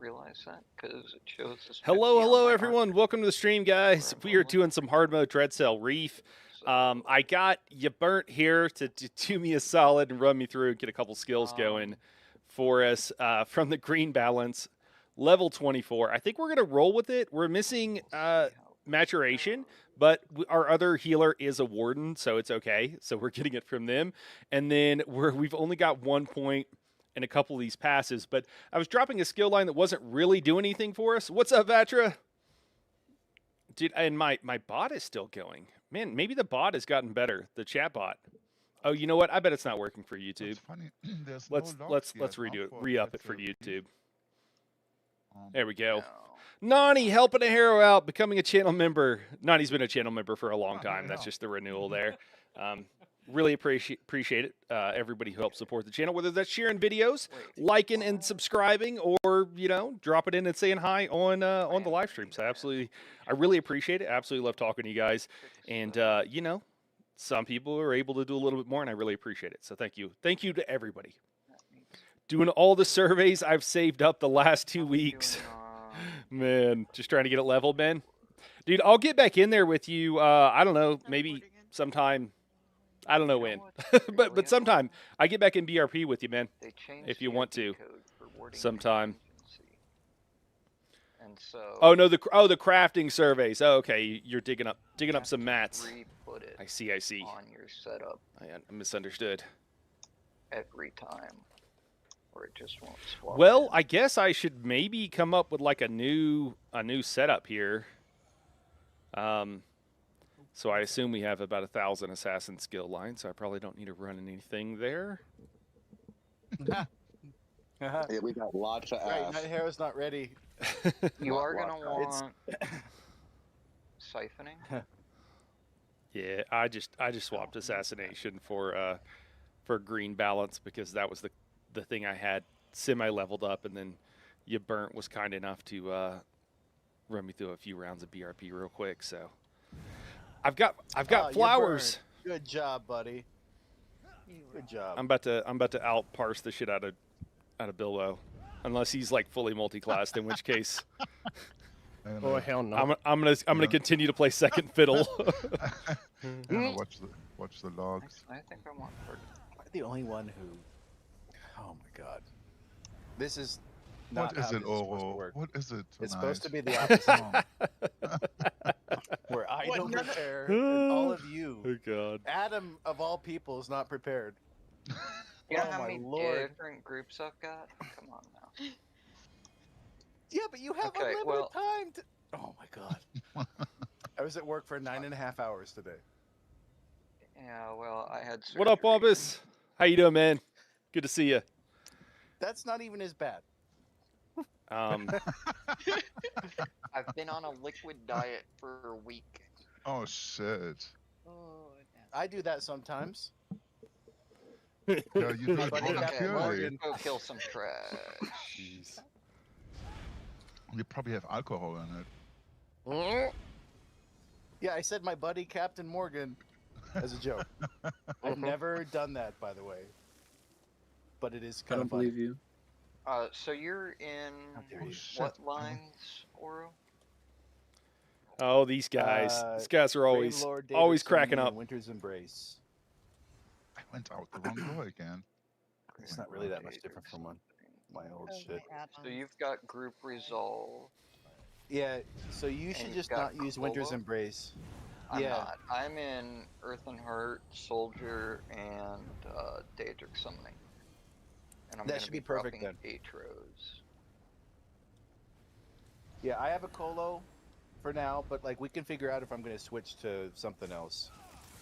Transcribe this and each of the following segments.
realize that because it shows this. Hello, everyone. Welcome to the stream, guys. We are doing some hard mode Dreadsail Reef. I got you burnt here to do me a solid and run me through and get a couple skills going for us from the green balance, level 24. I think we're going to roll with it. We're missing maturation, but our other healer is a warden, so it's okay. So we're getting it from them. And then we've only got 1 point in a couple of these passes, but I was dropping a skill line that wasn't really doing anything for us. What's up, Vatra? Dude, and my bot is still going. Man, maybe the bot has gotten better, the chat bot. Oh, you know what? I bet it's not working for YouTube. That's funny. Let's redo it, re-up it for YouTube. There we go. Nani helping a hero out, becoming a channel member. Nani's been a channel member for a long time. That's just the renewal there. Really appreciate it. Everybody who helps support the channel, whether that's sharing videos, liking and subscribing, or dropping in and saying hi on the live stream. So I really appreciate it. Absolutely love talking to you guys. And some people are able to do a little bit more, and I really appreciate it. So thank you to everybody. Doing all the surveys I've saved up the last 2 weeks. Man, just trying to get it leveled, man. Dude, I'll get back in there with you. I don't know, maybe sometime. I don't know when, but sometime I get back in BRP with you, man. If you want to, sometime. And so. Oh no, the crafting surveys. Oh, okay, you're digging up some mats. I see. On your setup. I misunderstood. Every time, or it just won't swap. Well, I guess I should maybe come up with like a new setup here. So I assume we have about 1,000 assassin skill lines, so I probably don't need to run anything there. Yeah, we got lots of ass. Right, Night Hero's not ready. You are going to want siphoning? Yeah, I just swapped assassination for green balance because that was the thing I had semi-leveled up, and then you burnt was kind enough to run me through a few rounds of BRP real quick, so... I've got flowers. Good job, buddy. Good job. I'm about to out parse the shit out of Bilbo, unless he's like fully multi-classed, in which case, oh hell no. I'm gonna continue to play second fiddle. Watch the logs. I think I want. I'm the only one who. Oh my god. This is. What is it, Oro? What is it tonight? It's supposed to be the opposite. Where I don't prepare, and all of you. Oh god. Adam of all people is not prepared. You know how many different groups I've got? Come on now. Yeah, but you have unlimited time to. Oh my god. I was at work for 9.5 hours today. Yeah, well, I had. What up, Wampus? How you doing, man? Good to see you. That's not even as bad. I've been on a liquid diet for a week. Oh shit. I do that sometimes. Yeah, you do it Okay, go kill some trash. Jeez. You probably have alcohol in it. Yeah, I said my buddy Captain Morgan as a joke. I've never done that, by the way. But it is kind of funny. I don't believe you. So you're in what lines, Oro? Oh, these guys. These guys are always cracking up. Winter's Embrace. I went out the wrong door again. It's not really that much different from my old shit. So you've got group resolve. Yeah, so you should just not use Winter's Embrace. I'm not. I'm in Earthen Heart, Soldier, and Daedric Summoning. And I'm that should be perfect then. 8 rows. Yeah, I have a Colo for now, but like we can figure out if I'm going to switch to something else.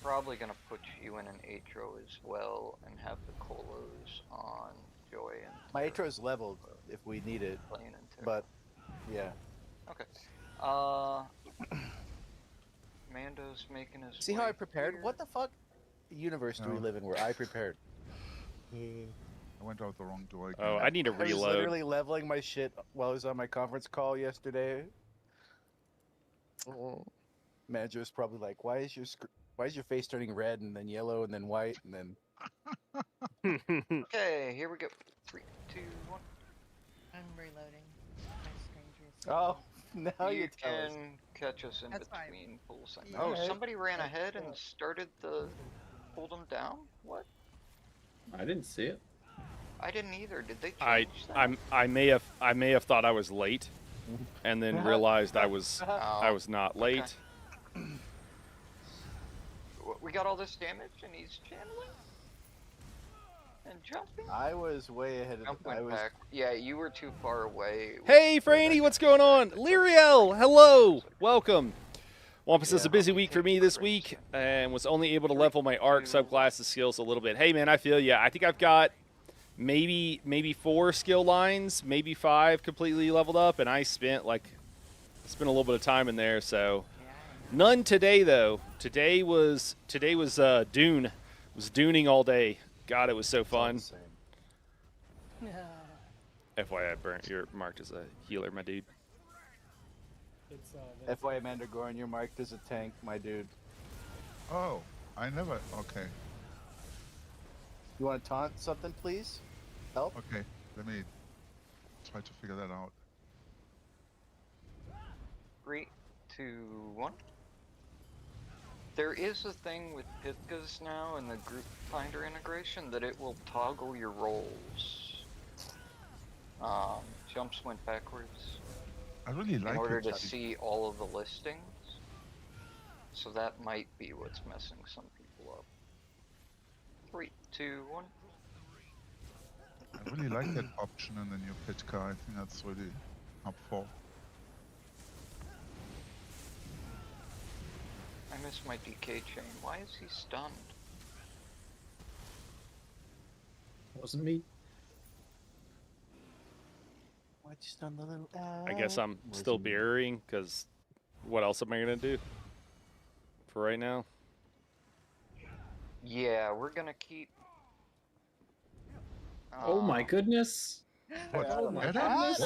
Probably going to put you in an 8 row as well and have the Colos on Joy. And my 8 row's leveled if we need it, but yeah. Okay. Mando's making his See how I prepared? Here. What the fuck universe do we live in where I prepared? I went out the wrong door again. Oh, I need to reload. I was literally leveling my shit while I was on my conference call yesterday. Manager was probably like, "Why is your face turning red and then yellow and then white and then?" Okay, here we go. 3, 2, 1. I'm reloading. Oh, now you tell us. can catch us in That's fine. between pulls. Yeah. Oh, Alright. somebody ran ahead and started pulled them down? What? I didn't see it. I didn't either. Did they change that? I may have thought I was late, and then realized I was not late. Okay. We got all this damage and he's channeling and jumping. I was way ahead of the Back. Yeah, you were too far away. Hey, Franny, what's going on? Lyriel, hello, welcome. Wampus is a busy week for me this week, and was only able to level my arc subclasses skills a little bit. Hey, man, I feel ya. I think I've got maybe 4 skill lines, maybe 5 completely leveled up, and I spent a little bit of time in there. So none today though. Today was Dune. Was Duning all day. God, it was so fun. FYI, Burnt, you're marked as a healer, my dude. FYI, Mandragoran, you're marked as a tank, my dude. Oh, I never. Okay. You want to taunt something, please? Help? Okay. Let me try to figure that out. 3, 2, 1. There is a thing with Pithkas now in the group finder integration that it will toggle your rolls. Jumps went backwards. I really like in order it. to see all of the listings. So that might be what's messing some people up. 3, 2, 1. I really like that option in the new Pitka. I think that's really helpful. I missed my DK chain. Why is he stunned? Wasn't me. Why'd you stun the little I guess I'm still burying, because what else am I going to do for right now? Yeah, we're going to keep... Oh my goodness. What? Oh my Adam? goodness.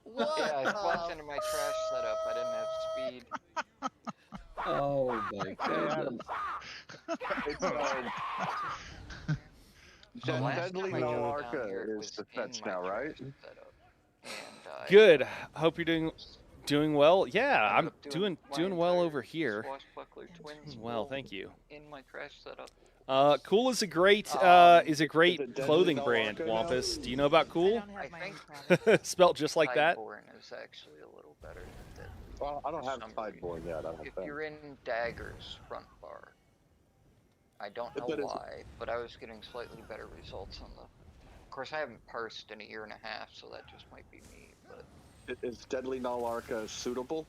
What? Yeah, I swapped into my trash setup. I didn't have speed. Oh my goodness. It's fine. So last Deadly time I no jumped Arca down here, it is was the in fetch my now, trash right? setup. And, Good. Hope you're doing well. Yeah, ended I'm up doing my well entire over here. Swashbuckler Twins Well, build thank you. in my trash setup. Cool is a great Is it clothing Deadly brand, Arca now? Wampus. Do you know about I Cool? don't have I my think- own product. Spelt just like that. Tideborn is actually a little better than Deadly. Well, I don't for have some Tideborn yet. I don't If think. you're in Dagger's front bar, I don't know But is- why, but I was getting slightly better results on the... Of course, I haven't parsed in a year and a half, so that just might be me, but Is Deadly Null Arca suitable?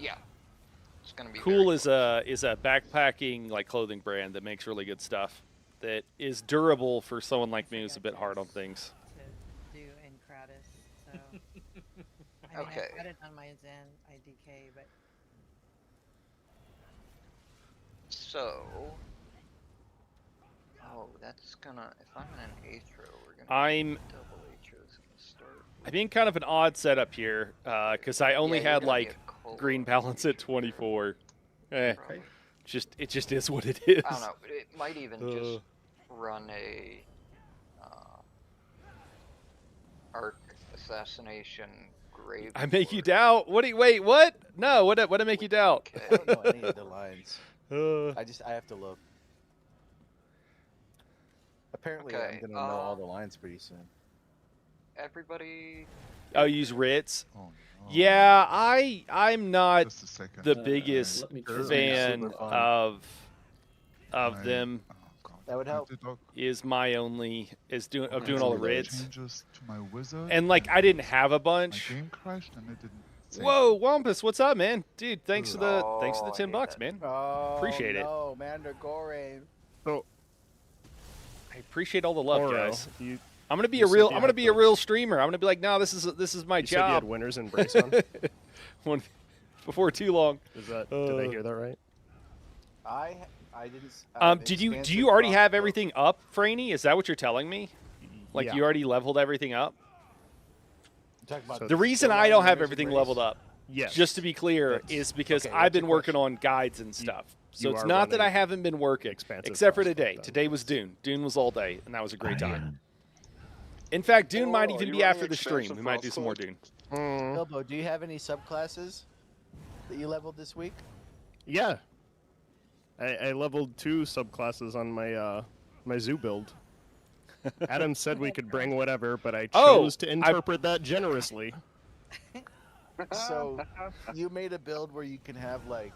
yeah. It's gonna be Cool very is a backpacking clothing brand that makes really good stuff. That is durable for someone like me who's a bit hard on things. To do in Kratos, so I mean, Okay. I got it on my Zen IDK, but So... Oh, that's gonna... If I'm in an Atro, we're gonna... I'm Double Atro's gonna start. I'm in kind of an odd setup here because I only Yeah, you're had gonna be a cold green one. balance at 24. Probably. It just is what it is. I don't know. It might even just run a arc assassination grave. I make you lord. doubt. Wait, what? No, what I make you doubt? I don't know any of the lines. Uh, I have to look. Apparently, Okay, I'm gonna know all the lines pretty soon. Everybody. I'll use Ritz. Oh, no. Yeah, I'm not Just a second. the biggest let me fan super fun. of them. Oh, God. That would help. Is my only doing Okay, all the so Ritz. Changes to my wizard. And I didn't have a My bunch. game crashed and it didn't. save. Whoa, Wampus, what's up, man? Dude, thanks for the Oh, I $10, hate that. man. Oh, Appreciate it. no, Mandragoran. I appreciate all the love, Oro, guys. you I'm gonna be you a said real. you I'm gonna had be a the- real streamer. I'm gonna be like, no, this is my said you had job. winner's embrace on. Before too long. Did I hear that right? I didn't. Do you expansive already have crossbow. everything up, Franny? Is that what you're telling me? Like Yeah. you already leveled everything up? You're talking about So The reason still I on don't have Winner's everything Embrace? leveled up, Yes. just to be clear, That's- is because okay, I've what's been your working question? on guides and stuff. So you it's are not that I running haven't been working, expansive except for crossbow today. then. Today was Dune. Dune was all day, and that was a great time. In fact, Dune might Oh, even you be running after the stream. expansion We might do some more frostbite? Dune. Bilbo, do you have any subclasses that you leveled this week? Yeah. I leveled 2 subclasses on my my zoo build. Adam said we could bring whatever, but I Oh, chose to interpret that generously. So you made a build where you can have like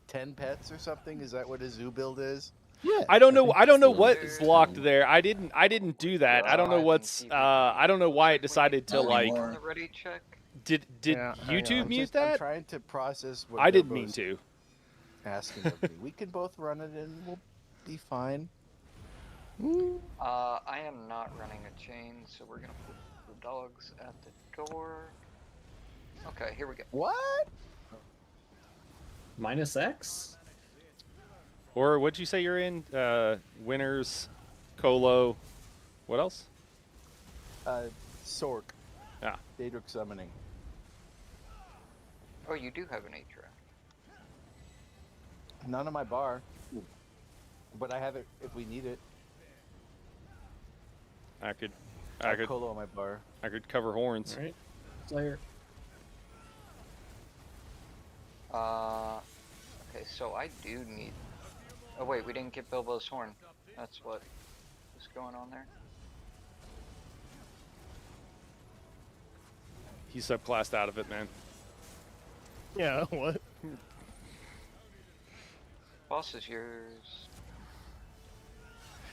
10 pets or something? Is that what a zoo build is? Yeah. I don't know. think I don't it's know the what last is one. locked there. I didn't do that. I don't know what's. I don't know why it decided to Not like. anymore. On the ready check. Did Yeah, hang YouTube on. mute I'm that? trying to process what I didn't mean Bilbo's to. asking of me. We can both run it and we'll be fine. I am not running a chain, so we're gonna put the dogs at the door. Okay, here we go. What? Minus X? Or what'd you say you're in? Winners, Colo. What else? Sork. Ah. Daedric summoning. Oh, you do have an Atra. None on my bar. But I have it if we need it. I could I have Colo on my bar. cover horns. Alright. Slayer. Okay, so I do need. Oh wait, we didn't get Bilbo's horn. That's what is going on there. He's subclassed out of it, man. Yeah, what? Boss is yours.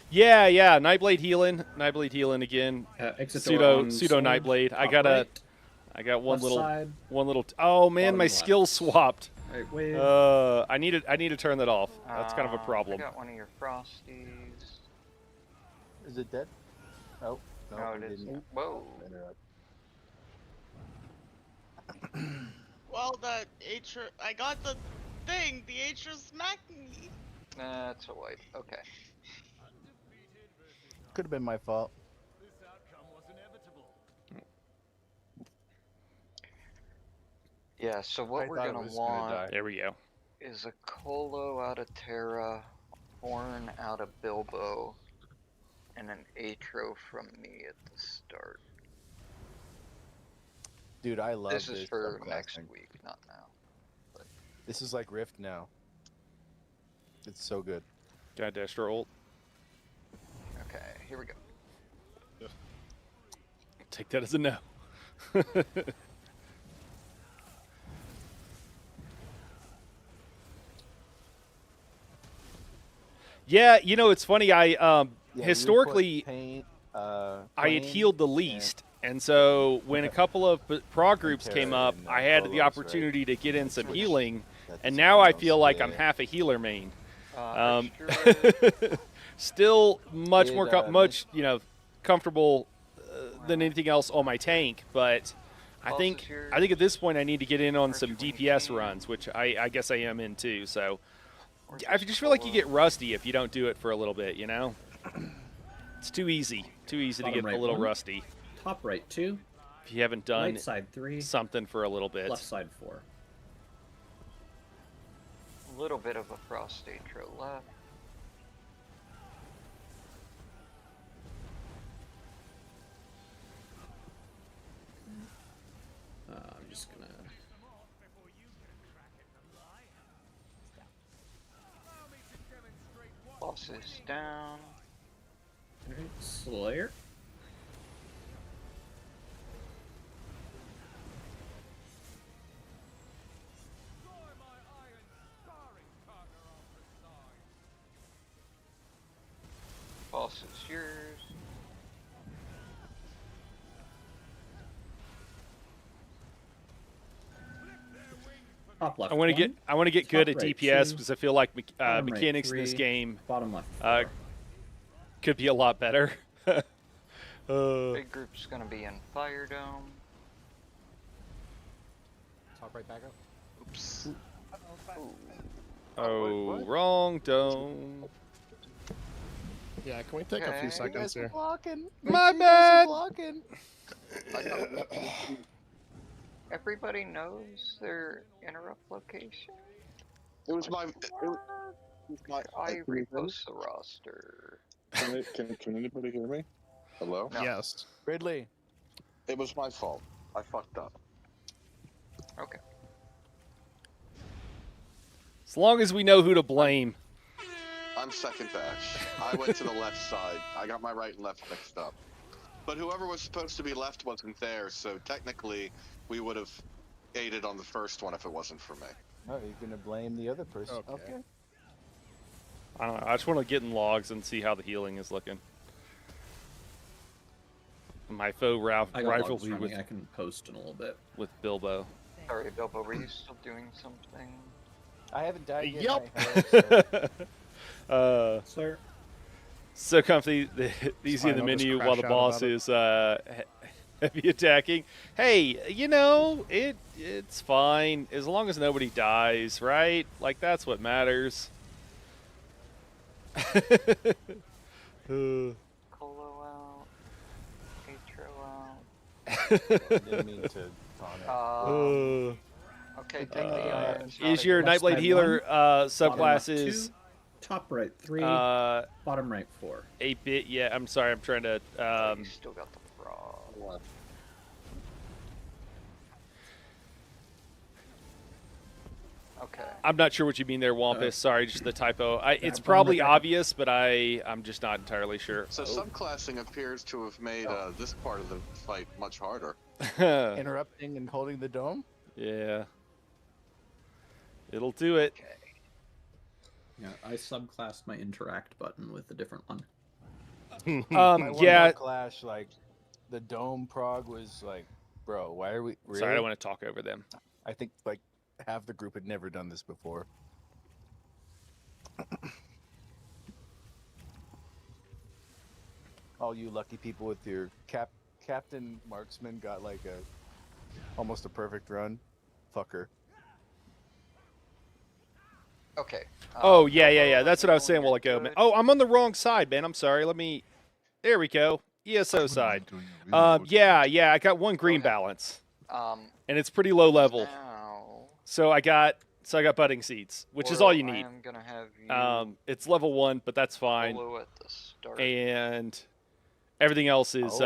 Yeah, Nightblade healing again. Pseudo Nightblade. I got one little. Oh man, my skill swapped. Right, wave. I need to turn that off. That's kind of a problem. I got one of your frosties. Is it dead? Oh, no, No, it it isn't. didn't. Whoa. Well, the Atra, I got the thing. The Atra smacked me. That's a wipe. Okay. Could have been my fault. Yeah, so what I we're thought it gonna was gonna want die. There we go. is a Colo out of Terra, Horn out of Bilbo, and an Atro from me at the start. Dude, I love This is for subclassing. next week, not now. This is like Rift now. It's so good. Got Destro ult. Okay, here we go. Take that as a no. Yeah, you know it's funny. I Yeah, you historically put paint, I had flame, healed the least, and so when a couple of prog groups Terra came up, and, I had Colos, the opportunity to get in some Which- healing, that's and now I something feel else. like I'm Yeah. half a healer main. Extra- Still much Did, more Miss- comfortable than anything else on my tank, but I Boss think is yours. at this point I need to get in on First some when you DPS can. runs, which I guess I am in too. So Or I just feel like you Colo. get rusty if you don't do it for a little bit. You know, it's too easy to Bottom get right a little one. rusty Top right 2. if you haven't done Right side 3. something for a little bit. Left side 4. A little bit of a Frost Atro left. I'm just gonna. Boss is down. Alright, Slayer. Boss is yours. Top left. I want to get good at Top right DPS 2. because I feel like Bottom right mechanics in this 3. game Bottom left. uh, 4. could be a lot better. Big group's gonna be in Fire Dome. Top right back up. Oops. Oh, wrong dome. Yeah, can we take a Okay. few You seconds here? Blocking. My Make sure you guys are bad. Blocking. Everybody knows their interrupt location. It was my. It was my. I repost the roster. Can anybody hear me? Hello? No. Yes. Ridley. It was my fault. I fucked up. Okay. As long as we know who to blame. I'm second batch. I went to the left side. I got my right and left mixed up. But whoever was supposed to be left wasn't there, so technically we would have aided on the first one if it wasn't for me. Oh, you're gonna blame the other person. Okay. I don't know. I just want to get in logs and see how the healing is looking. My foe I got rifle logs be running. with I can post in a little bit. Bilbo. Sorry, Bilbo, were you still doing something? I haven't died yet. Yup. Sir. So comfy, easy fine, in the I'll just menu crash while the out boss about it. is heavy attacking. Hey, you know, it's fine as long as nobody dies, right? Like that's what matters. Colo out. Atro out. Didn't mean to taunt it. Okay, take the irons. Is your Left Nightblade side healer bottom left subclasses 2, top right 3, 8-bit? bottom right 4. Yeah, I'm sorry, I'm trying to. You still got the frog. Okay. I'm not sure what you mean there, Wampus. Sorry, just the typo. It's bottom probably right. obvious, but I'm just not entirely sure. So subclassing appears to have made this part of the fight much harder. Interrupting and holding the dome. Yeah. It'll do it. Yeah, I subclassed my interact button with a different one. My one Yeah. Clash, like the dome prog was like, bro, why are we? Really? Sorry, I don't want to talk over them. I think like half the group had never done this before. All you lucky people with your Captain Marksman got like almost a perfect run. Fucker. Okay. Oh, yeah. Bilbo, That's what I was saying a while ago. Man. Oh, I'm on the wrong side, man. I'm sorry. There we go. ESO side. Doing a reload. Yeah. I got one green Okay. balance, Um, and it's pretty low level. now, So I got budding seeds, which is all you I need. am gonna have you It's level 1, but that's fine. follow at the start. And everything else is you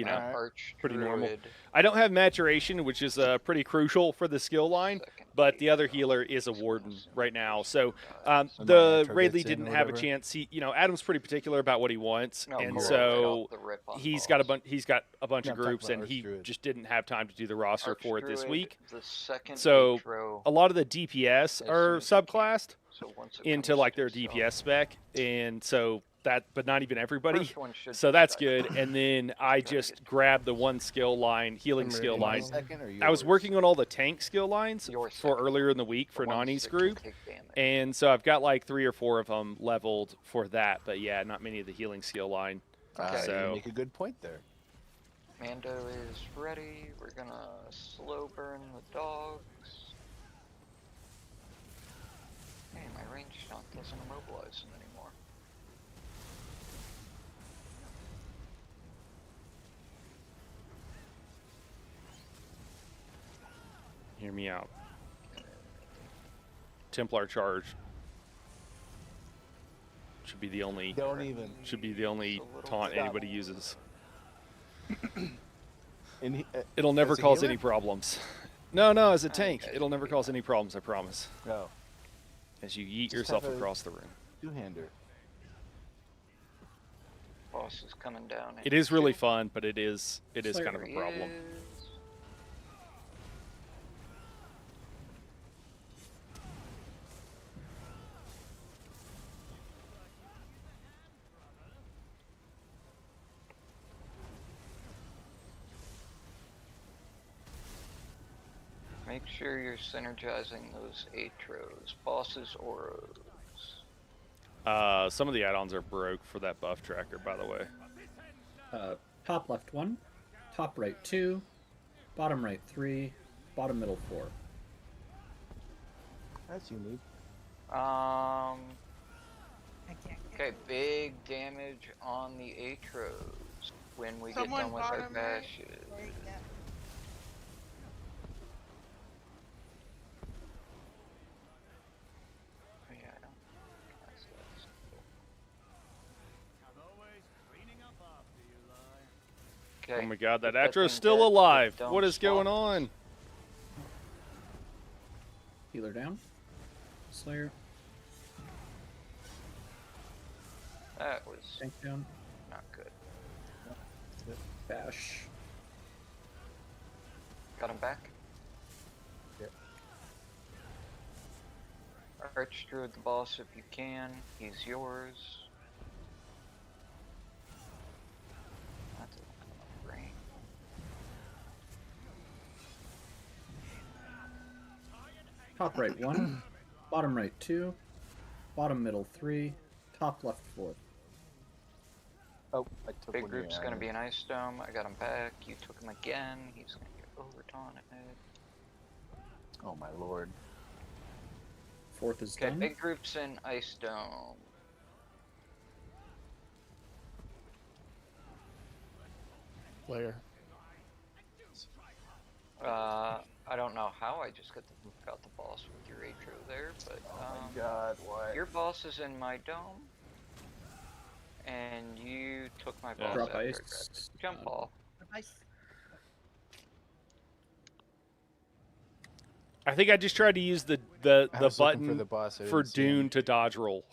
know, Arch pretty normal. Druid, I don't have maturation, which is pretty crucial for the skill line. second But the other Mage, healer is a warden right now, so So the my Raidley target's in didn't or have a whatever? chance. Adam's pretty particular about what he wants, No, and Colo so got the rip on he's boss. got a bunch. He's got a bunch No, of I'm talking groups, about and he Archdruid. just didn't have time to do the roster for it this Archdruid, week. The second So, intro, A lot of the DPS As are soon as you can. subclassed so once it into comes like to their itself, DPS spec, and so that, but not even everybody. first one should So be that's better. good. And then I Try to just get- grabbed the one skill line, healing I'm skill ready. line. Second or I was yours? working on all the tank skill lines Your for second earlier in the week The for ones Nani's that can group. take damage. And so I've got like 3 or 4 of them leveled for that, but yeah, not many of the healing skill line. Okay. So- You make a good point there. Mando is ready. We're gonna slow burn the dogs. Hey, my range shot doesn't immobilize them anymore. Hear me out. Templar charge should be the only Don't even. taunt Stop. anybody uses. And he, It'll never as a cause healer? any problems. No, as a tank, Okay, it'll never do cause that. any problems. I promise. No, As you yeet Just yourself have a- across the room. two-hander. Boss is coming down. It is really fun, but it is kind of a There he problem. is. Make sure you're synergizing those Atros, bosses, auros. Some of the add-ons are broke for that buff tracker, by the way. Top left 1, top right 2, bottom right 3, bottom middle 4. That's unique. I can't get Okay, big damage on the Atros when we Someone get done with our bottom right. bashes. right now. Oh, yeah, I don't. That's cool. Okay. Oh my god, that Get Atro's thing still dead, but alive. don't What is going swap. on? Healer down. Slayer. That was Tank down. not good. Bash. Got him back. Yep. Arch Druid the boss if you can. He's yours. That's a brain. Top right 1. Bottom right 2. Bottom middle 3. Top left 4. Oh, I took Big one group's down. gonna be an ice dome. I got him back. You took him again. He's gonna get overtaunted. Oh my lord. 4th is Okay, done. big group's in ice dome. Player. I don't know how I just got the boss with your Atro there, but Oh my god, what? your boss is in my dome, and you took my boss Drop after I ice. grabbed it. Jump off. I think I just tried to use the I was looking button for the boss. I for didn't see him. Dune to dodge roll.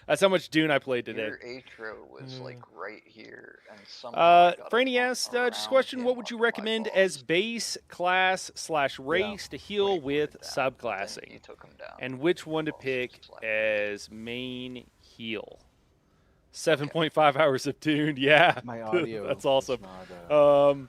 That's how much Dune I played today. Your Atro was like right here, and somehow Franny asked, just a question, what would you recommend as base class / race to heal with subclassing? You took him down. And which one to Boss pick just left. as main heal? 7.5 hours of Dune, yeah. My audio. That's awesome. is not, Oh, no,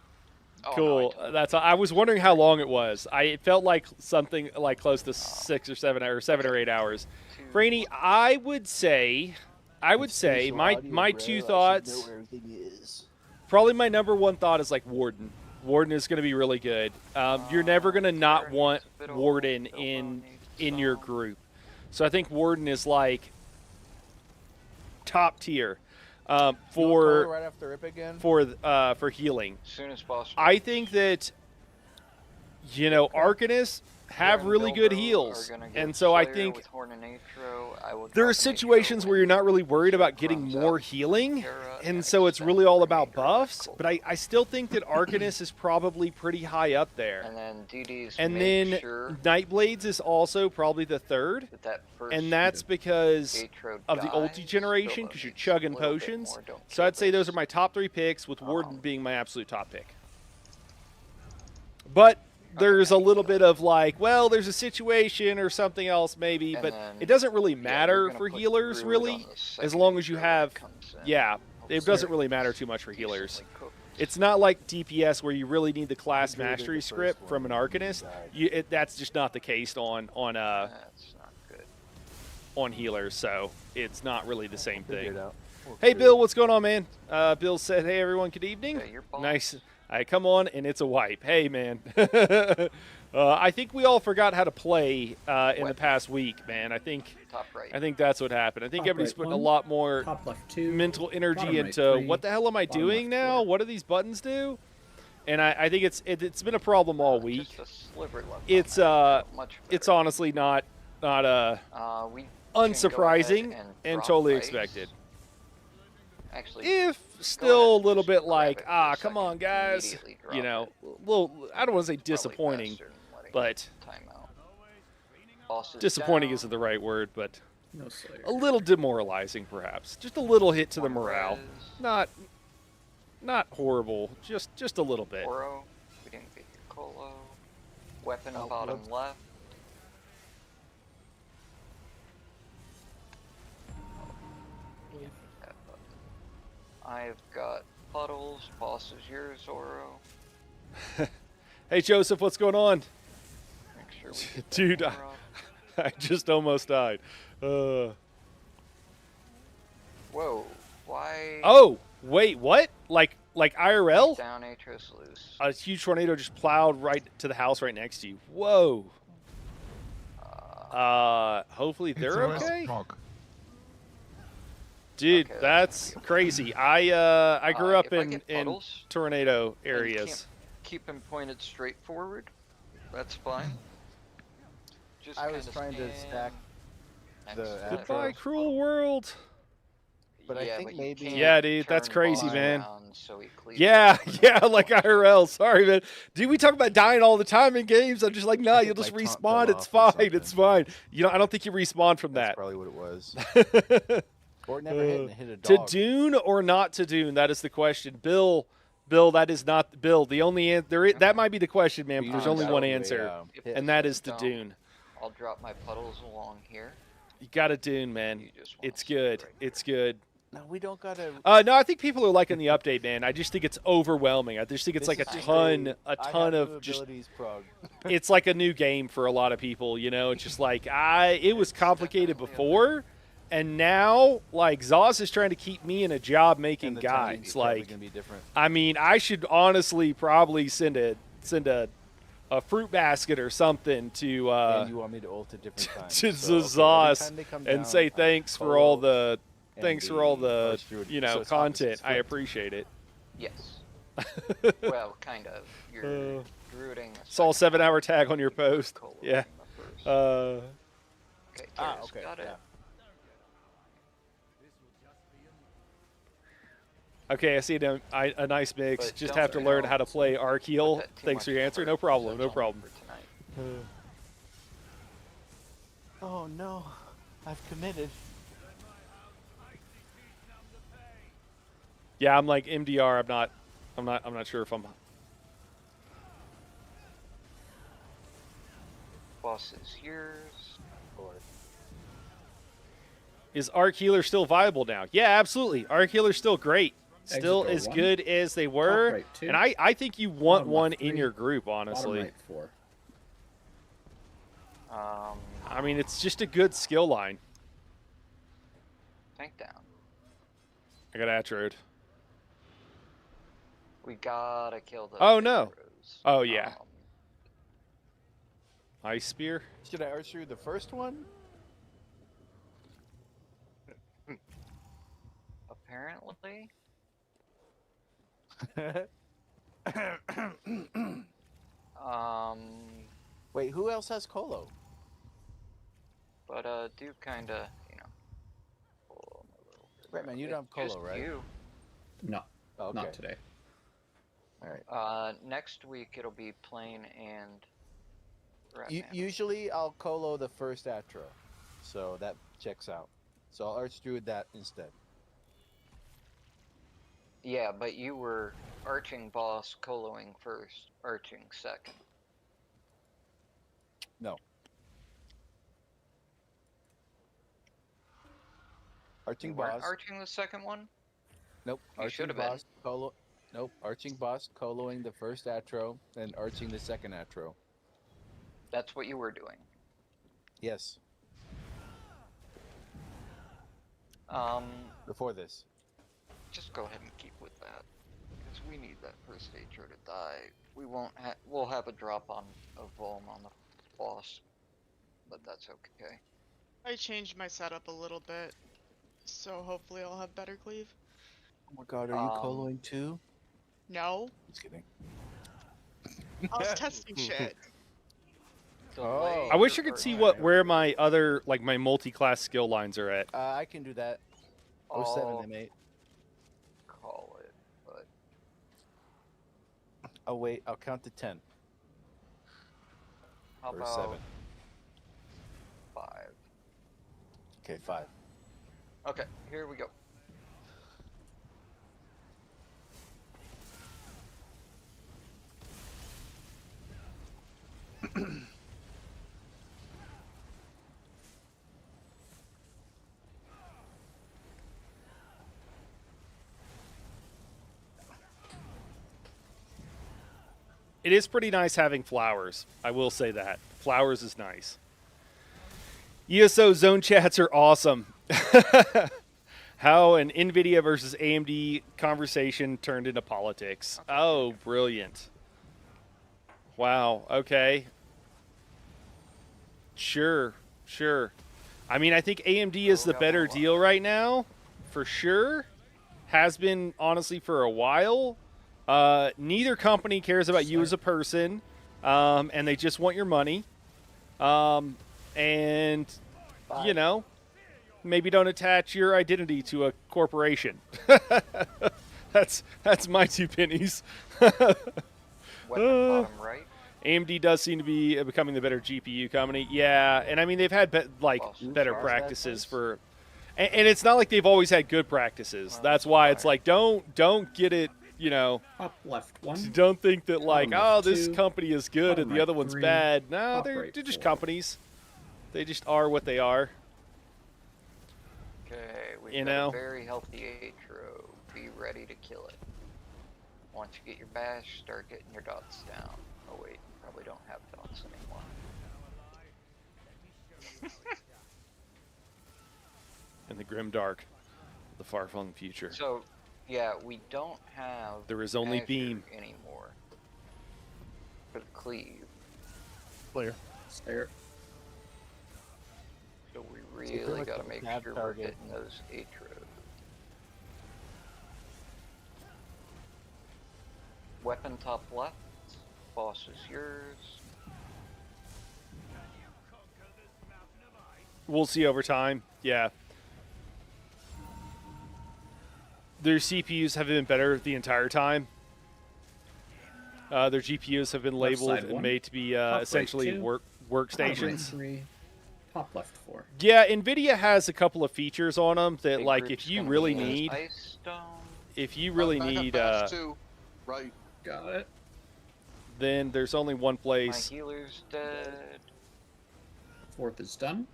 I Cool. totally That's. I was wondering how long it was. It felt like something like close to 6 or 7 or 7 or 8 hours. Franny, I would say my two thoughts. Probably my number one thought is like Warden. Warden is going to be really good. You're never going to not want Warden in your group. So I think Warden is like top tier for right after Rip again. for healing. As soon as boss. I think that Arcanist have really good heals, and so I think there are situations where you're not really worried about getting more healing, and so it's really all about buffs. But I still think that Arcanist is probably pretty high up there. And then DD's And then Nightblades is also probably the third, and that's because of the ulti generation, because you're chugging potions. So I'd say those are my top 3 picks, with Warden being my absolute top pick. But there's a little bit of like, well, there's a situation or something else maybe, but it doesn't really matter for healers, really, as long as you have, it doesn't really matter too much for healers. It's not like DPS where you really need the class mastery script from an Arcanist. That's just not the case on healers, so it's not really the same thing. Hey, Bill, what's going on, man? Bill said, hey, everyone, good evening. Nice. I come on, and it's a wipe. Hey, man. I think we all forgot how to play in the past week, man. I think that's what happened. I think everybody's putting a lot more mental energy into what the hell am I doing now? What do these buttons do? And I think it's been a problem all week. It's honestly not unsurprising and totally expected. If still a little bit like, come on, guys, little, I don't want to say disappointing, but disappointing isn't the right word, but a little demoralizing, perhaps. Just a little hit to the morale. Not horrible, just a little bit. We didn't get your Colo. Weapon bottom left. I've got puddles. Boss is yours, Oro. Hey, Joseph, what's going on? Make sure we get Dude, that I just almost died. Whoa, why? Oh, wait, what? Like IRL? Down Atros loose. A huge tornado just plowed right to the house right next to you. Whoa. Hopefully they're okay. Dude, that's crazy. I grew up in tornado areas. Keep them pointed straight forward. That's fine. Just I was trying to stack the Goodbye, cruel world. But I think you maybe. can't Yeah, dude, that's turn crazy, boss man. around, so he cleaves Yeah, it. yeah, like IRL. Sorry, man. Dude, we talk about dying all the time in games. I'm just like, nah, I you'll think just my taunt respawn. fell It's off or fine. It's something. fine. You know, I don't think you respawn from That's that. probably what it was. Or it never hit a To dog. Dune or not to Dune? That is the question. Bill, that is not Bill. The only that might be the question, man. You But there's know, only so one a, answer, If and the that Dunes is to don't, Dune. I'll drop my puddles along here. You got to Dune, man. You just wanna It's sit good. right It's good. No, we don't gotta. No, I think people are liking the update, man. I just think it's overwhelming. I just think it's This like a is just ton I have of new just. abilities, Prog. It's like a new game for a lot of people, you know. It's just like it was It's complicated definitely a before, and now like Zoz is trying to keep me in a job making And the timing's guys. probably Like, gonna be different. I mean, I should honestly probably send a fruit basket or something to And you want me to ult at different times. to So, okay, every Zaz time they come and down, say I thanks for follow all the and thanks for all the the Arch Druid. you know So it's content. opposites I flipped. appreciate it. Yes. Well, kind of. You're druiding. Saw a 7-hour tag on your post. Yeah. Okay, Ah, Kara's okay. got it. Yeah. Okay, I see a nice mix. But Just don't have to learn how to play put Archeal. that too Thanks for much your answer. effort No problem. No on problem. for tonight. Oh no, I've committed. Yeah, I'm like MDR. I'm not sure if I'm. Boss is yours. Is Arc Healer still viable now? Yeah, absolutely. Arc Healer's still great. Still Exit door as 1. good as they were. Top right 2. And I think you want Bottom one left in 3. your group, Bottom honestly. right 4. I mean, it's just a good skill line. Tank down. I got Atrode. We gotta kill the. Oh, no. arrows. Oh, yeah. Um, Ice Spear? Should I archer the first one? apparently. Wait, who else has Colo? But do kind of, you know. pull them a little bit Right, man, you early. don't have Colo, Just right? You. No, Oh, okay. not today. All right. Next week it'll be plain and. Ratman. Usually I'll Colo the first Atro, so that checks out. So I'll Arch Druid that instead. Yeah, but you were arching boss, coloing first, arching second. No. Arching You weren't boss. arching the second one? Nope. You Arching should've been. boss. Colo. Nope. Arching boss, coloing the first Atro, then arching the second Atro. That's what you were doing. Yes. Before this. Just go ahead and keep with that, because we need that first Atro to die. We won't we'll have a drop on of Volm on the boss, but that's okay. I changed my setup a little bit, so hopefully I'll have better cleave. Oh my god, are you coloing too? No, Just kidding. I was testing shit. Oh. I wish I could see where my other, like, my multi-class skill lines are at. I can do that. I'll 07 M8. call it, but Oh wait, I'll count to 10. how Or about 7. 5? Okay, 5. Okay, here we go. It is pretty nice having flowers. I will say that. Flowers is nice. ESO zone chats are awesome. How an NVIDIA versus AMD conversation turned into politics. Oh, brilliant. Wow, okay. Sure. I mean, I think AMD is the better deal right now, for sure. Has been, honestly, for a while. Neither company cares about you as a person, and they just want your money. And, you know, maybe don't attach your identity to a corporation. That's my 2 pennies. Weapon bottom right. AMD does seem to be becoming the better GPU company. Yeah, and I mean they've had better practices for, and it's not like they've always had good practices. That's why it's like don't get it. Top left 1. Don't think that like Bottom left this 2, company is good bottom and the right other one's 3, bad. No, top they're right just 4. companies. They just are what they are. Okay, we've You got know? a very healthy Atro. Be ready to kill it. Once you get your bash, start getting your dots down. Oh wait, probably don't have dots anymore. In the grim dark, the far-flung future. So, yeah, we don't have There is only Azure beam. anymore. For the cleave. Clear. Stare. So we pretty really much gotta a make nab sure target. we're hitting those Atros. Weapon top left. Boss is yours. We'll see over time. Yeah. Their CPUs have been better the entire time. Their GPUs have been labeled side and 1, made to be top right essentially 2, work Bottom right workstations. 3, top left 4. Yeah, Nvidia has a couple of features on them that, Big like, group's if you gonna really be in need, Ice Stone. if you really I have need, bash too. Right. Got it. then there's only one My place. healer's dead. 4th is done.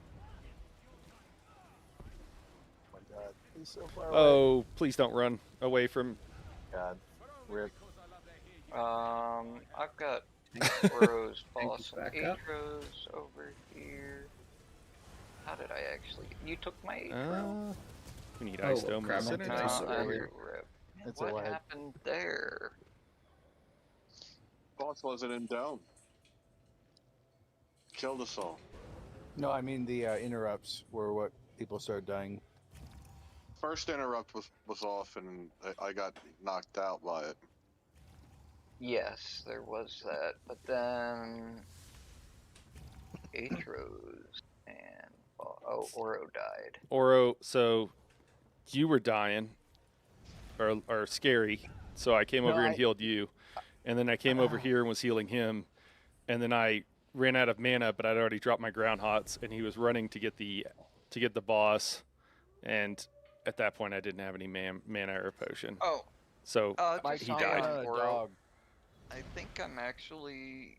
Oh my god, he's so far away. Oh, please don't run away from. God, rip. I've got Oro's boss and back up. Atros over here. How did I actually? You took my Atro? We need Oh, Ice Dome in the crap, center. okay. No, Nice. I Weird. rip. That's What alright. happened there? Boss wasn't in dome. Killed us all. No, I mean the interrupts were what people started dying. First interrupt was off, and I got knocked out by it. Yes, there was that, but then Atros and Oro died. Oro, so you were dying, or scary. So I came over here and healed you, and then I came over here and was healing him, and then I ran out of mana, but I'd already dropped my ground hots, and he was running to get the boss, and at that point I didn't have any mana or potion. Oh, So just he saying, died. Oro, Dog. I think I'm actually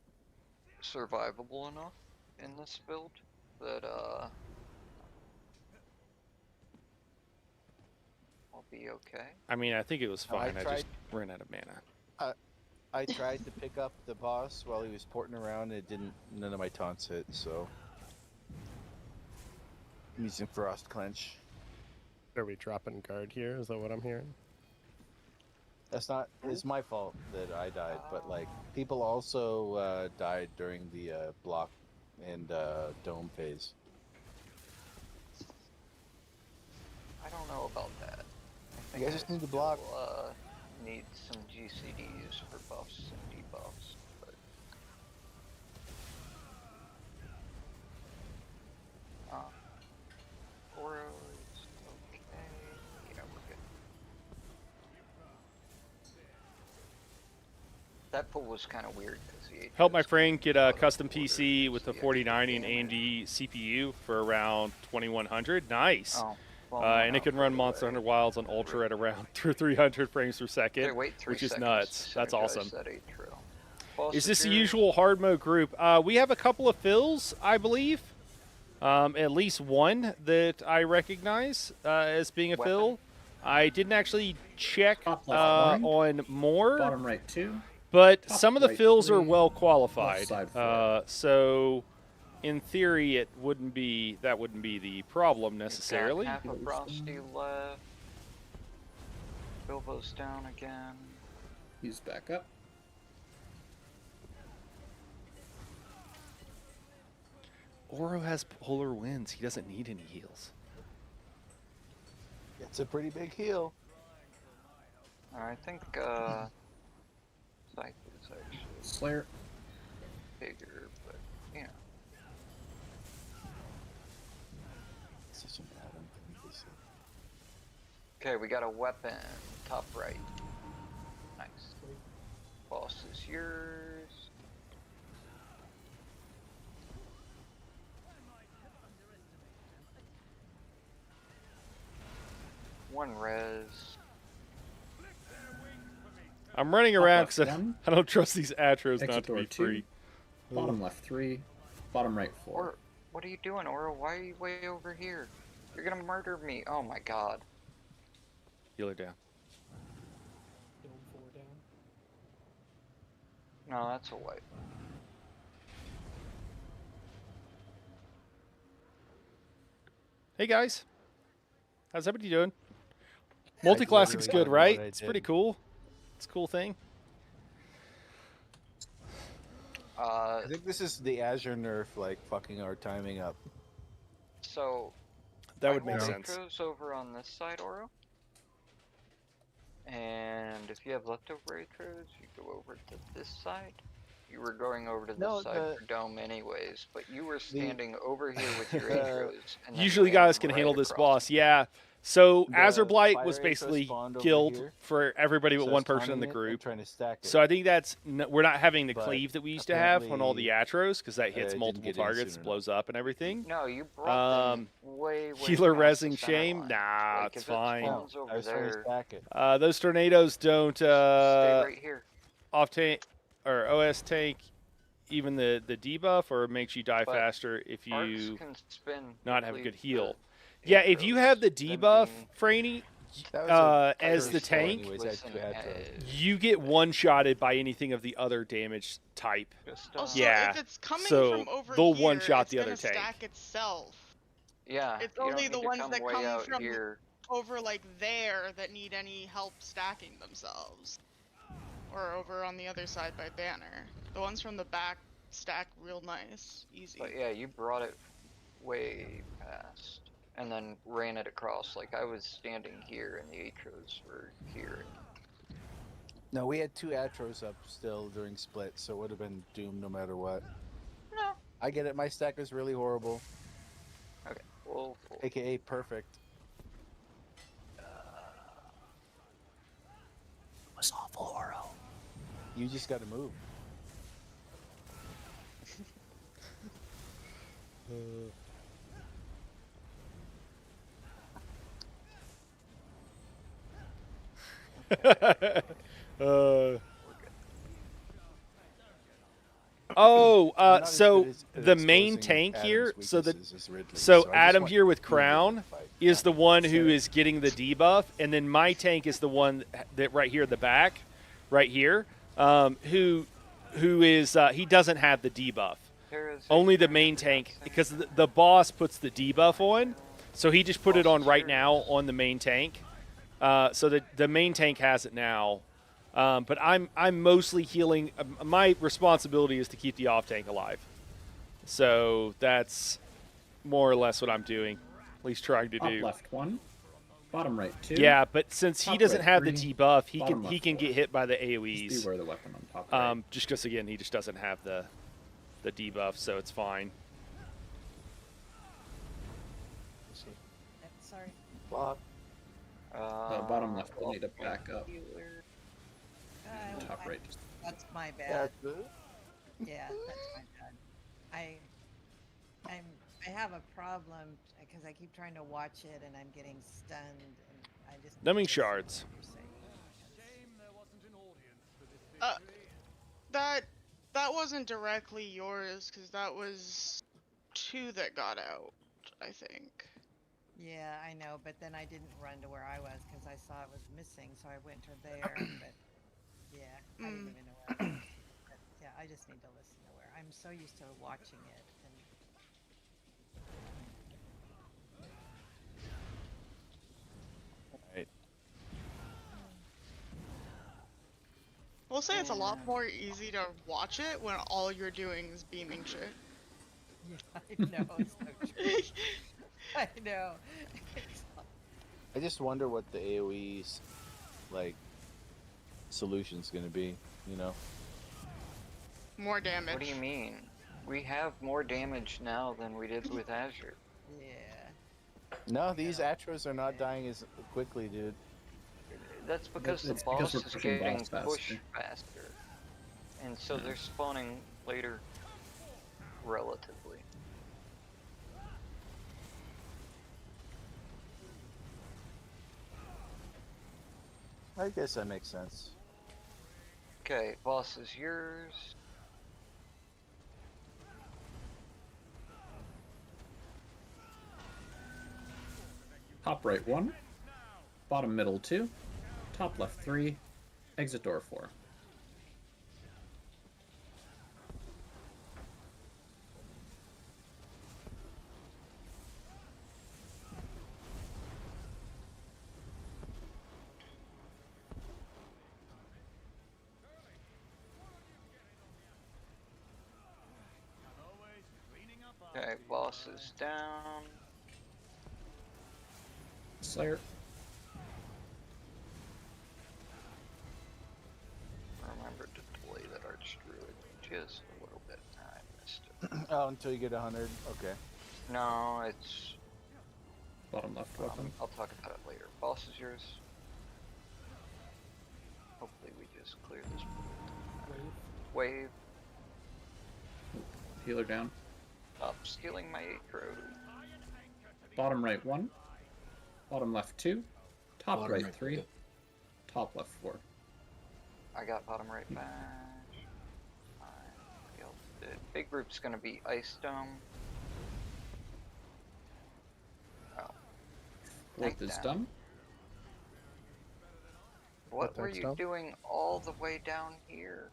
survivable enough in this build that I'll be okay. I mean, I think it was No, I fine. I just ran out of mana. I tried to pick up the boss while he was porting around. It didn't. None of my taunts hit. So I'm using Frost Clench. Are we dropping guard here? Is that what I'm hearing? That's not. It's my fault that I died, but like people also died during the block and dome phase. I don't know about that. I You guys just need to block. We'll, need some GCDs for buffs and debuffs, but Oro is okay. Yeah, we're good. That pull was kind of weird because the Help my Atros friend get came out a of custom orders, PC with so a you had to 4090 and game AMD it. CPU for around 2100. Nice. Oh, well, And no, it can run no Monster way. Hunter Wilds on Ultra at around 300 frames per second, Hey, wait 3 which is seconds nuts. to That's synergize awesome. that Atro. Boss Is this the yours? usual hard mode group? We have a couple of fills, I believe. At least one that I recognize as being a Weapon. fill. I didn't actually check Top left one. on more, Bottom right 2. but top some of the right fills are 3, well qualified. left side 4. So, in theory, that wouldn't be the problem You've got necessarily. half a Frosty left. Bilbo's down again. He's back up. Oro has polar winds. He doesn't need any heals. It's a pretty big heal. I think Scythe is actually Slayer. bigger, but yeah. Such an Adam. Okay, we got a weapon. Top right. Nice. Boss is yours. One res. I'm running around left because one. I don't trust these Atros Exit not to door be 2. free. Bottom left 3. Bottom right 4. Or, what are you doing, Oro? Why are you way over here? You're gonna murder me. Oh my god. Healer down. Dome 4 down. No, that's a wipe. Hey guys, how's everybody doing? Multi-classic's good, right? It's pretty cool. It's a cool thing. I think this is the Azure nerf, like, fucking our timing up. So, That I would make hold sense. Atros over on this side, Oro. And if you have leftover Atros, you go over to this side. You were going over to this No, side for Dome anyways, but you were standing over here with your Atros. And then Usually ran guys can right handle this across. boss, yeah. So The Azure Blight fire was Atros basically spawned over killed here, for everybody but so one it's person in the timing it and group. trying to stack it. So I think that's we're not having the But cleave that we used to have on all the apparently, Atros because that hits didn't multiple get in targets, soon blows up and everything. No, you brought them Um, way Healer past the resing center shame? line. Nah, Like, it's if it fine. spawns I over was trying to there, stack it. Those tornadoes don't stay right here. off tank or OS tank even the debuff, or it makes you die But faster if Arcs you can spin not have a complete good heal. the Yeah, if you have the Atros, them debuff, being Franny, That was a as first the score tank, anyways, I had two Listen, Atros. you get one-shotted by anything of the other damage type. just, Oh, so Yeah, if it's coming so from over they'll here, one-shot it's the other gonna tank. stack itself. yeah, It's you don't only need the to ones come that way come out from here. over like there that need any help stacking themselves. Or over on the other side by banner. The ones from the back stack real nice, easy. But yeah, you brought it way past, and then ran it across. Like I was standing here, and the Atros were here. No, we had two Atros up still during split, so it would have been doomed no matter what. No. I get it, my stack is really horrible, Okay, well, aka perfect. Was awful, Oro. You just gotta move. Not as so good as the main exposing tank Adam's here, so weaknesses as Ridley, so I just Adam want here with you to be in the Crown fight. is the one who So- is getting the debuff, and then my tank is the one that right here in the back, right here, who is he doesn't have the debuff. Only the main tank, because the boss puts the debuff on, so he just put it on right now on the main tank. So the main tank has it now, but I'm mostly healing. My responsibility is to keep the off tank alive, so that's more or less what I'm doing, at least trying to Top do. left 1. Bottom right 2. Yeah, but since he Top doesn't right have the 3, debuff, he bottom can left get 4. hit by the Just AOE's. beware the weapon on top right. Just because again he just doesn't have the debuff, so it's fine. Sorry. Bottom left will need to back up. Top right. That's my bad. That's it. Yeah, that's my bad. I have a problem because I keep trying to watch it and I'm getting stunned and I just. Numbing shards. That wasn't directly yours, because that was 2 that got out, I think. Yeah, I know, but then I didn't run to where I was because I saw it was missing, so I went to there. But yeah, I didn't even know where I was. But yeah, I just need to listen to where I'm so used to watching it. And Right. We'll say it's a lot Yeah. more easy to watch it when all you're doing is beaming shit. yeah, I know it's so true. I know. I just wonder what the AoE's like solution's gonna be, you know? More damage. What do you mean? We have more damage now than we did with Azure. Yeah. No, these Atros are not dying as quickly, dude. That's because the It's boss because we're is pushing getting boss faster. pushed faster. And so they're spawning later, relatively. I guess that makes sense. Okay, boss is yours. Top right 1, bottom middle 2, top left 3, exit door 4. Okay, boss is down. Slayer. Remember to delay that Archdruid just a little bit. I missed it. Oh, until you get 100. Okay. No, it's... Bottom left weapon. I'll talk about it later. Boss is yours. Hopefully we just clear this. Wave. Healer down. Stop stealing my 8-row. Bottom right 1, bottom left 2, top Bottom right right 3, two. top left 4. I got bottom right bash. The big group's gonna be Ice Dome. Oh. Fourth Tank is down. done. What were tank's you down? doing all the way down here?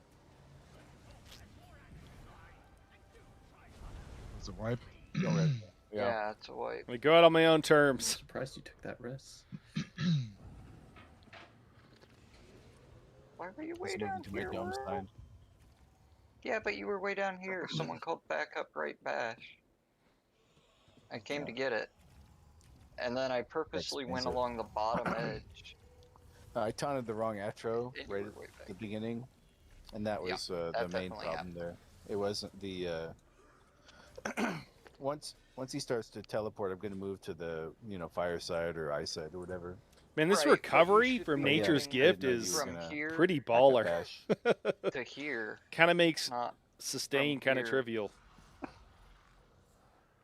It's a wipe. Yeah, it's a wipe. I go out on my own terms. Surprised you took that risk. Why were you way Just down moving to my here? dome Will? side. Yeah, but you were way down here. Someone called backup right bash. I came to get it. And then I purposely went expensive. along the bottom edge. I taunted the wrong Atro And you right were way at back. the beginning, and that Yeah, was the that main definitely problem there. It wasn't the once he starts to teleport, I'm going to move to the fire side or ice side or whatever. Man, this Right, but you recovery should from be Nature's moving Gift know you is were from gonna here pretty baller. Bash. to here, Kind of makes not sustain from kind of here. trivial.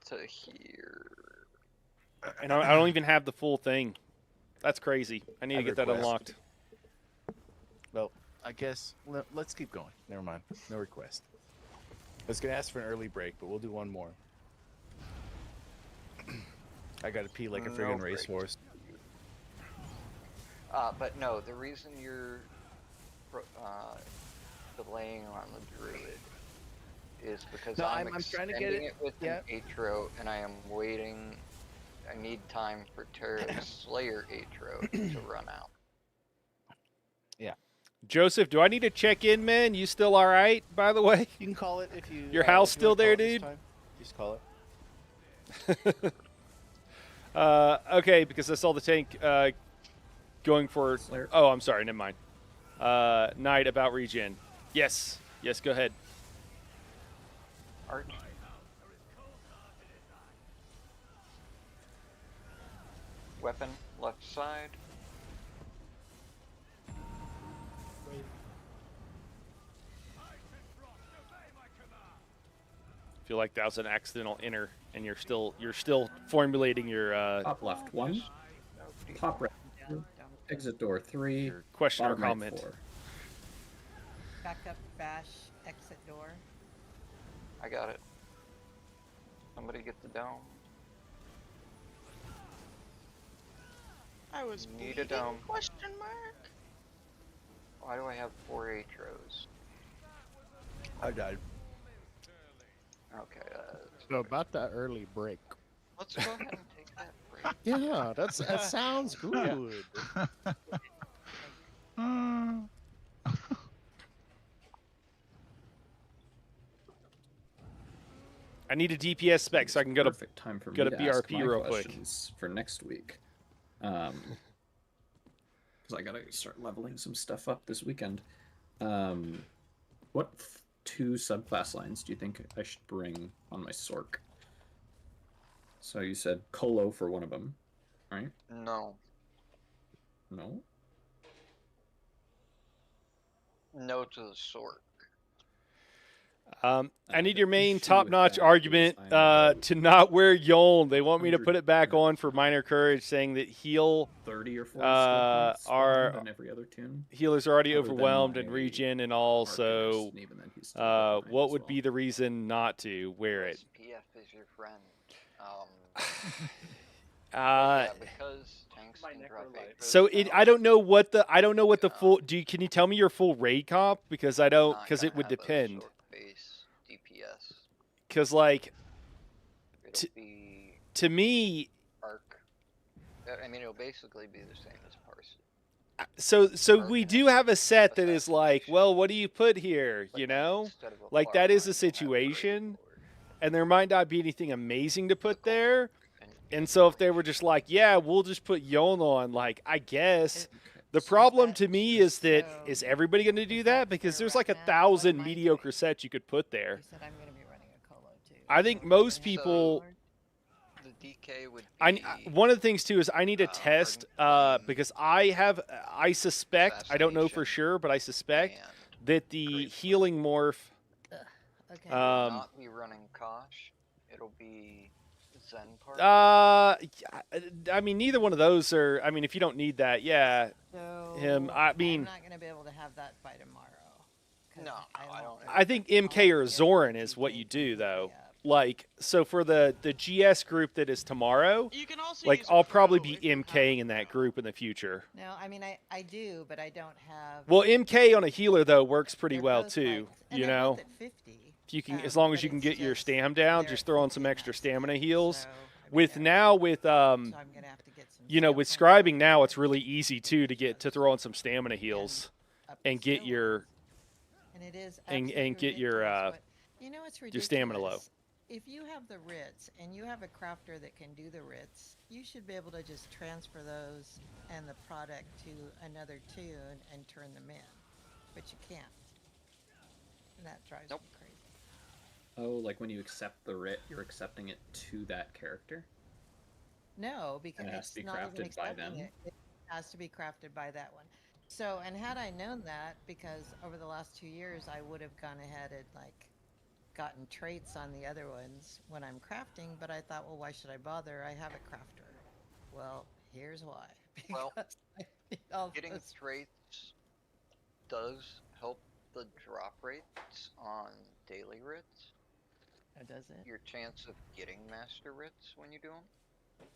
to here. And I don't even have the full thing. That's crazy. I need to I'd get that request. unlocked. Well, I guess let's keep going. Never mind. No request. I was going to ask for an early break, but we'll do one more. I got to pee like a No friggin' breaks. racehorse. But no, the reason you're delaying on the druid is because No, I'm I'm trying to get extending it- with yeah. an Atro, and I am waiting. I need time for Terra's Slayer Atro to run out. Joseph, do I need to check in, man? You still all right, by the way? You can call it if you. Your house if you still wanna call there, it this dude? time. Just call it. Okay, because I saw the tank going for... Slayer. Oh, I'm sorry, never mind. Knight about regen. Yes, go ahead. Arch. Weapon, left side. Wave. Feel like that was an accidental enter, and you're still formulating your Top left 1, No, top right Down, 2, down. exit door 3, your question or bottom right comment. 4. Back up, bash, exit door. I got it. Somebody get the dome. I was Need a bleeding? dome. Question mark. Why do I have 4 Atros? I died. Okay, So about that early break. let's go ahead and take that break. Yeah, that sounds good. I need a DPS spec so I can go to Perfect time for go me to to ask BRP my real quick. questions for next week. Because I gotta start leveling some stuff up this weekend. What 2 subclass lines do you think I should bring on my Sork? So you said Colo for one of them, right? No. No? No to the sort. I need the your main issue top-notch with that argument is I'm to not wear Yoln. They want me to put it back on for minor courage, saying that 30 or 40 skill points are on every other tune. healers are already Other than overwhelmed in my regen and all. So, Arcanist, and even then he's still behind what as would well. be the reason not to wear it? SPF is your friend. Uh, Yeah, because tanks My can necro drop life. 8 So boost I don't know what the Yeah. full. Can you tell me your full raid comp? Because I don't. not Because it gonna would have a depend. sword base DPS. Because like It'll be to me, arc. I mean, it'll basically be the same as Parson. so we do have a set that is like, Assassination. well, what do you put here? But You then know, instead of a like far that is line, a you'll have Grave situation, Lord. and there might not be anything amazing to put Look on there. arc And so if they were just like, yeah, we'll just put Yoln on, like I guess. The problem to me is that is everybody going to do that? Because there's like 1,000 mediocre sets you could put there. You said I'm going to be running a Colo too. I think So most we have people. the DK would I be one of the things too is I need to test Ardent because I suspect I don't know for Assassination sure, but I suspect and that the Grave healing morph. Okay. will not be running Kosh. It'll be Zen part. I mean, neither one of those are. I mean, if you don't need that, yeah, So him. I mean, I'm not going to be able to have that by tomorrow. 'cause No, I don't. I think MK or Zoran is what you do though. Like, so for the GS group that is tomorrow, You can also like use I'll probably Crow be if you have MKing a in that Crow. group in the future. No, I mean I do, but I don't have. Well, MK on a healer though works pretty they're well both too. like- and You they're know, both at 50. if you can, as long as but you can it's get your just stam down, they're just at throw on 50 some and extra that's stamina it. heals. So, I mean, With they're- now with so I'm gonna have to get some. you know, skill with points scribing up now, and it's really easy too to throw on some stamina heals up and get skill your levels. And it is and absolutely get your ridiculous what- you know what's ridiculous? stamina low. If you have the writs and you have a crafter that can do the writs, you should be able to just transfer those and the product to another tune and turn them in, but you can't. And that drives me crazy. Oh, like when you accept the writ, you're accepting it to that character? No, because And it has it's to be not even crafted by accepting them? it. It has to be crafted by that one. So, and had I known that, because over the last 2 years, I would have gone ahead and like gotten traits on the other ones when I'm crafting, but I thought, well, why should I bother? I have a crafter. Well, here's why. Well, Because I need all Getting this- traits does help the drop rates on daily writs. Oh, does it? Your chance of getting master writs when you do them,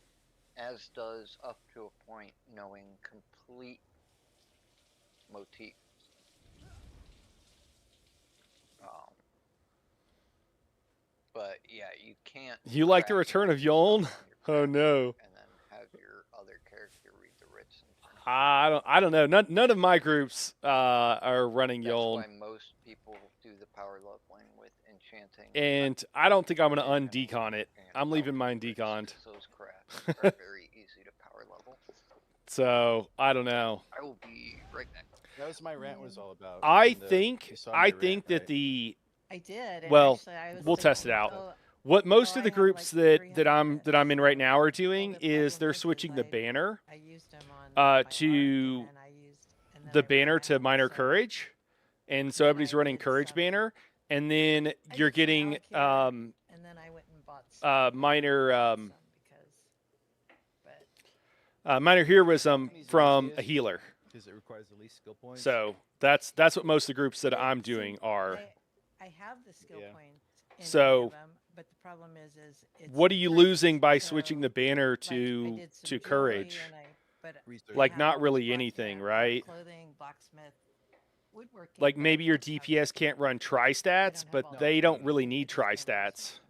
as does up to a point knowing complete motifs. But yeah, you can't. You like the craft return of stuff on Yoln? your Oh no. and then have your other character read the writs. And turn I don't know. None of my groups are running That's Yoln, why most people do the power leveling with enchanting. and I don't think I'm gonna undecon it. and I'm leaving power mine writs, deconned. 'cause Those crafts are very easy to power level. So I don't know. I will be right back. That was my rant was all about. I and, think you saw my rant, that right? the I did. and Well, actually, I was we'll test it thinking, out. oh, what most oh, of I the have, groups like, that I'm in right now are doing the is problem they're is switching the I- banner I used them on my arc, to and then I used- and then the I ran banner out, to minor so- courage, and so Then everybody's I running did courage some- banner, and then I you're did some getting Alakir, and then I went and bought some, minor some because, but minor heroism from a healer. Because it requires the least skill points. So that's what most of the groups that I'm see, doing are. I have the skill Yeah. points. In So, any of them, but the problem is it's What are you free, losing by so, switching the banner like, I to did some to jewelry courage? and but Research. Like have not all this really black- anything, yeah, right? Clothing, blacksmith, woodworking. Like but maybe I your don't have- DPS can't run tri stats, have all but that. they don't really I need just tri never used stats. them.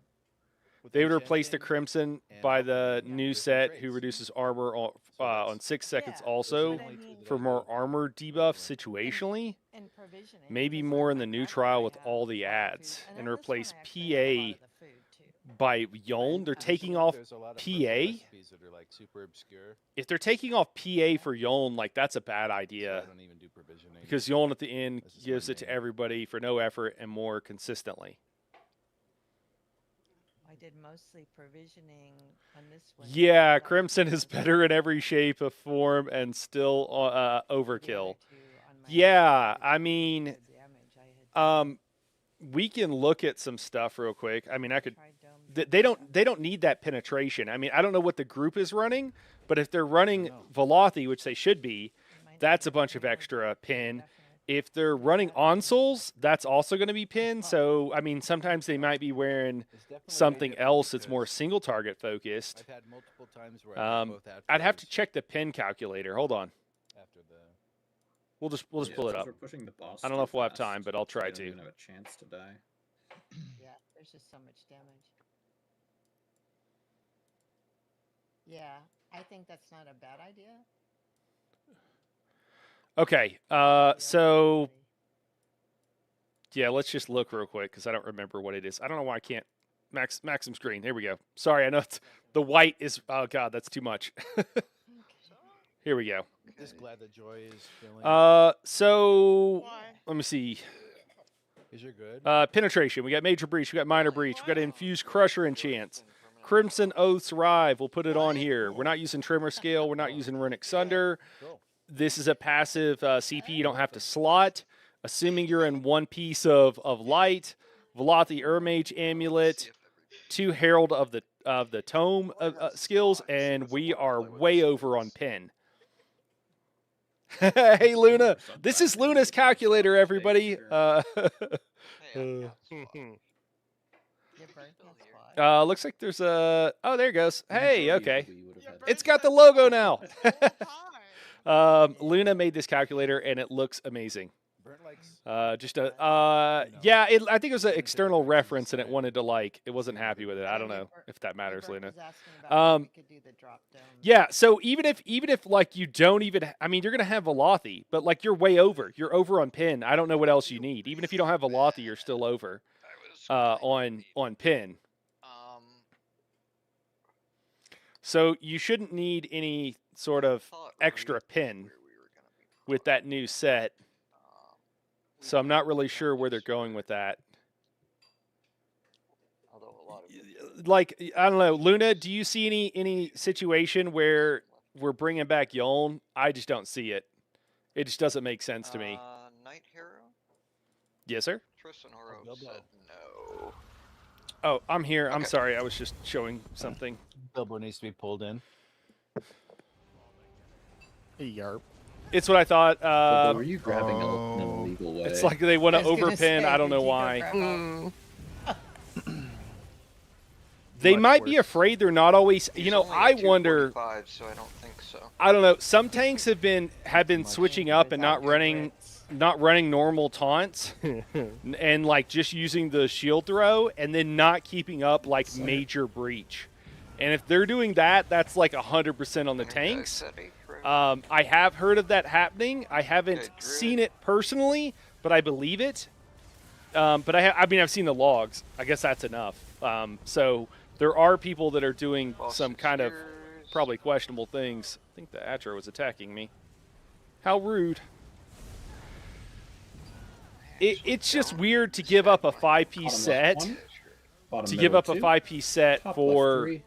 With They would replace the enchanting Crimson and by alchemy, the yeah, new there's some set, traits. who reduces armor So on that's- 6 seconds Yeah, also but I mean- for more armor debuff situationally. And provisioning. Maybe because, more like, in the my new crafter, trial I with have all the a lot of food, ads and and then this one replace I actually have a lot PA of the food, too. by Yoln. They're I taking feel like off there's a lot of PA. purple recipes that are like super obscure. If they're taking off PA for Yoln, like that's a bad So I idea. don't even do provisioning. Because Yoln at the end This is my gives it to main. everybody for no effort and more consistently. I did mostly provisioning on this one. Yeah, Like, Crimson is better in every shape of form and still the other overkill. two on my Yeah, side I did mean, the damage I had done. we can look at some stuff real quick. I mean, I could. Tried dome They don't need that penetration. I mean, I don't know what the group is running, but if they're running know. Velothi, which they should be, Might not that's be a bunch of more extra pin. definite. If they're running onsoles, that's also going to be pin. So, I mean, sometimes they might be wearing It's definitely way something different else that's more because single target focused. I've had multiple times where I had both I'd have to outros check the pin calculator. Hold on. after the. We'll just pull it up. We're pushing the boss I don't know too if we'll have fast, time, but I'll so try we don't to. even have a chance to die. Yeah, there's just so much damage. Yeah, I think that's not a bad idea. Okay. Yeah, So definitely. yeah, let's just look real quick because I don't remember what it is. I don't know why I can't maximum screen. Here we go. Sorry, I know the white is. Oh god, that's too much. Here we go. Just glad that Joy is feeling. So Why? let me see. Is you're good? Penetration. We got major breach. We got minor breach. We got infused crusher enchants. Crimson Oaths Rive. We'll put it on here. We're not using trimmer scale. We're not using runic sunder. Cool. This is a passive CP. You don't have to slot. Assuming you're in one piece of light. Velothi Mage amulet. 2 Herald of the Tome skills, and we are way over on pin. Hey Luna, this is Luna's calculator, everybody. Your bird hotspot. Looks like there's a. Oh, there it goes. Hey, okay. Your It's bird got the said logo so now. the whole time. Luna made this calculator, and it looks amazing. Burnt likes. Just a. Yeah, I think it was an external reference, and it wanted to it wasn't happy with it. I don't know if that matters, Your bird Luna. was asking about if we could do the drop dome. Yeah, so even if like you don't even, I mean, you're gonna have Velothi, but like you're way over. You're over on pin. I don't know what else you need. Even if you don't have Velothi, you're still over on pin. So you shouldn't need any sort of extra pin with that new set. So I'm not really sure where they're going with that. Like, I don't know, Luna, do you see any situation where we're bringing back Yoln? I just don't see it. It just doesn't make sense to me. Night Hero? Yes, sir? Tristan Oro said no. Oh, I'm here. I'm Okay. sorry. I was just showing something. Bilbo needs to be pulled in. Yarp. It's what I thought. Were you grabbing in an Oh. illegal way? It's like they want to I was gonna overpin. say, I don't did know you go why. grab They Much might be worse. afraid they're not always. He's You know, only I at wonder. 245, so I don't think so. I don't know. Some tanks have been switching up and not running normal taunts and like just using the shield throw and then not keeping up like major breach. And if they're doing that, that's like 100% on the tanks. I have heard of that happening. I haven't seen it personally, but I believe it. But I mean, I've seen the logs. I guess that's enough. So there are people that are doing some kind of probably questionable things. I think the Atro was attacking me. How rude. It's just weird to give up a 5-piece set. To give up a 5-piece set Top for left 3,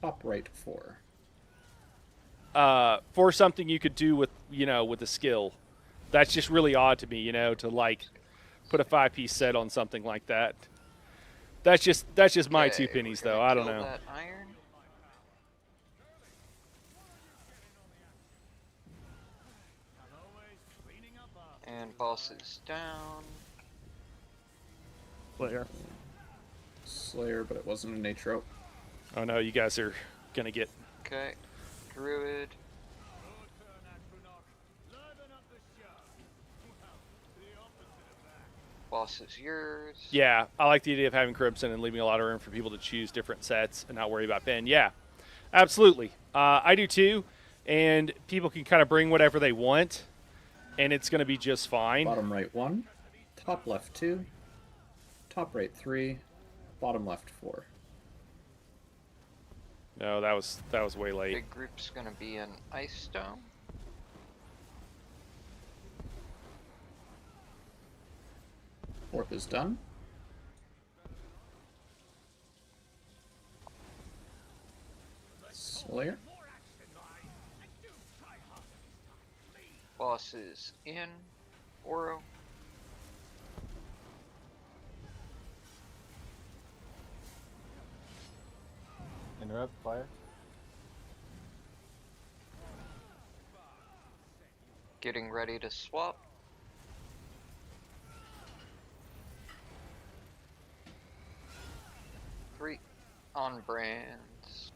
top right 4. for something you could do with with a skill. That's just really odd to me, to like put a 5-piece set on something like that. That's just my 2 pennies though. I don't know. That iron. And boss is down. Slayer, but it wasn't an Atro. Oh no, you guys are gonna get. Okay. Druid. Boss is yours. Yeah, I like the idea of having Crimson and leaving a lot of room for people to choose different sets and not worry about pin. Yeah, absolutely. I do too, and people can kind of bring whatever they want, and it's going to be just fine. Bottom right 1, top left 2, top right 3, bottom left 4. No, that was way late. Big group's gonna be an Ice Dome. Fourth is done. Layer. Boss is in. Oro. Interrupt fire. Getting ready to swap. Three on brands.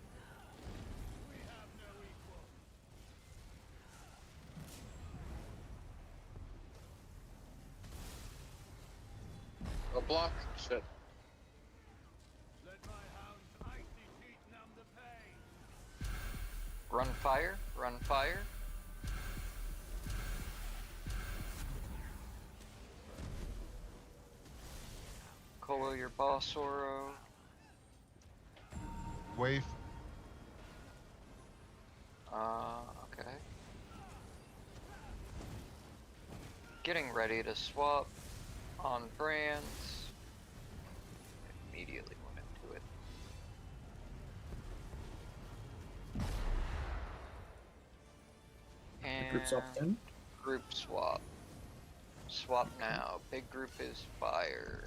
A block. Shit. Run fire, run fire. Colo your boss, Oro. Wave. Okay. Getting ready to swap on brands. Immediately went into it. And Group swap then. group swap. Swap now. Big group is fire.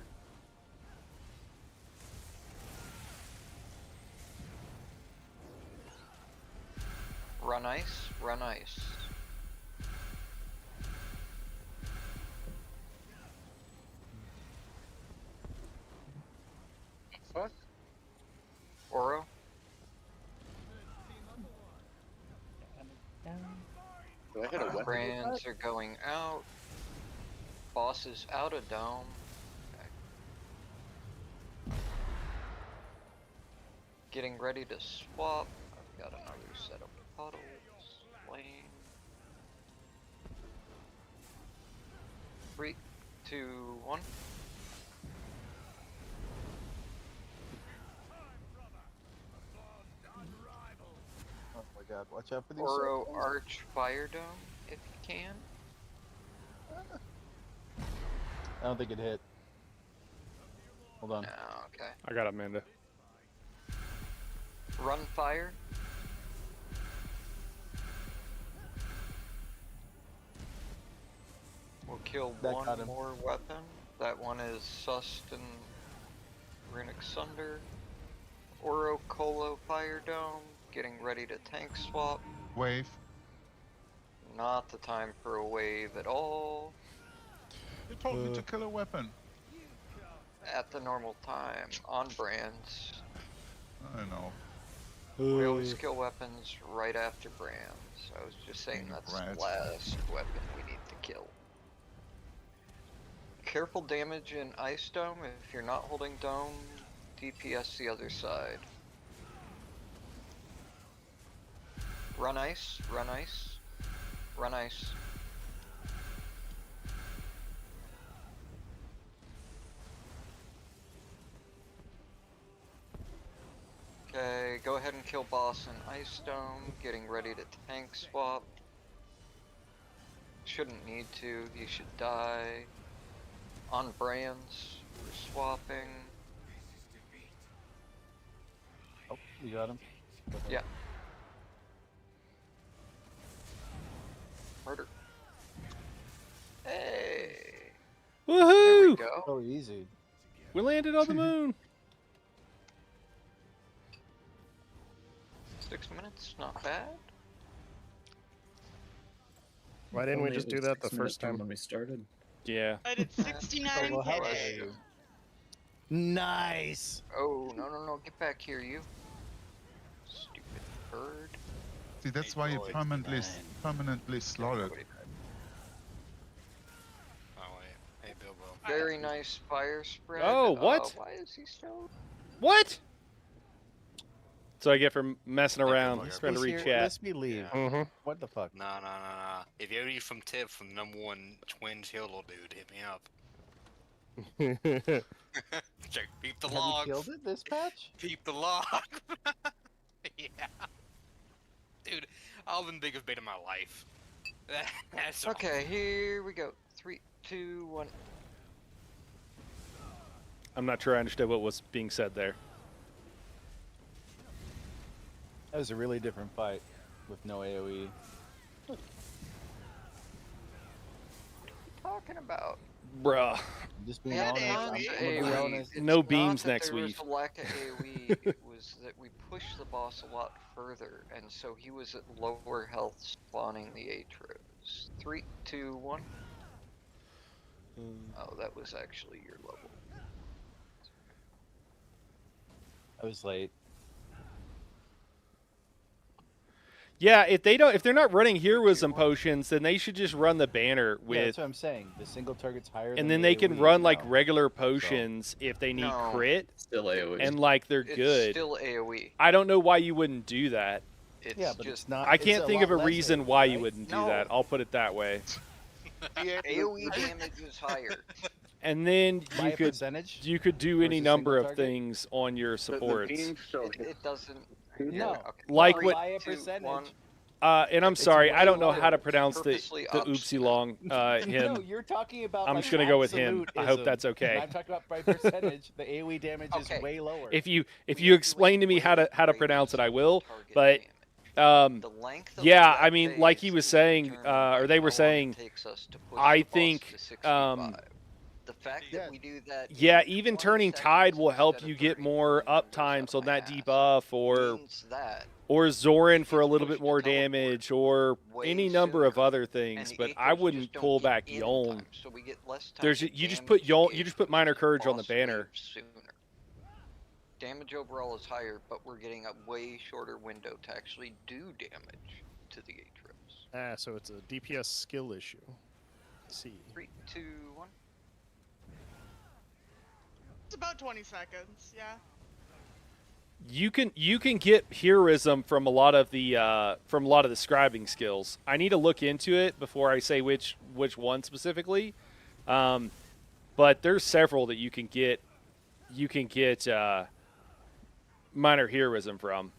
Run ice, run ice. Fuck. Oro, Did I hit a weapon? brands are going out. Boss is out of dome. Okay. Getting ready to swap. I've got another set of puddles. Lane. 3, 2, 1. Oh my god, watch out for these Oro circles. Arch Fire Dome, if you can. I don't think it hit. Hold on. No, okay. I got Amanda. Run fire. We'll kill That got one him. more weapon. That one is Sust and Runic Sunder. Oro Colo Fire Dome. Getting ready to tank swap. Wave. Not the time for a wave at all. You told me to kill a weapon. At the normal time. On brands. I know. We always kill weapons right after brands. I was just saying that's the Brands. last weapon we need to kill. Careful damage in Ice Dome. If you're not holding Dome, DPS the other side. Run ice, run ice, run ice. Okay, go ahead and kill boss in Ice Dome. Getting ready to tank swap. Shouldn't need to, he should die. On brands, we're swapping. Oh, you got him. Go ahead. Yeah. Murder. Hey! There we Woohoo! go. Oh, easy. We landed on the moon. 6 minutes, not bad. Why didn't we Only just it do was that the 6 minutes first time? when we started? Yeah. I did 69 Oh, well, how old are hits. you? Nice. Oh, no, get back here, you. Stupid bird. See, that's why you permanently slaughtered. Oh wait, hey Bilbo. Very nice fire spread. Oh, what? Why is he still? What? So I get for messing Look at around, Logan. trying to He's reach here, chat. Let's me leave. Mm-hmm. What the fuck? Nah. If you're ever from Tip from the #1 Twins Halo dude, hit me up. Check, peep the Have you log. killed it this patch? Peep the log. Yeah. Dude, I've been biggest bait of my life. That's all. Okay, here we go. 3, 2, 1. I'm not sure I understood what was being said there. That was a really different fight with no AoE. Talking about? Bruh. Just being Yeah, honest. AoE. I'm gonna be honest. It's No not beams that next there week. was a lack of AoE. It was that we pushed the boss a lot further, and so he was at lower health spawning the Atros. 3, 2, 1. Oh, that was actually your level. I was late. Yeah, if they're not running heroism potions, then they should just run the banner Yeah, with, that's what I'm saying. The single target's higher than and then the they can AoE run like now. regular potions if they need No. crit, Still AoE. and like they're It's good. still AoE. I don't know why you wouldn't do that. It's Yeah, but just it's not. I it's can't think of a lot less reason AoE, why you right? wouldn't do No. that. I'll put it that way. AoE damage is higher. And then By you a could percentage? do any versus number single of target? things on your supports. It doesn't. No. Okay. Like Three, what- By a two, percentage. one. And I'm It's sorry, I way don't know how to lower. pronounce the Purposely oopsie obstinate. long him. No, you're talking about. I'm like just gonna go with him. I hope absolutism, that's and okay. I'm talking about by percentage. The AoE damage Okay. is way lower. If you We explain to me how to regulate pronounce it, I ranges will. of target But damage. The length of yeah, that I mean, like phase he was is saying, determined or by they were how long it saying, takes us to push I the boss think, to 65. The fact Yeah. that we do that. yeah, in even 20 turning seconds tide will help instead you of get 30 more really up goes times on my that ass. debuff, Means that or Zoran for a gets little bit pushed to more teleport damage, or way any number of sooner, other and things. the But Atros I just wouldn't don't pull get back in Yoln. time, so we get less time There's to you just damage put the you just put minor Atros, and courage on the boss banner. waves sooner. Damage overall is higher, but we're getting a way shorter window to actually do damage to the Atros. So it's a DPS skill issue. See. 3, 2, 1. It's about 20 seconds, yeah. You can get heroism from a lot of the scribing skills. I need to look into it before I say which one specifically. But there's several that you can get minor heroism from.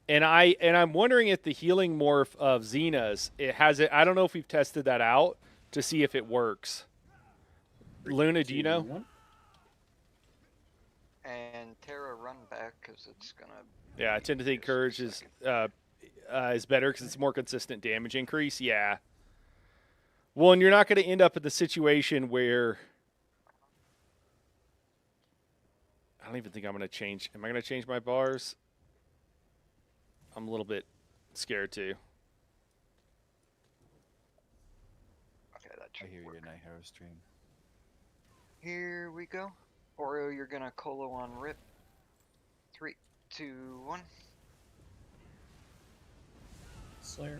And I'm wondering if the healing morph of Xena's I don't know if we've tested that out to see if it works. Luna, do you know? 1. And Terra, run back because it's gonna. Yeah, I tend to think courage is better because it's more consistent damage increase. Yeah. Well, and you're not going to end up in the situation where I don't even think I'm going to change. Am I going to change my bars? I'm a little bit scared too. Okay, that I should hear work. your Night Hero stream. Here we go. Oreo, you're gonna colo on rip. 3, 2, 1. Slayer.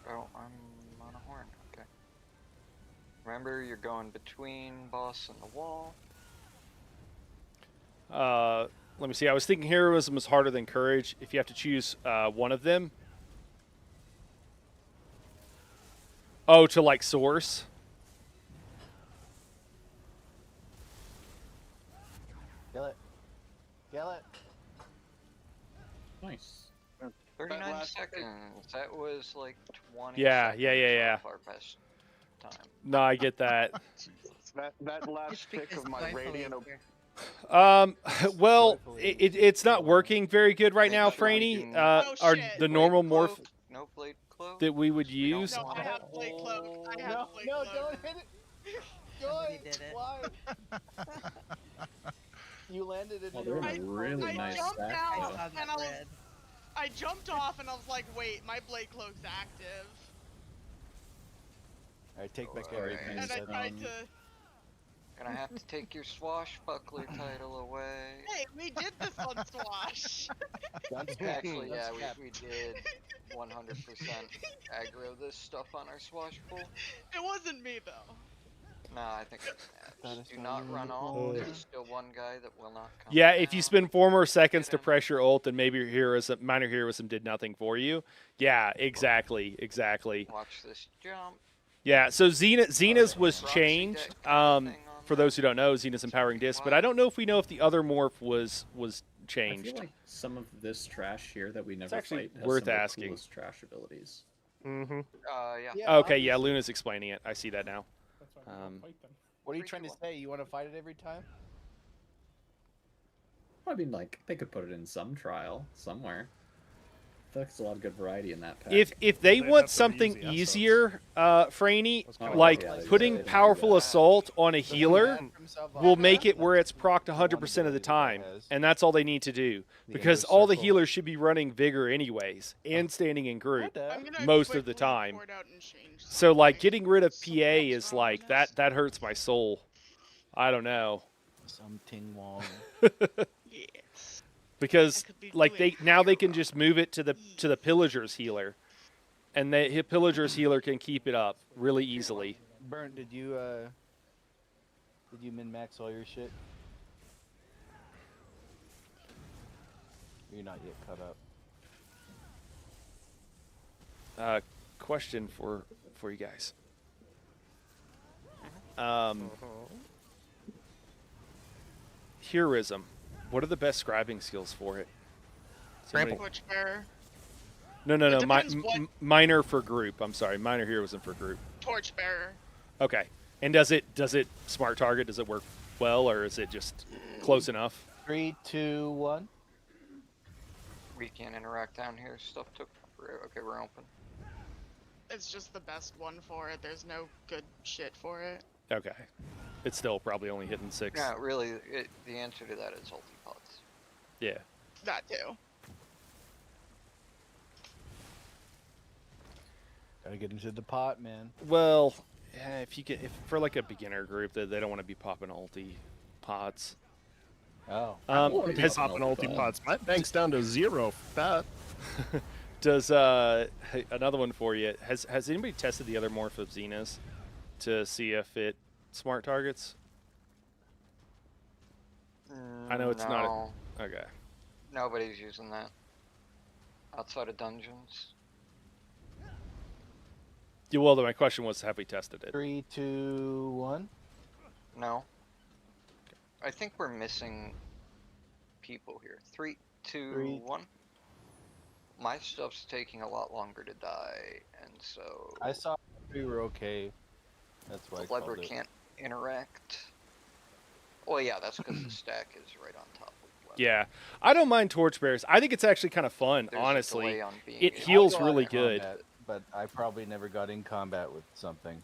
Oh, I'm on a horn. Okay. Remember, you're going between boss and the wall. Let me see. I was thinking heroism is harder than courage if you have to choose one of them. Oh, to like source. Kill it. Kill it. Nice. 39 last- seconds. That was like 20. Yeah, seconds yeah. off our best time. No, I get that. That last Just pick because of my joyfully radiant. here. Well, it's not working very good right now, Franny. Oh, Our shit. the normal Blade morph cloak. No blade cloak. that we would We don't use. No, want I it. have blade cloak. I have No, blade no, cloak. don't hit it. Somebody Joy, did it. why? You landed in Well, your they're in a really I nice jumped stack, out. I though. saw that And I was- red. I jumped off and I was like, wait, my blade cloak's active. Alright, take back Alright. everything. And I you said. tried to. Gonna have to take your swashbuckler title away. Hey, we did this on Swash. Guns capped. Actually, yeah, Guns capped. we did 100% aggro this stuff on our swash pool. It wasn't me though. No, I think it's Nats. Do not run all. There's still one guy that will not come. Yeah, if you down. spend 4 more seconds to Get him. press your ult, and maybe your heroism, minor heroism did nothing for you. Yeah, exactly. Watch this jump. Yeah, so Xena's was Proxy changed. deck kind of thing on For that. those who don't know, Xena's empowering disc, but I don't know if we know if the other morph was I changed. feel like some of this trash here that we never actually fight has worth some of the asking. coolest trash abilities. Mm-hmm. Yeah. Okay, yeah, Luna's explaining it. I see that now. That's why we don't fight them. What are you trying to say? You want to fight it every time? I mean, like, they could put it in some trial somewhere. I feel like there's a lot of good variety in that pack. If they They'd want have to something reuse the assets. easier, Franny, kinda like yeah, putting yeah, powerful assault on a healer will make it Yeah. where it's procced The one 100% of the ability that time, has and that's all they need to do. the Because inner all the circle. healers should be running Vigor anyways, and standing in group I'm gonna most of the quickly time. report out and change So like something. getting rid of PA Something's is wrong like with that this. hurts my soul. I don't know. Something wrong. Yes. Because I could be like doing they higher can just move it to the pillager's healer, and the pillager's healer can keep it up really easily. Burnt, did you min max all your shit? You're not yet caught up. Question for you guys. Heroism. What are the best scribing skills for it? Somebody- Torchbearer. No. It depends what- Minor for group. I'm sorry, minor heroism for group. Torchbearer. Okay. And does it smart target? Does it work well, or is it just close enough? 3, 2, 1. We can't interact down here. Stuff took forever. Okay, we're open. It's just the best one for it. There's no good shit for it. Okay. It's still probably only hitting 6. Yeah, really, the answer to that is ulti-pods. Yeah. That too. Gotta get into the pot, man. Well, yeah, if for like a beginner group that they don't want to be popping ulti pods. Oh. Has Popping ulti pots. My bank's down to 0 for that. does another one for you? Has anybody tested the other morph of Xena's to see if it smart targets? I know it's no. not. Okay. Nobody's using that outside of dungeons. Yeah, well, my question was, have we tested it? 3, 2, 1. No. I think we're missing people here. 3, 2, 3. 1. My stuff's taking a lot longer to die, and so I saw we were okay. That's why I the lever called it. can't interact. Well, yeah, that's because the stack is right on top of lever. Yeah, I don't mind torchbearers. I think it's actually kind of fun, There's a honestly. delay on being It able- heals I'll go really out in good. combat, but I probably never got in combat with something.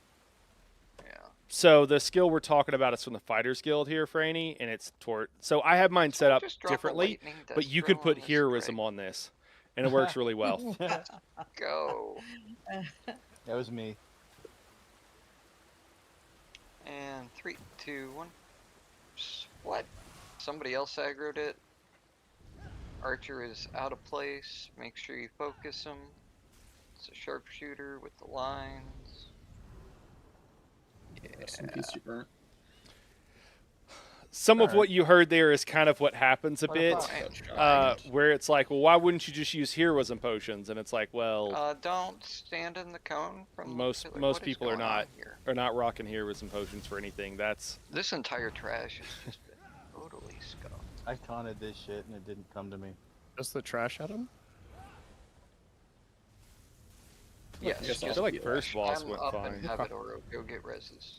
Yeah. So the skill we're talking about is from the Fighters Guild here, Franny, and it's tort. So I have mine set up Just drop a differently, lightning but you destro could put on this heroism Drake. on this, and it works really well. Go. That was me. And 3, 2, 1. What? Somebody else aggroed it. Archer is out of place. Make sure you focus him. It's a sharpshooter with the lines. Rest in peace, you burnt. Some of what you heard there is kind of what happens a bit, Fine. where it's like, well, why wouldn't you just use heroism potions? And it's like, well, Don't stand in the cone from the most pillar. most What is people are going on not here? rocking heroism potions for anything. That's This entire trash has just been totally scuffed. I taunted this shit and it didn't come to me. Does the trash at him? Yes, I guess I I'll feel like be first I'm boss went up fine. and have it or go get reses.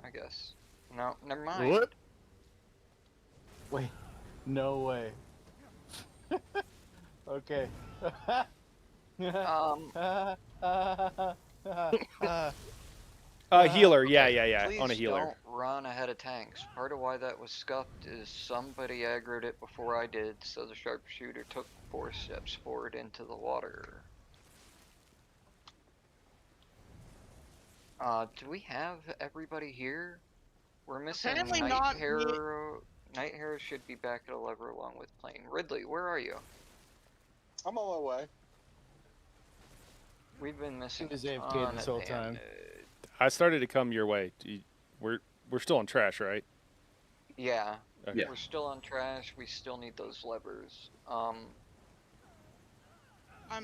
I guess. No, never mind. What? Wait, no way. Okay. Healer, yeah, Please on a healer. don't run ahead of tanks. Part of why that was scuffed is somebody aggroed it before I did, so the sharpshooter took 4 steps forward into the water. Do we have everybody here? We're missing Apparently Night not me. Hero. Night Hero should be back at a lever along with Plane. Ridley, where are you? I'm on my way. We've been missing was a AFK ton this of whole time. damage. I started to come your way. We're still on trash, right? Yeah, Okay. Yeah. we're still on trash. We still need those levers. I'm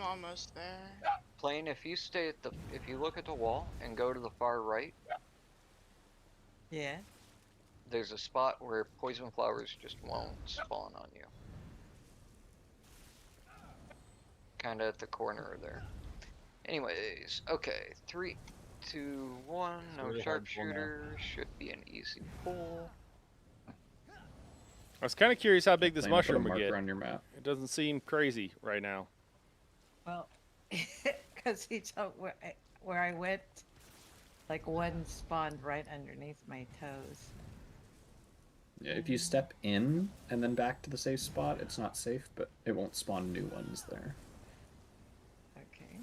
almost there. Plane, if you look at the wall and go to the far right, Yeah. there's a spot where poison flowers just won't spawn on you. Kinda at the corner there. Anyways, okay. 3, 2, 1. No really hard pull now. sharpshooter. Should be an easy pull. I was kind of curious how big this Plan to put a mushroom would marker get. on your map. It doesn't seem crazy right now. Well, because he told where I went, like one spawned right underneath my toes. Yeah, if you step in and then back to the safe spot, it's not safe, but it won't spawn new ones there. Okay.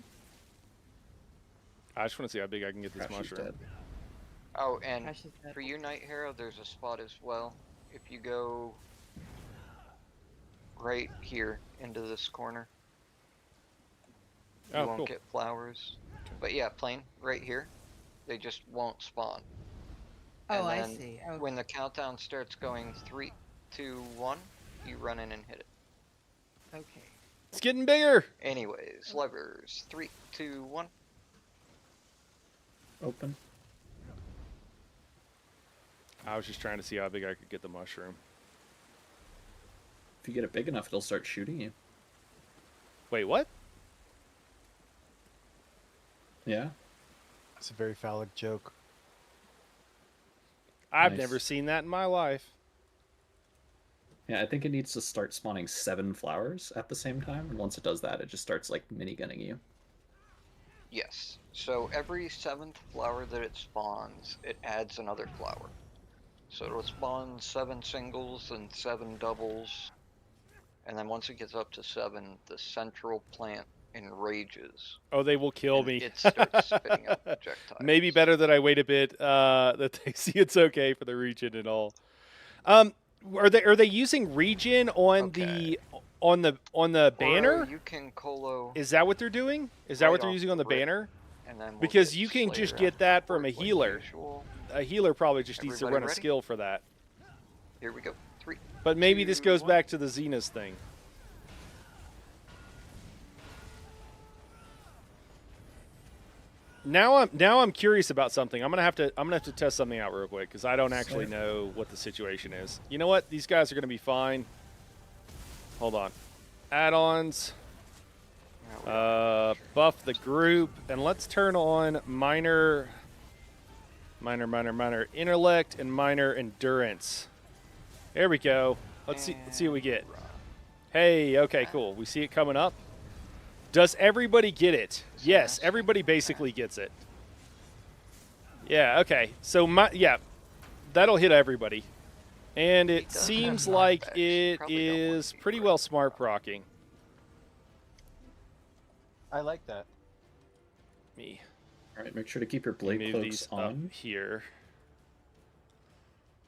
I just want to see how big I can get this Crash is mushroom. dead. Oh, and Crash is dead. for you, Night Hero, there's a spot as well. If you go right here into this corner, you Oh, won't cool. get flowers. But yeah, plain right here, they just won't spawn. Oh, And I then see. Okay. when the countdown starts going 3, 2, 1, you run in and hit it. Okay. It's getting bigger. Anyways, levers. 3, 2, 1. Open. I was just trying to see how big I could get the mushroom. If you get it big enough, it'll start shooting you. Wait, what? Yeah. It's a very phallic joke. I've Nice. never seen that in my life. Yeah, I think it needs to start spawning 7 flowers at the same time, and once it does that, it just starts like minigunning you. Yes. So every 7th flower that it spawns, it adds another flower. So it'll spawn 7 singles and 7 doubles. And then once it gets up to 7, the central plant enrages. Oh, they will kill and me. It starts spitting out projectiles. Maybe better that I wait a bit. That they see it's okay for the regen and all. Are they using regen on Okay. the banner? Or you can colo. Is that what they're doing? Is that right what they're off using on the the rip, banner? And then we'll Because get you can Slayer just get that from a afterwards like healer. usual. A healer probably just needs to Everybody run a ready? skill for that. Here we go. 3. But maybe this 2, goes 1. back to the Xena's thing. Now I'm curious about something. I'm gonna have to test something out real quick because I don't actually know what the situation is. You know what? These guys are gonna be fine. Hold on. Add-ons. Buff the group, and let's turn on minor intellect and minor endurance. There we go. Let's see what we get. Hey, okay, cool. We see it coming up. Does everybody get it? Yes, everybody basically gets it. Yeah, okay. So that'll hit everybody. And it seems like it is pretty well smart procking. I like that. Me. All right, make sure to keep your blade Move cloaks these on. up here.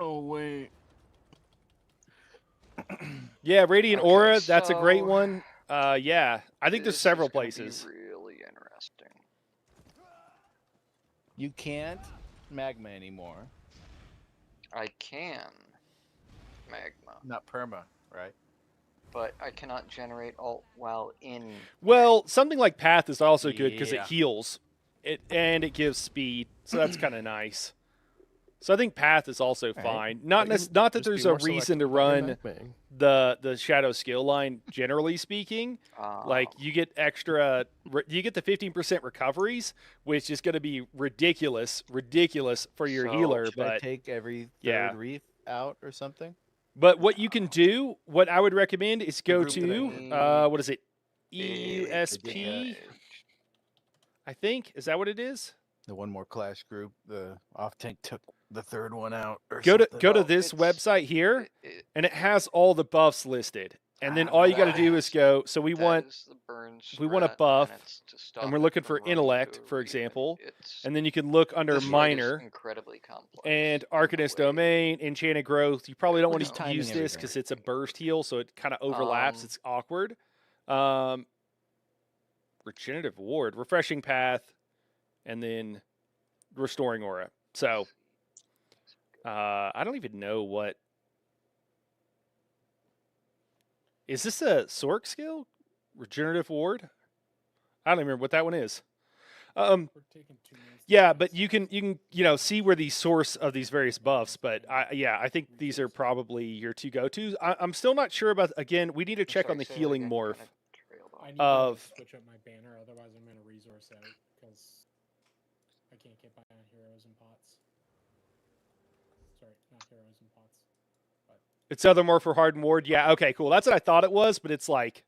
Oh wait. Yeah, Radiant Okay, Aura, that's a great so one. Yeah, I think there's This several is gonna be places. really interesting. You can't magma anymore. I can magma, Not perma, right? but I cannot generate alt while in. Well, something like Path is also good because it Yeah. heals, and it gives speed, so that's kind of nice. So I think Path is also Right. fine. Not But you not that just be there's a more reason to selective about your run magmaing. the Shadow skill line. Generally speaking, like you get you get the 15% recoveries, which is going to be ridiculous for your So, healer. Should I But take every third yeah. reef out or something? But what you can do, what I would recommend is go group that I to need. what is it? Big EUSP, I think. Is that what it is? The one more clash group, the off tank took the third one out. Or Go to something. go to this website here, and it has all the buffs listed. And then Ah, all you got to that do is go. So we That want is the burn we want a strat, buff, and it's to stop and we're it looking from for running intellect, to a for reef, and example. it's And then you can look under this fight is minor incredibly complex. and in the Arcanist way- Domain, Enchanted Growth. You probably don't We're want just to timing use this everything. because it's a burst heal, so it kind of overlaps. Um, It's awkward. Regenerative Ward, Refreshing Path, and then Restoring Aura. So I don't even know what. Is this a Sork skill? Regenerative Ward? I don't even remember what that one is. We're taking 2 minutes. Yeah, but you can see where the source of these various buffs. But I think these are probably your two go-tos. I'm still not sure about. Again, we need to check on the Sorry, say that healing again, morph. kinda trailed off. I need of to switch up my banner, otherwise I'm gonna resource out because I can't get by on heroes and pots. Sorry, not heroes and pots. But it's other more for Hardened Ward. Yeah, okay, cool. That's what I thought it was, but it's like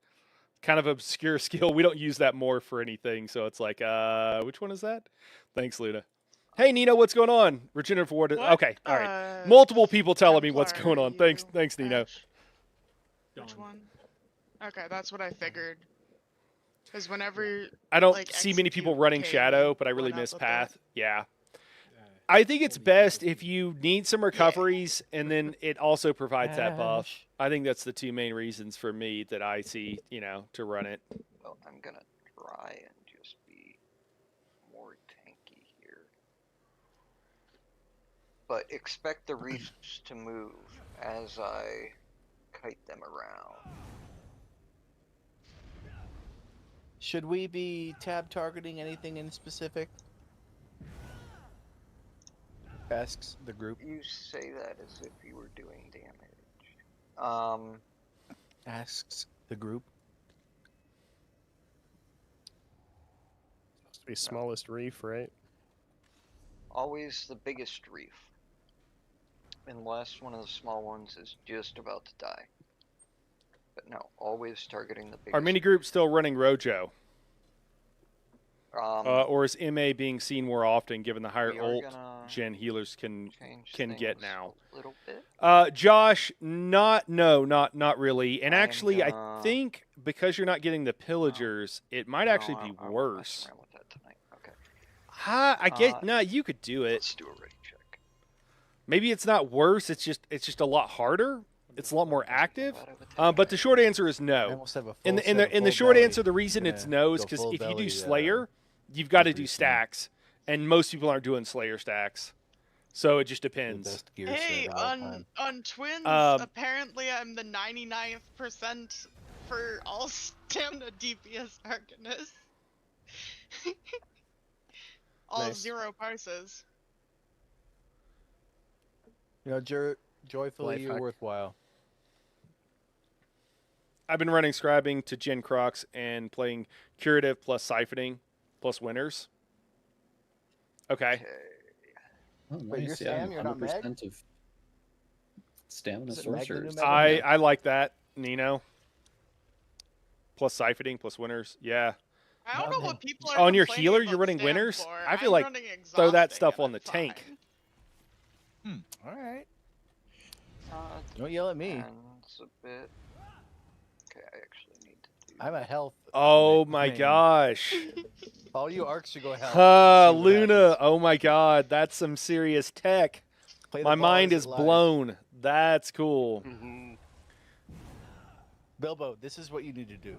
kind of obscure skill. We don't use that more for anything, so it's like, which one is that? Thanks, Luna. Hey, Nino, what's going on? Regenerative Ward. What, Okay, all right. Multiple people telling me what's Templar going on. are Thanks, Nino. Ash? Which one? Okay, that's what I figured. Because whenever I don't like, see many people execute running came, Shadow, but I really went up miss a bit. Path. Yeah. I think it's best if you need some recoveries, and then it also provides that buff. I think that's the two main reasons for me that I see, to run it. Well, I'm gonna try and just be more tanky here. But expect the reefs to move as I kite them around. Should we be tab targeting anything in specific? Asks the group. You say that as if you were doing damage. Asks the group. Supposed to be smallest reef, right? Always the biggest reef. Unless one of the small ones is just about to die. But no, always targeting the biggest. Are many groups still running Rojo? Um, Or is MA being seen more often, given the higher we are ult gonna gen healers can change get things now? a little bit. Josh, not really. And I am actually, I gonna- think because you're not getting the pillagers, it might actually be I won't mess worse. around with that tonight. Okay. I get no. You could do it. Let's do a ready check. Maybe it's not worse. It's just a lot harder. It's a lot more active. But the short answer is I no. almost have a full In set of the full short belly. answer, the reason Gonna it's no is go because full if you belly, do Slayer, you've got to do every stacks, and most people aren't doing Slayer stacks. So it just The depends. best gear Hey, set of all time. on Twins, Um, apparently I'm the 99th percent for all stamina DPS Arcanist. all Nice. 0 parses. Joyfully, you're Lifehack. worthwhile. I've been running scribing to Gen Crocs and playing Curative plus Siphoning plus Winners. Okay. Oh, Wait, you're nice. Yeah, Sam? You're not Meg? 100% of stamina Is it Meg the new sorcerers. Meg? I like that, Nino. Plus Siphoning plus Winners. Yeah. I don't know Nothing. what people are On your complaining healer, about you're running Stam Winners? for. I feel I'm like running throw that exhausting stuff and on the I'm tank. fine. All right. Uh, Don't yell at me. depends a bit. Okay, I actually need to do. I'm a health. Oh main. my gosh. All you arcs should go health. See what Luna. happens. Oh my god. That's some serious tech. Play the My ball mind as is it lies. blown. That's cool. Bilbo, this is what you need to do.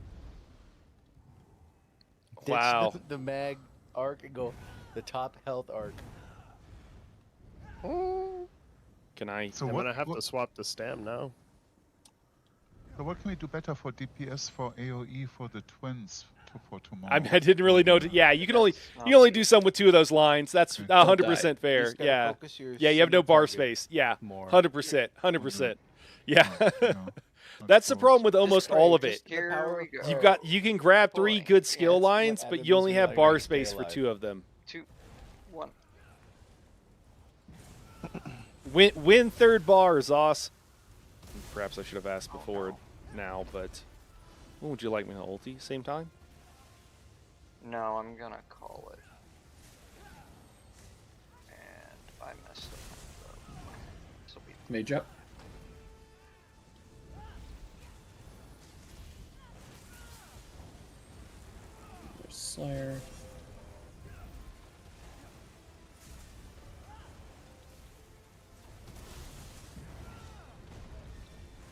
Ditch Wow. the mag arc and go the top health arc. Can I? So I'm what, gonna have what, to swap the stam now. so what can we do better for DPS for AoE for the twins for tomorrow? I didn't really know. Yeah, you can only do some with two of those lines. That's Okay. 100% You fair. just gotta Yeah. focus your Yeah, you have no single bar target space. Yeah. more. 100%. 100%. Yeah. No, That's the cool. problem with almost pray, all of just it. the Here power we of go. prayer. You can grab three Boy. good Yeah, skill that's what lines, but Adams you only is have like bar to stay space for alive. two of them. 2, 1. Win third bar, Zoss. Perhaps I should have asked Oh, before now, but when would you like me to ulti? Same time? No, I'm gonna call it. And I messed up. This'll be Mage up. There's Slayer.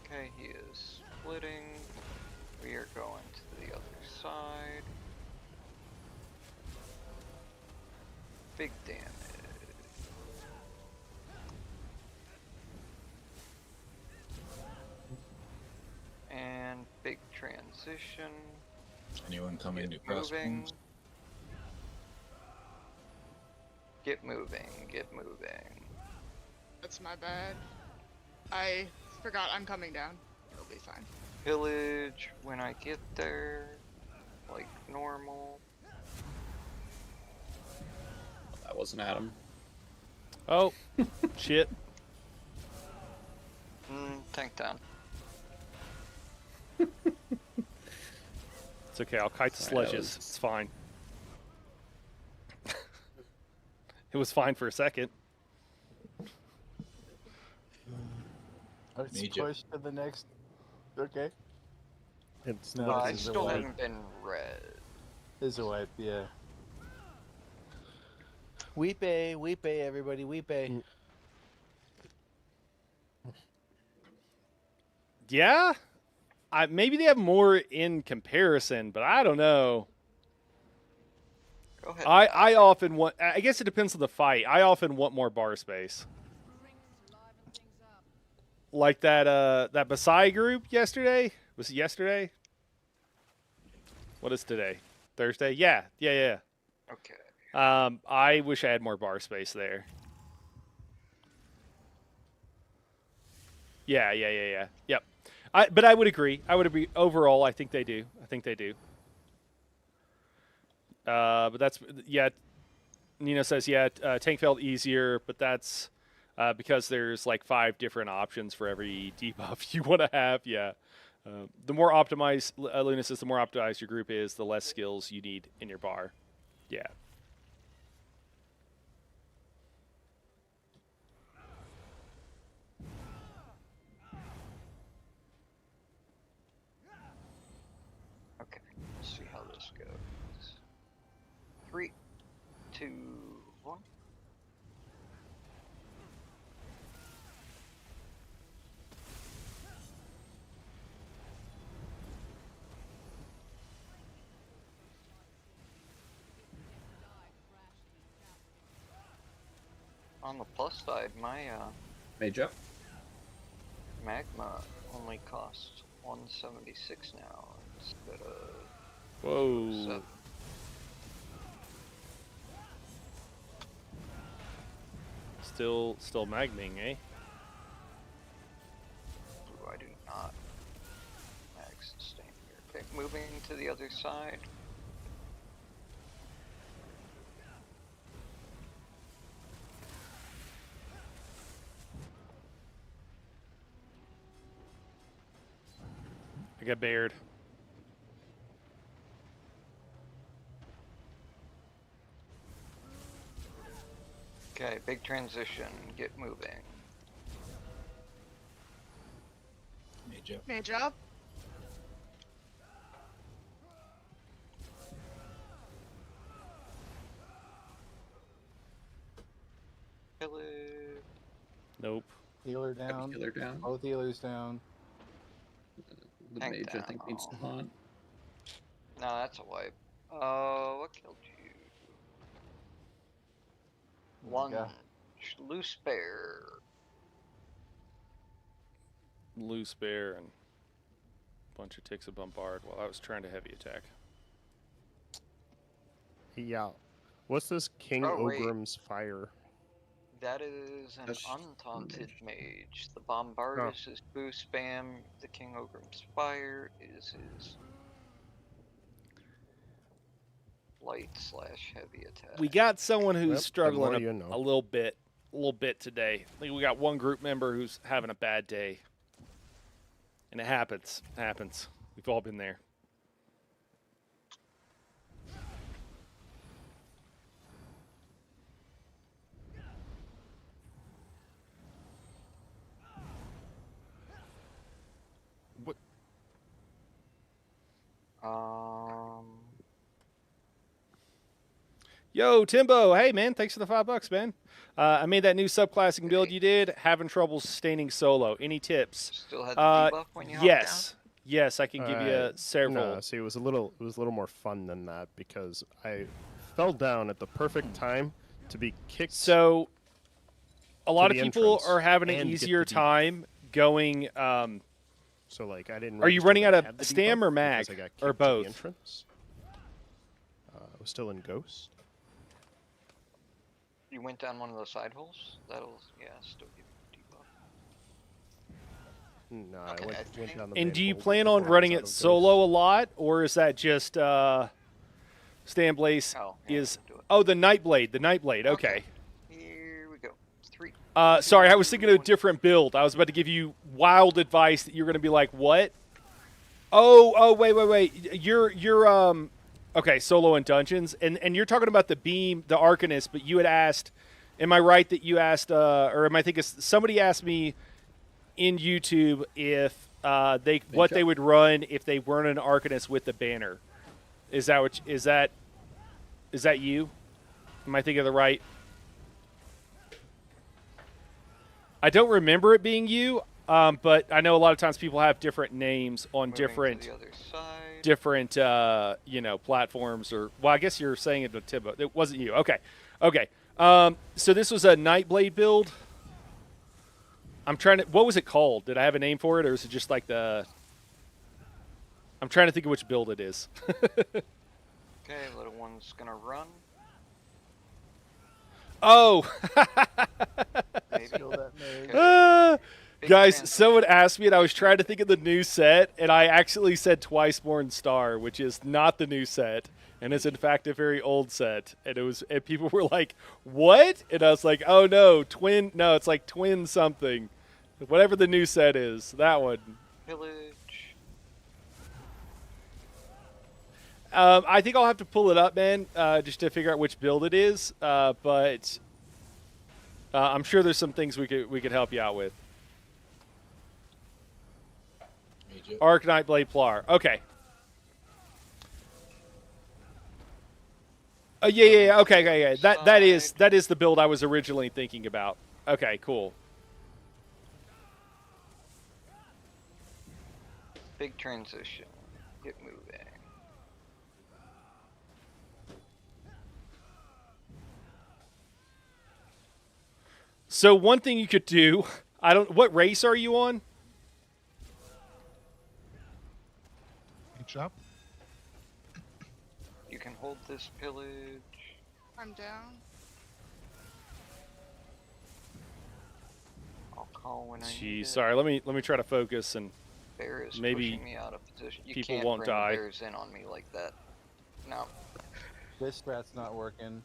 okay. He is splitting. We are going to the other side. Big damage. And big transition. Anyone coming to Get moving. crossbones? Get moving. Get moving. That's my bad. I forgot I'm coming down. It'll be fine. Pillage when I get there. like normal. That wasn't Adam. Oh, shit. Tank down. It's okay, I'll kite the Sorry, that sledges. was- It's fine. It was fine for a second. Let's Major. push to the next. Okay. It's No, not. I this is a still wipe. haven't been red. This is a wipe, yeah. Weepe, everybody, weepe. Yeah? Maybe they have more in comparison, but I don't know. Go ahead. I often want... I guess it depends on the fight. I often want more bar space. Like that Basai group yesterday? Was it yesterday? What is today? Thursday? Yeah. Okay. I wish I had more bar space there. Yeah. Yep. But I would agree. Overall, I think they do. But that's, yeah. Nino says, yeah, tank felt easier, but that's because there's like 5 different options for every debuff you want to have. Yeah. The more optimized, Luna says, the more optimized your group is, the less skills you need in your bar. Yeah. Okay. Let's see how this goes. 3, 2, 1. On the plus side, my Major. magma only costs 176 now instead of Whoa. 7. Still magming, eh? Ooh, I do not mag sustain here. Okay, moving to the other side. I got bared. Okay, big transition. Get moving. Major. Mage up. Kill it. Nope. Healer down. Healer down. Both healers down. The Tank mage, I think, needs to down. haunt. No, that's a wipe. What killed you? Lunge. Loose bear. Loose bear and bunch of ticks of bombard while I was trying to heavy attack. Yeah. What's this King Oh, wait. Ogrim's fire? That is an That's untaunted mage. The Bombardus is boost spam. The King Ogrim's Fire is his light / heavy attack. We got someone who's Well, the struggling more you know. a little bit today. I think we got one group member who's having a bad day. And it happens. We've all been there. What? Yo, Timbo. Hey, man. Thanks for the $5, man. I made that new subclassing build you did. Having trouble sustaining solo. Any tips? Still had the debuff when you hopped Yes. Yes, I can give you several. No, see, it was a little more fun than that because I fell down at the perfect time to be kicked. So, a lot of the people entrance are having an and get easier the debuff. time going. So like I didn't. Are you register running that out I had of the stam debuff or mag because I got or kicked to the both? entrance. I was still in Ghost. You went down one of the side holes? That'll, yeah, still give you No, Okay, I went down the And main do you hold plan on before I running was it out of solo a lot, or is that just Stan Blaze Oh, yeah, is? do it. Oh, the Nightblade. The Nightblade. Okay. Here we go. 3. Sorry, I was 2, thinking of a 1. different build. I was about to give you wild advice that you're going to be like, what? Oh, wait. You're okay, solo in dungeons, and you're talking about the beam, the Arcanist, but you had asked. Am I right that you asked, or am I thinking somebody asked me in YouTube if they would run if they weren't an Arcanist with the banner? Is that you? Am I thinking of the right? I don't remember it being you, but I know a lot of times people have different names on Moving different to the other side. different platforms. Or well, I guess you're saying it to Timbo. It wasn't you. Okay. So this was a Nightblade build. I'm trying to. What was it called? Did I have a name for it, or is it just like the? I'm trying to think of which build it is. Okay, little one's gonna run. Oh. Maybe. Guys, someone asked me, and I was trying to think of the new set, and I actually said Twiceborn Star, which is not the new set, and is in fact a very old set. And people were like, "What?" And I was like, "Oh no, twin. No, it's like twin something, whatever the new set is. That one." Village. I think I'll have to pull it up, man, just to figure out which build it is. But I'm sure there's some things we could help you out with. Arc Nightblade Plar. Okay. Yeah. Okay. That is the build I was originally thinking about. Okay, cool. Big transition. Get moving. So one thing you could do, what race are you on? Each up. You can hold this pillage. I'm down. I'll call when I need Jeez, it. sorry. Let me try to focus and Bear is maybe pushing me out of position. You people can't won't bring die. The bears in on me like that. No. This strat's not working.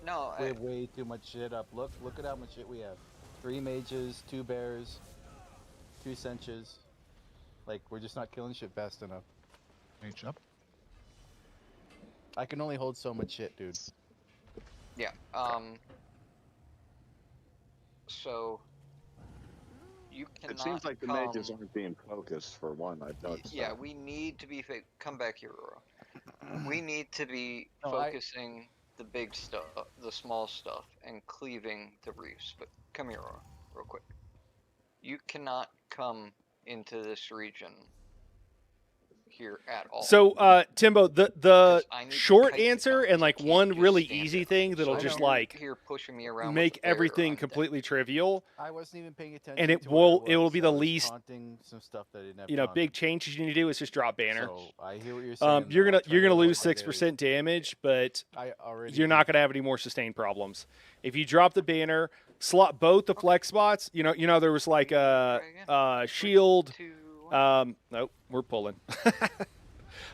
No. We have way too much shit up. Look at how much shit we have. 3 mages, 2 bears, 2 senches. Like, we're just not killing shit fast enough. Mage up. I can only hold so much shit, dude. Yeah. So you cannot. It seems like the mages aren't being focused for one. I've noticed. Yeah, that. we need to be. Come back here, Aurora. We need to be No, focusing the big stuff, the small stuff, and cleaving the reefs. But come here, Aurora, real quick. You cannot come into this region here at all. So, Timbo, the 'Cause I need the short kite to answer come. and You like can't one just really stand easy there. thing that'll So just you're like here pushing me around with make the bear everything on deck. completely trivial. I wasn't even paying attention. And it to will what it will be the I was least taunting some stuff that I didn't have big taunted. changes you need to do is just drop banner. So I hear what you're saying. You're though. I'll try gonna to lose avoid 6% damage, but I already you're not gonna have any more sustained problems. If you drop the banner, slot both the flex spots. You know there was like a shield. Nope, we're pulling.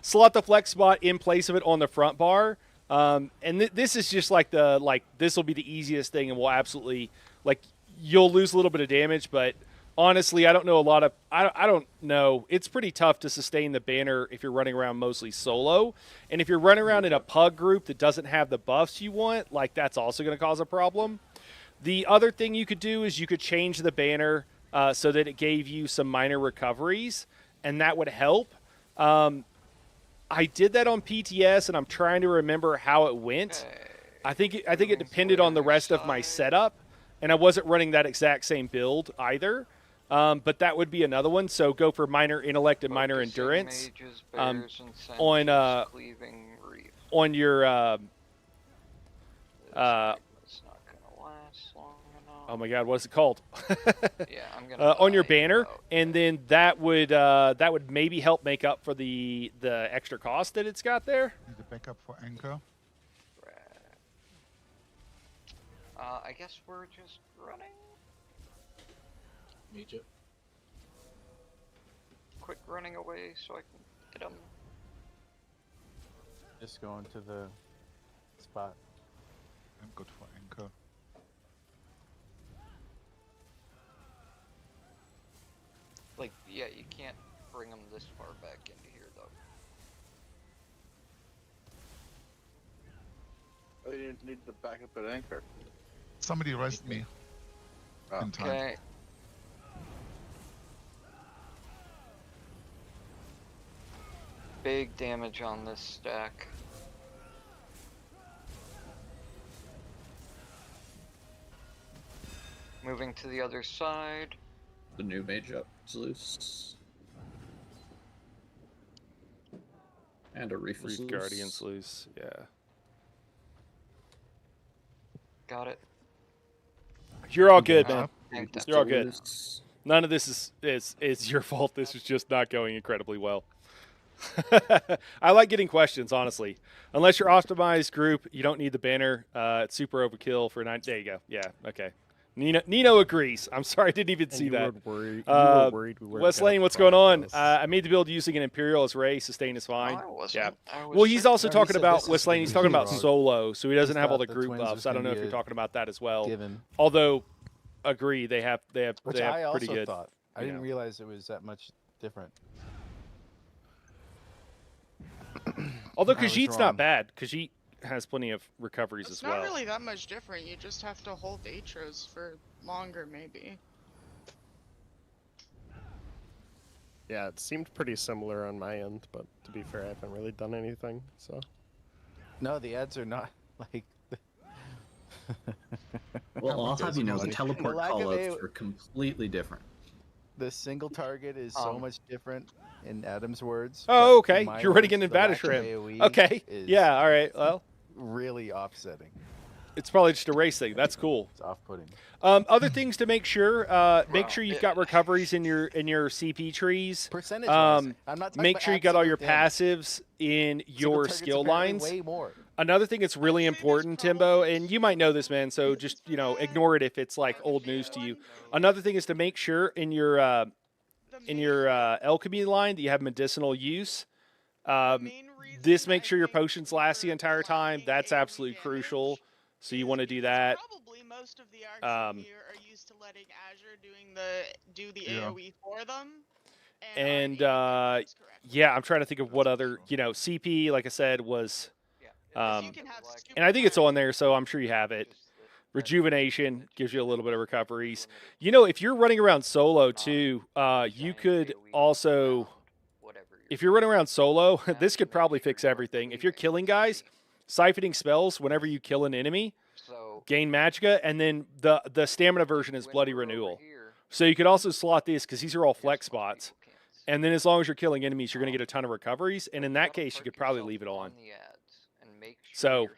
Slot the flex spot in place of it on the front bar. And this is just like this will be the easiest thing, and will absolutely you'll lose a little bit of damage, but honestly, I don't know a lot of I don't know. It's pretty tough to sustain the banner if you're running around mostly solo, and if you're running around in a pug group that doesn't have the buffs you want, that's also going to cause a problem. The other thing you could do is you could change the banner so that it gave you some minor recoveries, and that would help. I did that on PTS, and I'm trying to remember how it went. I think it depended on the rest of my setup, and I wasn't running that exact same build either. But that would be another one. So go for minor intellect and minor endurance on your oh my god, what's it called? Yeah, I'm gonna on your banner, and then that would maybe help make up for the extra cost that it's got there. Need a backup for anchor. I guess we're just running. Mage up. quit running away so I can get him. Just going to the spot. I'm good for anchor. Like, yeah, you can't bring him this far back into here, though. Oh, you didn't need the backup at anchor. Somebody resed me. In time. Okay. Big damage on this stack. Moving to the other side. The new mage up is loose. And a Reef is loose. Guardian's loose, yeah. Got it. You're all good, man. Thank You're all good. None of this is your fault. This is just not going incredibly well. I like getting questions, honestly. Unless you're optimized group, you don't need the banner. It's super overkill for 9. There you go. Yeah, okay. Nino agrees. I'm sorry, I didn't even see that. You were worried we weren't Wes Lane, what's going on? I made the build using an Imperial as Ray. Sustain is fine. No, I wasn't. Yeah. I was Well, he's also No, he talking said about this Wes is Lane. He's talking about wrong. solo, so he doesn't He have all thought the the group twins buffs. was I don't gonna know if be you're a talking about that as well. Given. Although, agree, they have Which pretty I also good. thought. I you didn't know. realize it was that much different. Although I was Khajiit's wrong. not bad. Khajiit has plenty of recoveries It's as not well. really that much different. You just have to hold Atros for longer, maybe. Yeah, it seemed pretty similar on my end, but to be fair, I haven't really done anything, so. No, the ads are not like. Well, I'll have you know, the The teleport lack of callouts A- are completely different. The single target is so much different, in Adam's words. Oh, but in okay. my You're running words, an the lack advantage of for him. AoE Okay. is Yeah. All right. Well, really offsetting. it's probably just a race thing. That's cool. It's off-putting. Other things to make sure you've got recoveries in your CP trees. Percentage-wise, I'm not talking Make about sure you got all your absolute damage. passives in Single your targets skill apparently lines. Way more. Another thing that's really important, Timbo, and you might know this, man, so just, ignore it if it's like old news to you. Another thing is to make sure in your alchemy line that you have medicinal use. This makes sure your potions last the entire time. That's absolutely crucial. So you want to do that. Probably most of the archers here are used to letting Azure do the AoE for them. And yeah, I'm trying to think of what other, CP, like I said, was, and I think it's on there, so I'm sure you have it. Rejuvenation gives you a little bit of recoveries. If you're running around solo too, you could also, if you're running around solo, this could probably fix everything. If you're killing guys, siphoning spells whenever you kill an enemy, gain magicka, and then the stamina version is Bloody Renewal. So you could also slot these because these are all flex spots. And then as long as you're killing enemies, you're going to get a ton of recoveries. And in that case, you could probably leave it on. So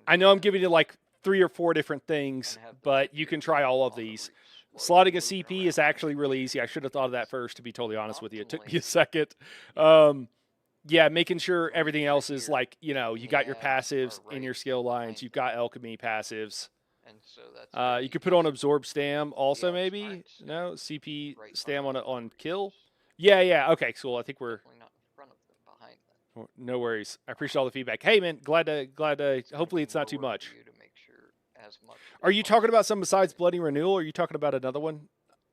I know I'm giving you like 3 or 4 different things, but you can try all of these. Slotting a CP is actually really easy. I should have thought of that first, to be totally honest with you. It took me a second. Yeah, making sure everything else is like, you got your passives in your skill lines. You've got alchemy passives. You could put on absorb stam also, maybe. No, CP stam on kill. Yeah. Okay, cool. I think we're. No worries. I appreciate all the feedback. Hey, man, glad to. Hopefully, it's not too much. Are you talking about some besides Bloody Renewal? Or are you talking about another one?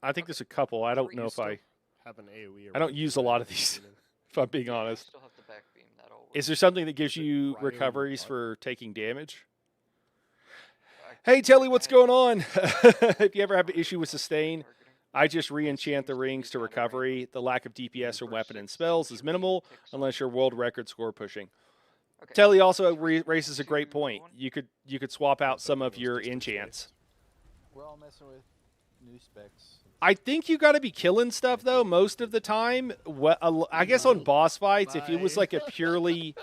I think there's a couple. I don't know if I have an AoE. I don't use a lot of these, if I'm being honest. Is there something that gives you recoveries for taking damage? Hey, Telly, what's going on? If you ever have an issue with sustain, I just re-enchant the rings to recovery. The lack of DPS or weapon and spells is minimal unless you're world record score pushing. Telly also raises a great point. You could swap out some of your enchants. We're all messing with new specs. I think you got to be killing stuff though most of the time. I guess on boss fights, if it was like a purely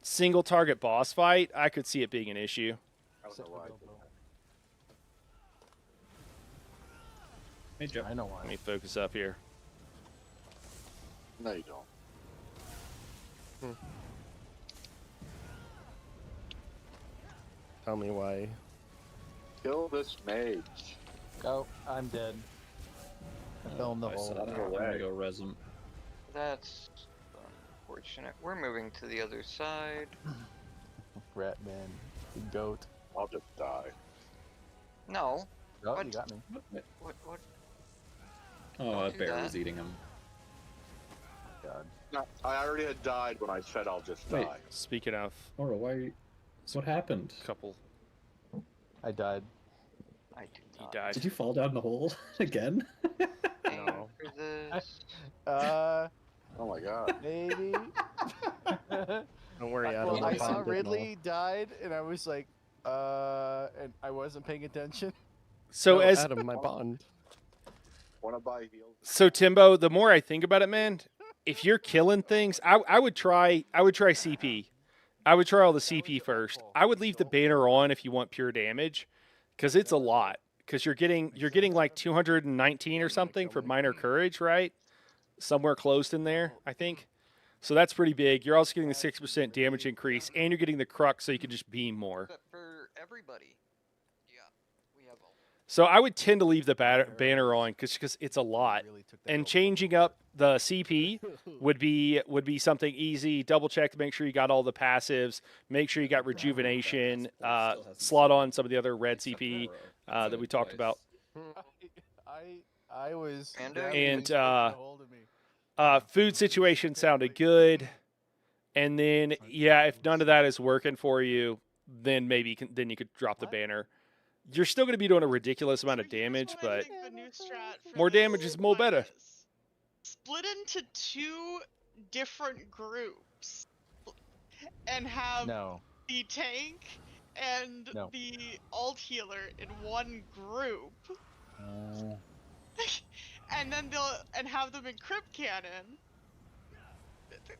single target boss fight, I could see it being an issue. Hey, Joe. I know why. Let me focus up here. No, you don't. Tell me why. Kill this mage. Oh, I'm dead. I fell in the hole. I'm gonna go res him. That's unfortunate. We're moving to the other side. Ratman, the goat. I'll just die. No. Oh, What? you got me. What? Oh, Don't a do bear that. was eating him. God. No, I already had died when I said I'll just Wait. die. Speaking of, Ora, why? What happened? couple, I died. I did he not. died. Did you fall down the hole again? Aim No. for this. Oh my god. Maybe. Don't worry, Adam. Well, I I'll saw find it and Ridley died, and I was like, and I wasn't paying attention. So I'll- as Adam, my bond. Wanna buy heals? So Timbo, the more I think about it, man, if you're killing things, I would try CP. I would try all the CP first. I would leave the banner on if you want pure damage, because it's a lot. Because you're getting like 219 or something for minor courage, right? Somewhere close in there, I think. So that's pretty big. You're also getting the 6% damage increase, and you're getting the crux, so you can just beam more. But for everybody. Yeah. We have all. So I would tend to leave the banner on because it's a lot, and changing up the CP would be something easy. Double check to make sure you got all the passives. Make sure you got rejuvenation. Slot on some of the other red CP that we talked about. I was. And, And a hold of me. food situation sounded good, and then yeah, if none of that is working for you, then maybe you could drop the banner. You're still going to be doing a ridiculous amount of damage, Here's what I but think the new strat for more this damage is more one better. is. Split into 2 different groups and have No. the tank and No. the alt healer in one group. And then and have them in crypt cannon.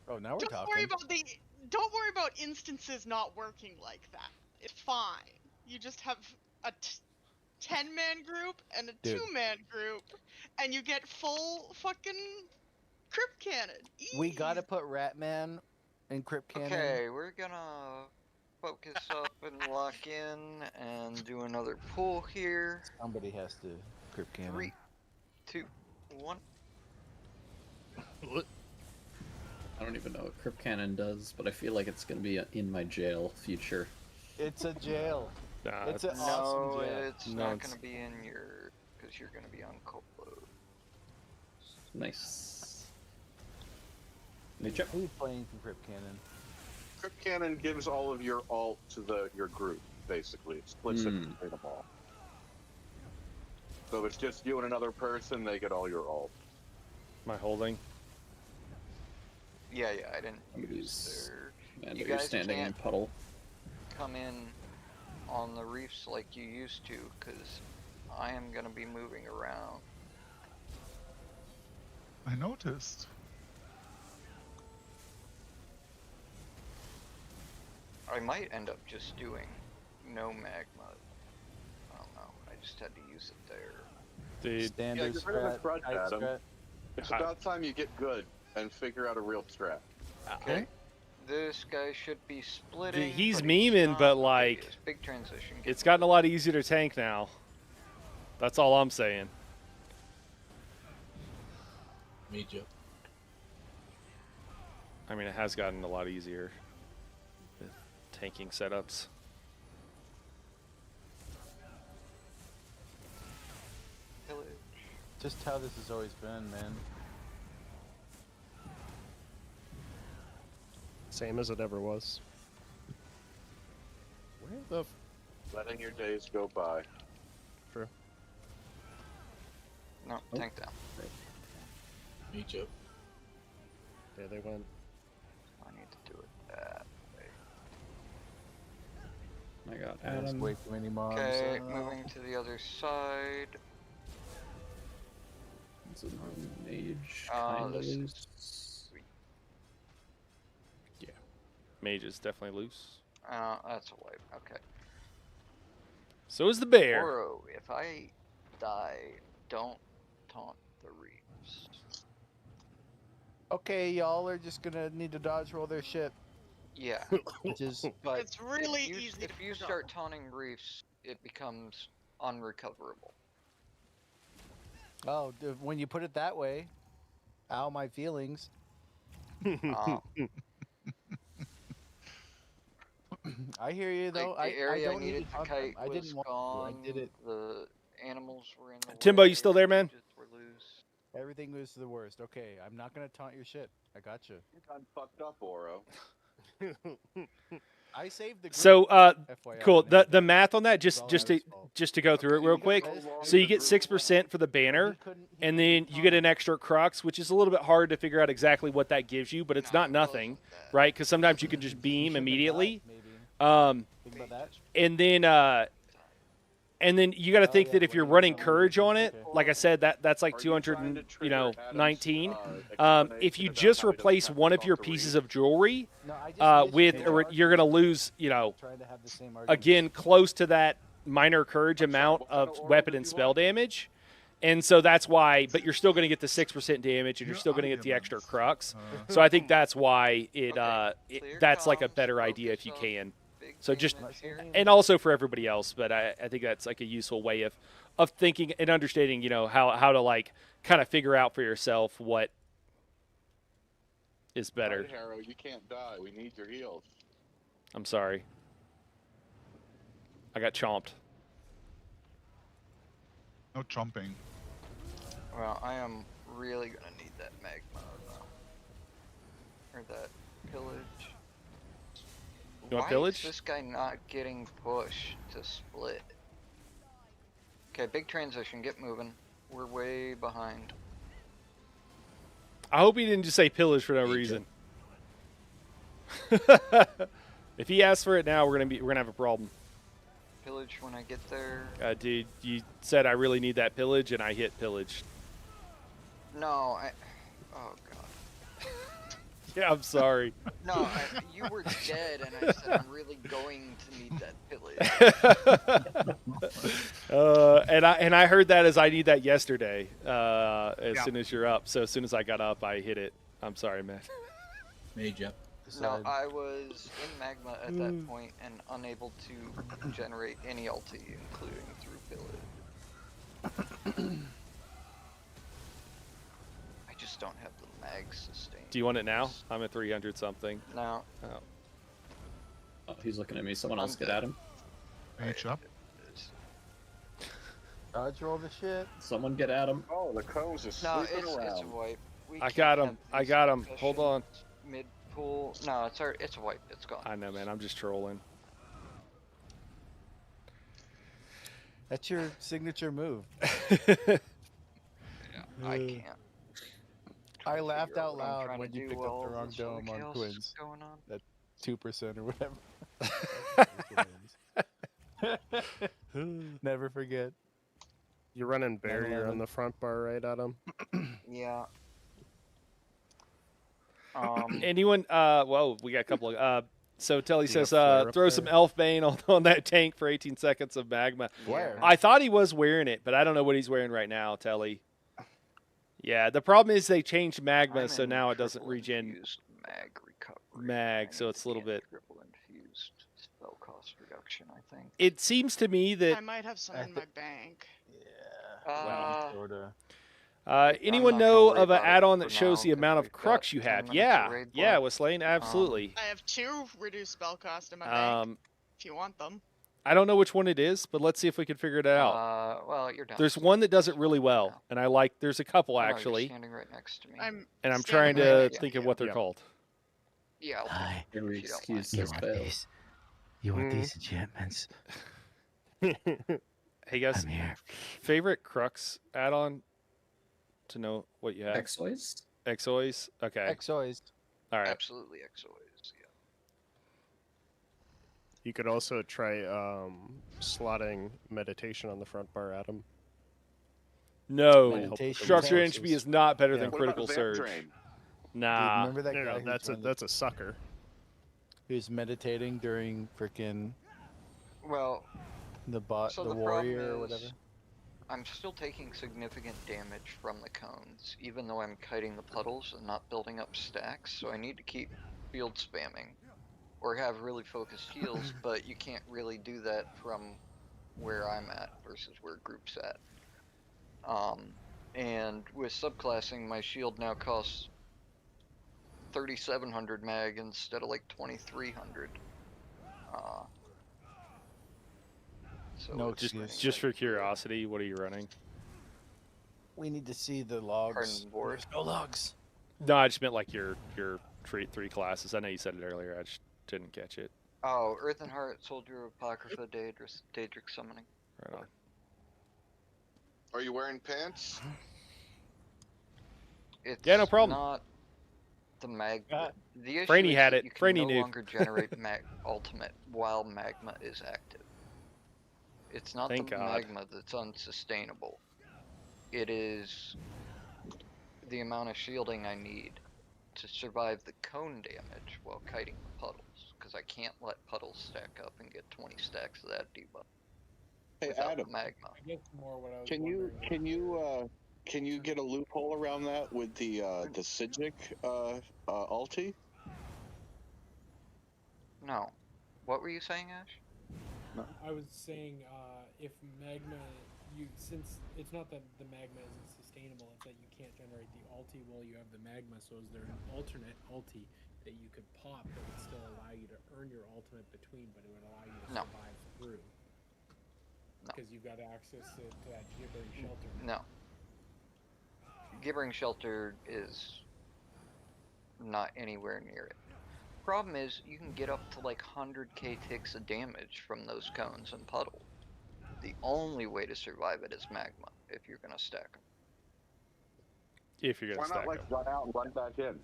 Oh, now we're Don't talking. Don't worry about instances not working like that. It's fine. You just have a 10-man group and a Dude. 2-man group, and you get full fucking crypt cannon. We gotta put Ratman in Crypt Cannon. Okay, we're gonna focus up and lock in and do another pull here. Somebody has to Crypt Cannon. 3, 2, 1. I don't even know what Crypt Cannon does, but I feel like it's gonna be in my jail future. It's a jail. Nah, It's an No, awesome jail. it's No, not it's- gonna be in your, because you're gonna be on cold load. Nice. Nature. Who's playing from Crypt Cannon? Crypt Cannon gives all of your alt to your group, basically. It splits it between them all. So if it's just you and another person, they get all your alt. Am I holding? Yeah, I didn't Somebody's- use their. Man, You you're guys standing in can't puddle. come in on the reefs like you used to, because I am gonna be moving around. I noticed. I might end up just doing no magma. I don't know. I just had to use it there. Dude, Standard get rid of the strat, crud, tight Adam. strat. It's about time you get good and figure out a real strat. Okay. This guy should be splitting. he's but memeing, not. but, Okay, like, yes, big transition. it's gotten a lot easier to tank now. That's all I'm saying. Me, Joe. I mean, it has gotten a lot easier with tanking setups. Pillage. Just how this has always been, man. Same as it ever was. Where the f Letting your days go by. True. No, tank down. Me, Joe. Yeah, they went. I need to do it that way. I got There's Adam. way too many mobs. Okay, moving to the other side. It's a mage. Oh, Kinda this is loose. Mage is definitely loose. That's a wipe. Okay. So is the bear. Oro, if I die, don't taunt the reefs. Okay, y'all are just gonna need to dodge roll their shit. Yeah. Which is, but It's really if you, easy. if you to start taunting reefs, it becomes unrecoverable. oh, when you put it that way, ow, my feelings. I hear you though. The area I don't need needed to to taunt them. kite I was didn't want gone. to. I did it. The animals were in the Timbo, way. you still there, man? Cages were loose. Everything was the worst. Okay, I'm not gonna taunt your shit. I got you. You done fucked up, Oro. I saved the group. So, FYI, cool. and The math on that, It's all just Adam's to fault. just to go through it real quick. That is- So you get 6% for the banner, and then you get an extra crux, which is a little bit hard to figure out exactly what that gives you, but it's not nothing, right? Because sometimes you can just beam immediately. Think about that. And then you got to think that if you're running courage on it, like I said, that's like 219. If you just replace one of your pieces of jewelry you're going to lose, again, close to that minor courage amount of weapon and spell damage. And so that's why, but you're still going to get the 6% damage, and you're still going to get the extra crux. So I think that's why that's like a better idea if you can. So just, and also for everybody else, but I think that's like a useful way of thinking and understanding, how to like kind of figure out for yourself what is better. Right, Harrow, you can't die. We need your heals. I'm sorry. I got chomped. No chomping. Well, I am really gonna need that magma, or that pillage. You want Why pillage? is this guy not getting pushed to split? Okay, big transition. Get moving. We're way behind. I hope he didn't just say pillage for no reason. If he asks for it now, we're gonna have a problem. Pillage when I get there. Dude, you said I really need that pillage, and I hit pillage. No, oh god. Yeah, I'm sorry. No, you were dead, and I said I'm really going to need that pillage. And I heard that as I need that yesterday. Soon as you're up, so as soon as I got up, I hit it. I'm sorry, man. Mage up. No, I was in magma at that point and unable to generate any ulti, including through pillage. I just don't have the mag sustain. Do you want it now? I'm at 300 something. No. Oh. Oh, he's looking at me. Someone else get at him. Mage up. Dodge roll the shit. Someone get at him. Oh, the cones are No, sleeping it's around. a wipe. I got him. I got him. Hold on. Mid pool. No, it's a wipe. It's gone. I know, man. I'm just trolling. That's your signature move. I can't. I laughed out what I'm loud trying when to you do picked while up the wrong this dome on chaos is Quinn's. going on. That 2% or whatever. Never forget. You're running barrier on the front bar, right, Adam? Yeah. Anyone? Whoa, we got a couple of. So Telly says, flare up throw some Elfbane on that tank for 18 seconds of magma. Where? I thought he was wearing it, but I don't know what he's wearing right now, Telly. Yeah, the problem is they changed magma, I'm so in now it doesn't triple regen infused mag recovery. mag, so it's a little bit. Triple infused spell cost reduction, I think. It seems to me I that might have some in my bank. anyone not know gonna worry of an about it add-on for that shows now, the 'cause amount of we've got crux you 10 have? minutes Yeah, of raid yeah, block. Waslain, absolutely. I have 2 reduced spell cost in my bank. If you want them. I don't know which one it is, but let's see if we can figure it out. Well, you're done. There's one that does it really well, and I like. There's a couple You're actually, standing right next to me. and I'm standing trying right to next think to of you. what they're called. Yeah, I'll Hi. Can we if you don't excuse mind. this fail? You want these enchantments? Hey guys, I'm here. favorite crux add-on to know what you have? Exois? Exois. Okay. Exois. All right. Absolutely, XOAs. Yeah. You could also try slotting meditation on the front bar, Adam. No, Meditation structure Texas. entropy is not better than Yeah. What critical about Vamp surge. Drain? Nah. Remember that guy? No, who that's a tried to- sucker. He was meditating during freaking Well, the so the the warrior or problem whatever. is, I'm still taking significant damage from the cones, even though I'm kiting the puddles and not building up stacks. So I need to keep field spamming, or have really focused heals. But you can't really do that from where I'm at versus where group's at. And with subclassing, my shield now costs 3700 mag instead of like 2300. So No it's excuse. Just for curiosity, what are you running? We need to see the logs. Pardon, board. There's no logs. No, I just meant like your three classes. I know you said it earlier. I just didn't catch it. Oh, Earth and Heart, Soldier, Apocrypha, Daedric Summoning. Right on. Are you wearing pants? It's Yeah, no problem. not the magma. The issue Franny is had that it. you can Franny no knew. longer generate ultimate while magma is active. It's not Thank the God. magma that's unsustainable. It is the amount of shielding I need to survive the cone damage while kiting the puddles, because I can't let puddles stack up and get 20 stacks of that debuff. Hey, without Adam. the magma. I guess more what I was Can you get a loophole around that with the Sigic ulti? No. What were you saying, Ash? I was saying if magma, since it's not that the magma isn't sustainable, it's that you can't generate the ulti while you have the magma. So is there an alternate ulti that you could pop that would still allow you to earn your ultimate between, but it would allow you to survive through? Because you've got access to that gibbering shelter. No. Gibbering Shelter is not anywhere near it. Problem is, you can get up to like 100k ticks of damage from those cones and puddle. The only way to survive it is magma, if you're gonna stack them. If you're gonna stack them. Why not run out and run back in?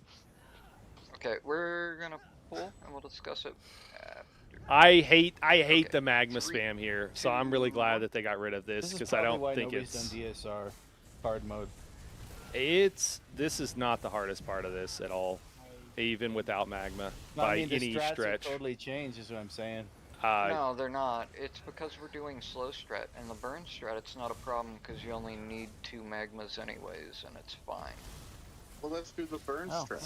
Okay, we're gonna pull and we'll discuss it after. I hate the magma spam here, so I'm really glad that they got rid of this because I don't think it's. Done DSR hard mode. This is not the hardest part of this at all, even without magma by the any strats stretch. Have totally changed, is what I'm saying. No, they're not. It's because we're doing slow strat, and the burn strat, it's not a problem because you only need 2 magmas anyways, and it's fine. Well, let's do the burn strat.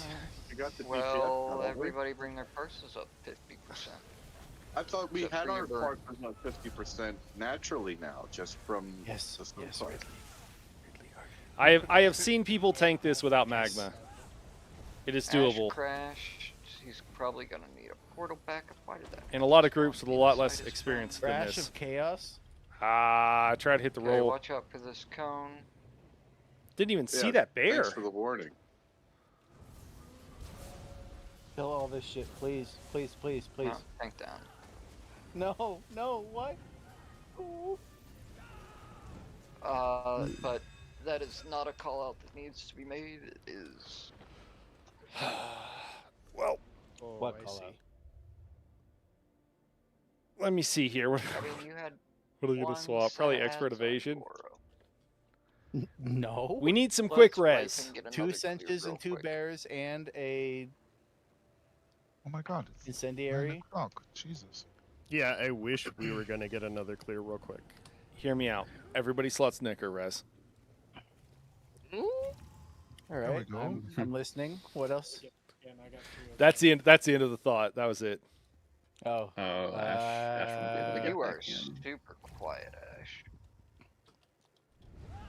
You got the DPS Well, probably. everybody bring their parses up 50%. I thought we Except had for our your burn. parts at 50% naturally now, just from the slow part. I have seen people tank this without magma. It is doable. Ash crashed. He's probably gonna need a portal backup. Why did that? In a lot of groups with a lot less experience than Crash this. of Chaos? I tried to hit the Okay, roll. watch out for this cone. Didn't even see that bear. Thanks for the warning. Kill all this shit, please. Please, please, please. No, tank down. No, no, what? Ooh. But that is not a call out that needs to be made. It is. Well, What call out? let me see here. What I mean, you had. are they gonna swap? Probably expert ads on evasion. Goro. No. We need some Let's quick wipe res. and get 2 another clear cinches real and 2 quick. bears and a Oh my god, it's 9 incendiary. o'clock. Jesus. Yeah, I wish we were gonna get another clear real quick. Hear me out. Everybody slots Nicker res. All There we right, go. I'm listening. What else? Yeah, and I got 3 of That's the end. That's the end of the thought. That was it. Oh, Ash won't be able to get You are back in. super quiet, Ash.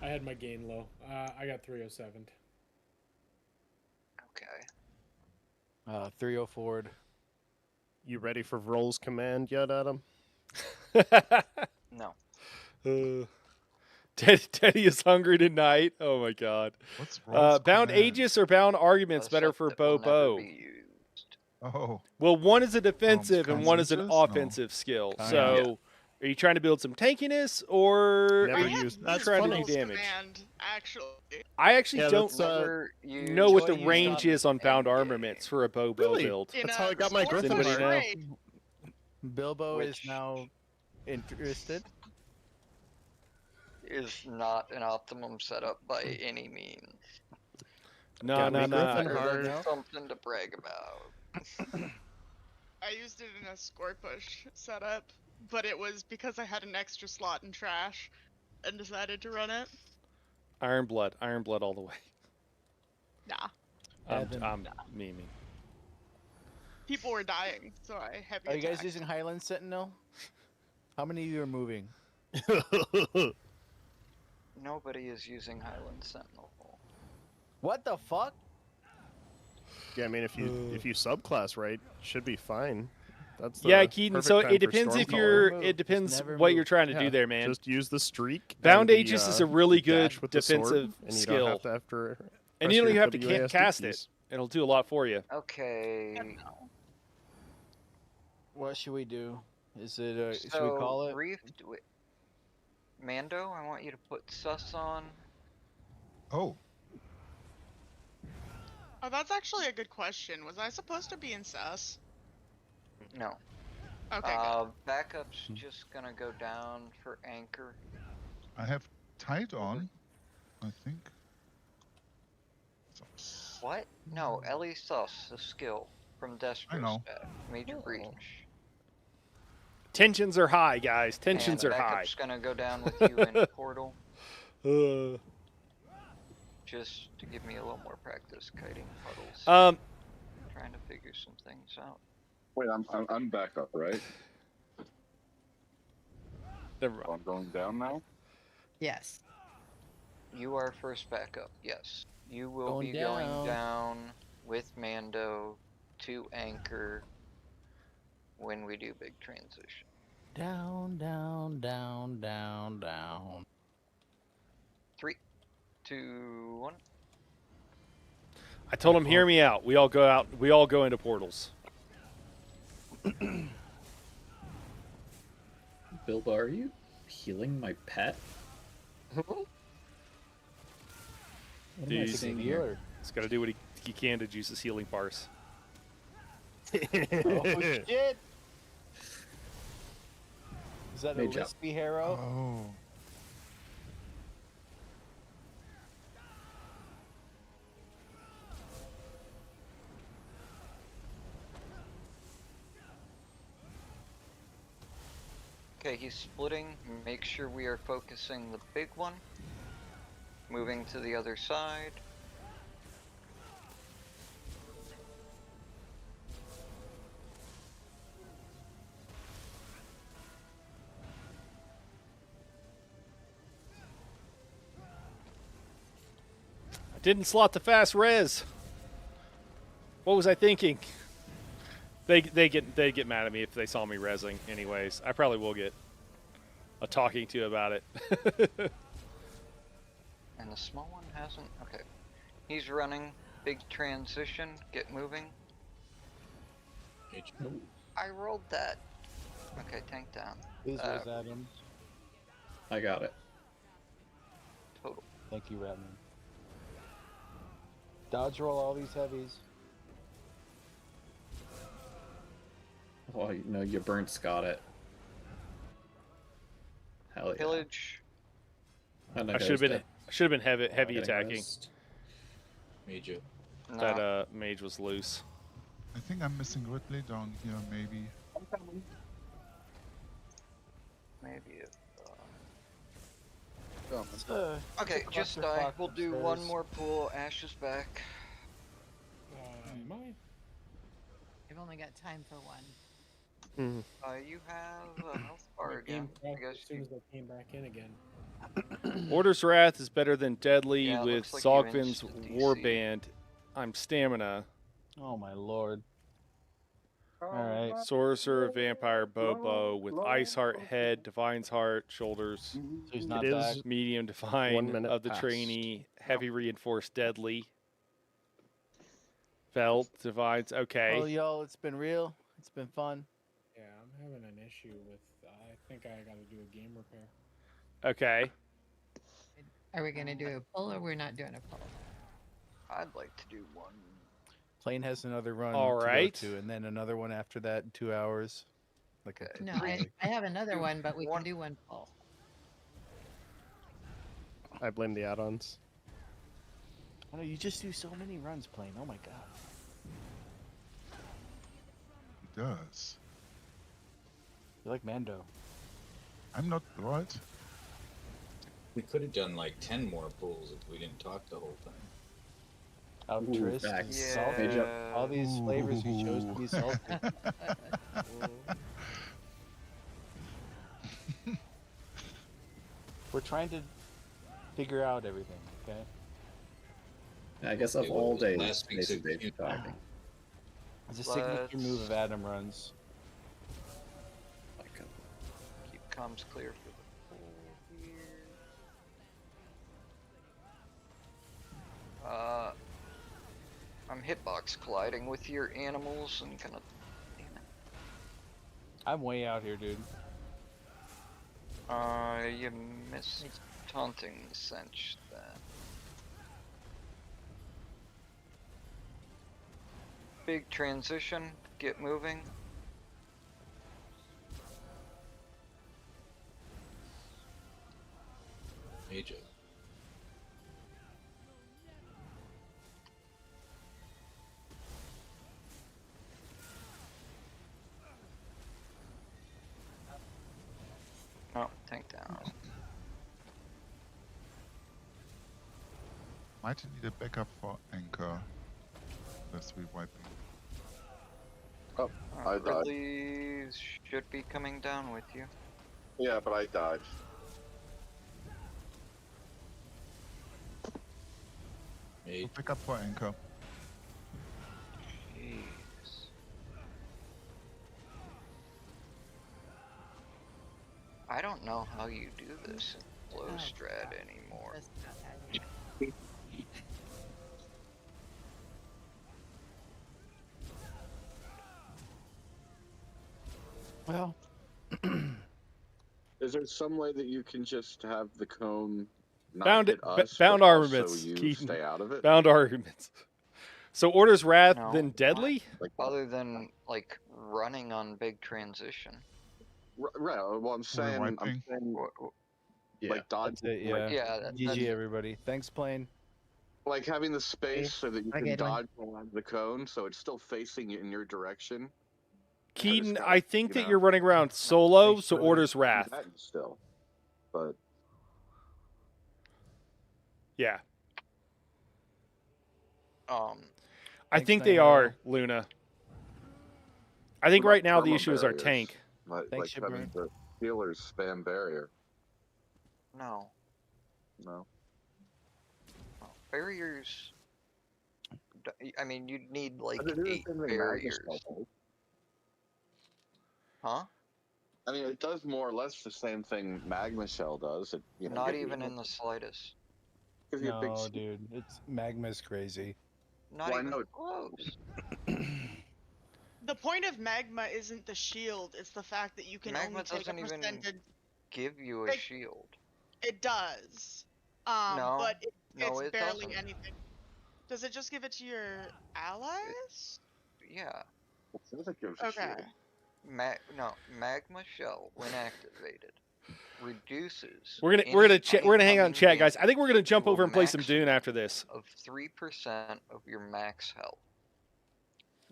I had my gain low. I got 307. Okay. 304 forward. You ready for Vroll's command yet, Adam? No. Teddy is hungry tonight. Oh my god. What's Roll's bound command? Aegis or bound arguments better for That will Bobo? never be used. Oh, Well, one is a defensive and one is an Consensus? No. offensive skill. Kinda. So, are you trying to build some tankiness or Never are you used- that's trying to funny. do damage? Command, actually. I actually Yeah, don't that's, Never know what the Joy used range on is on bound endgame. armaments for a Bobo Really? build. In That's a how I got my sports Griffin Anybody know? raid. Bilbo Which- is now interested. Is not an optimum setup by any means. No, Got no, me no. Griffin Or- hard. no? Something to brag about. I used it in a score push setup, but it was because I had an extra slot in trash and decided to run it. Iron Blood all the way. Nah. Evan. I'm memeing. People were dying, so I heavy Are you guys attacked. using Highland Sentinel? How many of you are moving? Nobody is using Highland Sentinel. What the fuck? Yeah, I mean, if you subclass right, should be fine. That's Yeah, the Keaton. perfect So time it for depends if Stormcaller. you're. Move. It Just depends never what you're move. trying to Yeah, do there, man. Just use the streak. Bound and Aegis is a really good dash with the sword, defensive and you skill. don't have to after. And you don't even have to cast it. It'll do a lot for you. Okay. What should we do? Is it? Should we So, call it? Reef, Mando, I want you to put sus on. Oh. Oh, that's actually a good question. Was I supposed to be in sus? No. Okay, Backup's just gonna go down for anchor. I have tight on, I think. What? No, Ellie sus, the skill from Destro know. stack. Major breach. Tensions are high, guys. Tensions and are high. Backup's gonna go down with you in portal. Just to give me a little more practice kiting puddles. Trying to figure some things out. Wait, I'm back up, right? Never mind. I'm going down now? Yes. You are first backup, yes. You will Going be down. going down with Mando to anchor when we do big transition. Down, down, down, down, down. 3, 2, 1. I told him, hear me out. We all go out. We all go into portals. Bilbo, are you healing my pet? What am I Dude, seeing here? he's got to do what he can to juice his healing parse. Oh shit! Is that a Mage up. Lispy Harrow? Oh. Okay, he's splitting. Make sure we are focusing the big one. Moving to the other side. I didn't slot the fast res. What was I thinking? They get mad at me if they saw me rezzing. Anyways, I probably will get a talking to about it. And the small one hasn't. Okay. He's running. Big transition. Get moving. I rolled that. Okay, tank down. His was Adam. I got it. Total. Thank you, Ratman. Dodge roll all these heavies. Oh, no, your burnt's got it. Hell yeah. Pillage. And I should have been heavy Getting attacking. missed. Made you. No. That mage was loose. I think I'm missing Ridley down here, maybe. Maybe if. Uh, Okay, the just cluster die. clock We'll do upstairs. one more pull. Ash is back. Am I? I've only got time for one. You have a health bar again. Came I back guess as soon as I came back in again. Order's Wrath is better than Deadly Yeah, it with looks like you Zogvin's instant DC. Warband. I'm Stamina. Oh my lord. Alright. Sorcerer, Vampire, Bobo with Ice Heart Head, Divine's Heart, Shoulders, So he's not It back. is Medium 1 Divine minute of the past. Trainee, Heavy Reinforced Deadly. Felt, Divines, okay. Oh y'all, it's been real. It's been fun. Yeah, I'm having an issue with. I think I got to do a game repair. Okay. Are we going to do a pull or we're not doing a pull? I'd like to do one. Plane has another run All right. to go to, and then another one after that in 2 hours. Like a No, I have another one, but we can do one pull. I blame the add-ons. I know you just do so many runs, Plane. Oh my god. He does. You're like Mando. I'm not right. We could have done like 10 more pulls if we didn't talk the whole time. Altruist, facts. salty. Yeah. All these flavors you chose to be salty. We're trying to figure out everything, okay? I guess of all days, last week's basic days of talking. It's a signature move of Adam runs. Keep comms clear for the pool here. I'm hitbox colliding with your animals and gonna. Damn it. I'm way out here, dude. You missed taunting cinch then. Big transition, get moving. AJ. Oh, tank down. Might need a backup for anchor. That's rewiping. Oh, I died. Ridley should be coming down with you. Yeah, but I died. Backup for anchor. Jeez. I don't know how you do this in low strat anymore. That's not how you- Well, Is there some way that you can just have the cone not Bound hit us, bound but armaments. also you Keaton. stay out of it? Bound arguments. So orders wrath, No, then deadly. Other than like running on big transition. Right. Well, I'm saying, yeah, like dodge. that's it, yeah. Like, Yeah, that's GG, everybody. Thanks, plane. like having the space so that you I can get one. dodge around the cone, so it's still facing you in your direction. Keaton, gotta, I think you that know, you're running around solo, so orders wrath. Still, but Yeah. I Thanks, think they Nano. are, Luna. I think what right about now the perma issue is our barriers? tank. Like, Thanks, like having the healers spam barrier. No. No. Barriers. I mean, you'd need like But it is 8 in the barriers. Magma Shell. Huh? I mean, it does more or less the same thing Magma Shell does. It, you know, Not gives you even a- in the slightest. gives you a big No, shield. dude, it's magma's crazy. Not Why even not? close. The point of magma isn't the shield; it's the fact that you can Magma only take a doesn't even percentage. give you a Like, shield. It does, No, but no, it's it barely doesn't. anything. Does it just give it to your allies? Yeah. It says it gives a Okay. shield. Magma Shell, when activated, reduces. We're gonna hang out and chat, guys. I think we're gonna jump over and play some Dune after this. Of 3% of your max health.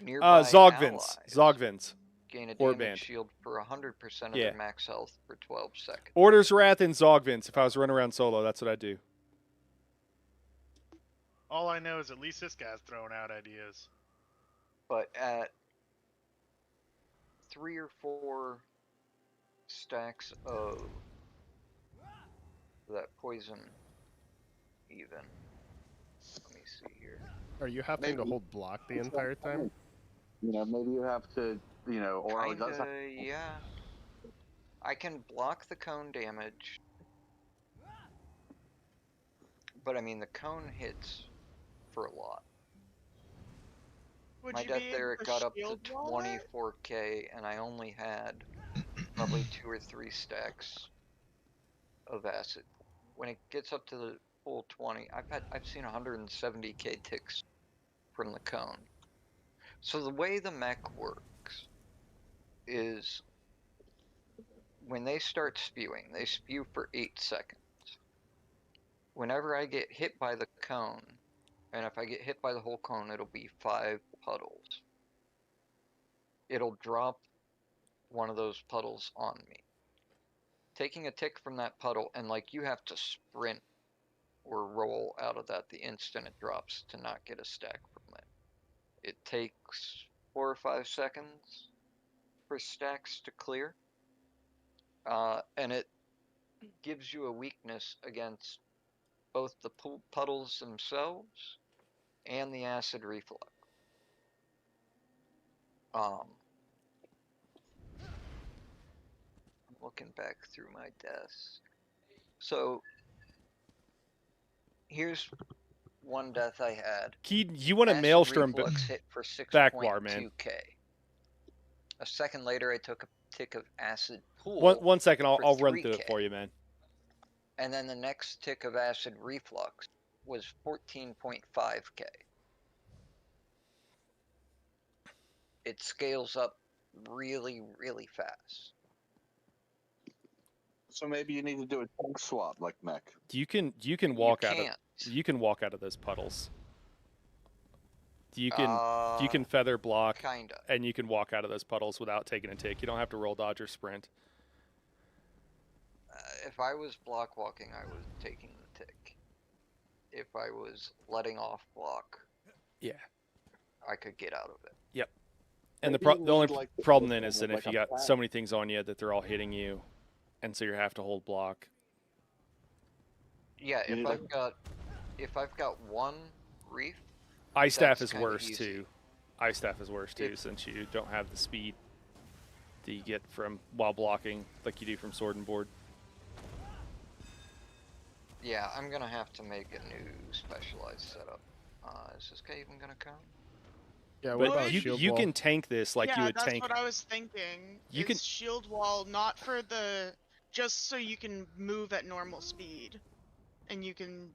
Nearby Zogvins. allies Zogvins. gain a Horde damage band. shield for 100% of Yeah. their max health for 12 seconds. Orders wrath and Zogvins. If I was running around solo, that's what I'd do. All I know is at least this guy's throwing out ideas. But at 3 or 4 stacks of that poison, even. Let me see here. Are you having to hold block the entire time? You know, maybe you have to, you know, or it does have Kinda, yeah. I can block the cone damage. But I mean, the cone hits for a lot. Would My you death be there, able it got up to shield wall it? 24k, and I only had probably 2 or 3 stacks of acid. When it gets up to the full 20, I've seen 170k ticks from the cone. So the way the mech works is when they start spewing, they spew for 8 seconds. Whenever I get hit by the cone, and if I get hit by the whole cone, it'll be 5 puddles. It'll drop one of those puddles on me. Taking a tick from that puddle, and like you have to sprint or roll out of that the instant it drops to not get a stack from it. It takes 4 or 5 seconds for stacks to clear. And it gives you a weakness against both the puddles themselves and the acid reflux. I'm looking back through my deaths. So here's one death I had. Keaton, you want a Acid maelstrom reflux hit for back bar, man. 6.2k. A second later, I took a tick of acid pool. One second, I'll run 3K. through it for you, man. And then the next tick of acid reflux was 14.5k. It scales up really, really fast. So maybe you need to do a tank swap like Mech. You can walk out of those puddles. You can feather block, kinda, and you can walk out of those puddles without taking a tick. You don't have to roll dodge or sprint. If I was block walking, I was taking the tick. If I was letting off block, yeah, I could get out of it. Yep. And the only problem then is that if you got so many things on you that they're all hitting you, and so you have to hold block. Yeah, if I've got one reef, Ice staff is worse too. Ice staff is worse too, since you don't have the speed that you get from while blocking like you do from sword and board. Yeah, I'm gonna have to make a new specialized setup. Is this guy even gonna come? Yeah, but you can tank this like you would tank. Yeah, that's what I was thinking. You can shield wall not for the just so you can move at normal speed, and you can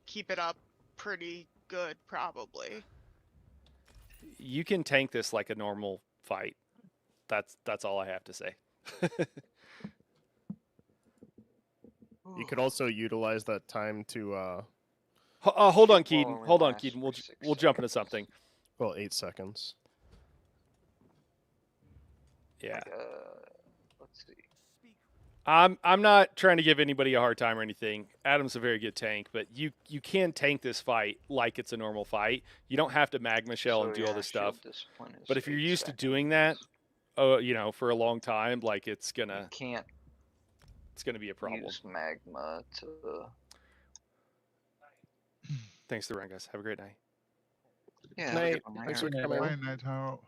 keep it up pretty good probably. You can tank this like a normal fight. That's all I have to say. You could also utilize that time to. Hold on, Keaton. Hold on, Keaton. We'll jump into something. Well, 8 seconds. Yeah. Let's see. I'm not trying to give anybody a hard time or anything. Adam's a very good tank, but you can tank this fight like it's a normal fight. You don't have to magma shell and do all this stuff. But if you're used to doing that, for a long time, like it's gonna be a problem. Use magma to. Thanks to the run, guys. Have a great night. Yeah. Thanks for coming. Bye, Nighthawk.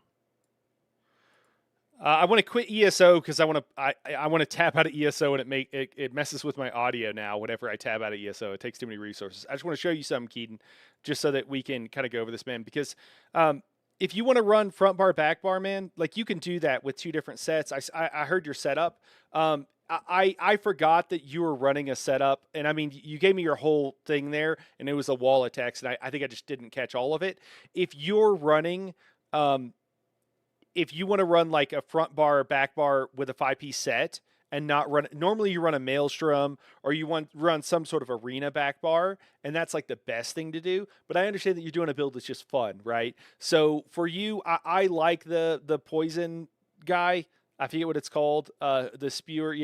I want to quit ESO because I want to tap out of ESO and it messes with my audio now. Whenever I tab out of ESO, it takes too many resources. I just want to show you something, Keaton, just so that we can kind of go over this, man. Because if you want to run front bar, back bar, man, like you can do that with 2 different sets. I heard your setup. I forgot that you were running a setup, and I mean, you gave me your whole thing there, and it was a wall of text, and I think I just didn't catch all of it. If you're running, if you want to run like a front bar or back bar with a 5-piece set and not run, normally you run a maelstrom or you run some sort of arena back bar, and that's like the best thing to do. But I understand that you're doing a build that's just fun, right? So for you, I like the poison guy. I forget what it's called, the spewer,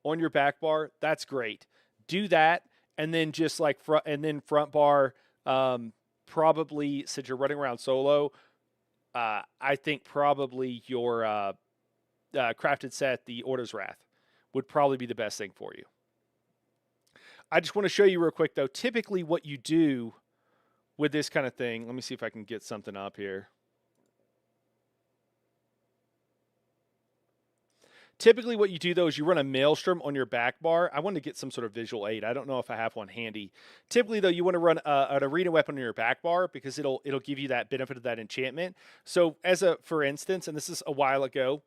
on your back bar. That's great. Do that, and then just like front bar, probably since you're running around solo, I think probably your crafted set, the Order's Wrath, would probably be the best thing for you. I just want to show you real quick, though, typically what you do with this kind of thing. Let me see if I can get something up here. Typically what you do, though, is you run a maelstrom on your back bar. I want to get some sort of visual aid. I don't know if I have one handy. Typically, though, you want to run an arena weapon on your back bar because it'll give you that benefit of that enchantment. So for instance, and this is a while ago,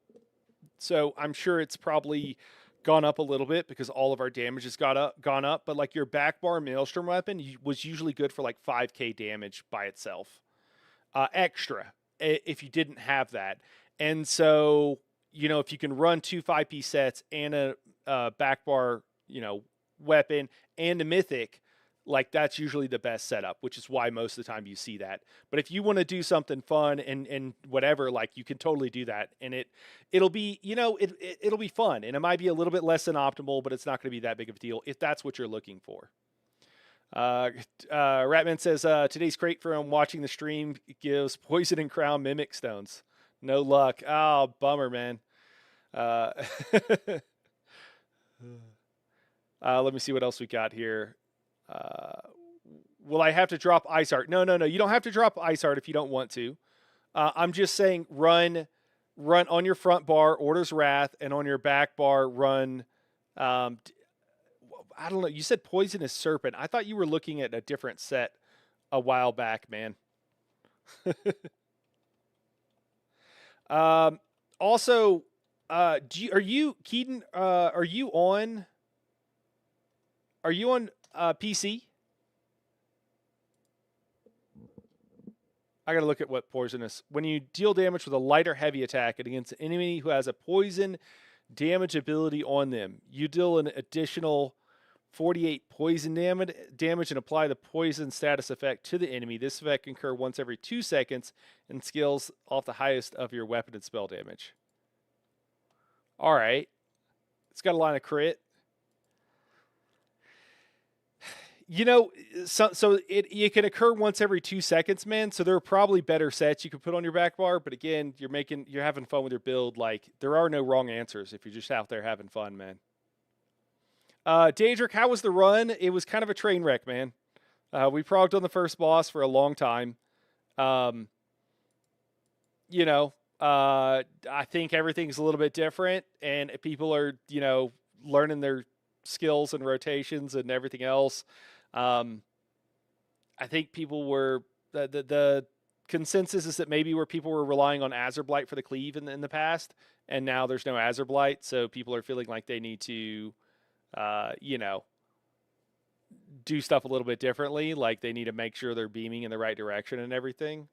so I'm sure it's probably gone up a little bit because all of our damage has gone up. But like your back bar maelstrom weapon was usually good for like 5k damage by itself, extra if you didn't have that. And so, if you can run 2 5-piece sets and a back bar, weapon and a mythic, like that's usually the best setup, which is why most of the time you see that. But if you want to do something fun and whatever, like you can totally do that, and it'll be it'll be fun, and it might be a little bit less than optimal, but it's not going to be that big of a deal if that's what you're looking for. Ratman says today's crate from watching the stream gives poison and crown mimic stones. No luck. Oh, bummer, man. Let me see what else we got here. Will I have to drop Ice Art? No. You don't have to drop Ice Art if you don't want to. I'm just saying run on your front bar, Order's Wrath, and on your back bar, run... I don't know. You said Poisonous Serpent. I thought you were looking at a different set a while back, man. Also, are you Keaton? Are you on PC? I gotta look at what poisonous. When you deal damage with a light or heavy attack against an enemy who has a poison damage ability on them, you deal an additional 48 poison damage and apply the poison status effect to the enemy. This effect can occur once every 2 seconds and scales off the highest of your weapon and spell damage. All right. It's got a line of crit. You know, so it can occur once every 2 seconds, man. So there are probably better sets you could put on your back bar. But again, you're having fun with your build. Like, there are no wrong answers if you're just out there having fun, man. Daedric, how was the run? It was kind of a train wreck, man. We progged on the first boss for a long time. You know, I think everything's a little bit different, and people are, you know, learning their skills and rotations and everything else. I think people were the consensus is that maybe where people were relying on Azurblight for the cleave in the past, and now there's no Azurblight, so people are feeling like they need to, you know, do stuff a little bit differently. Like they need to make sure they're beaming in the right direction and everything.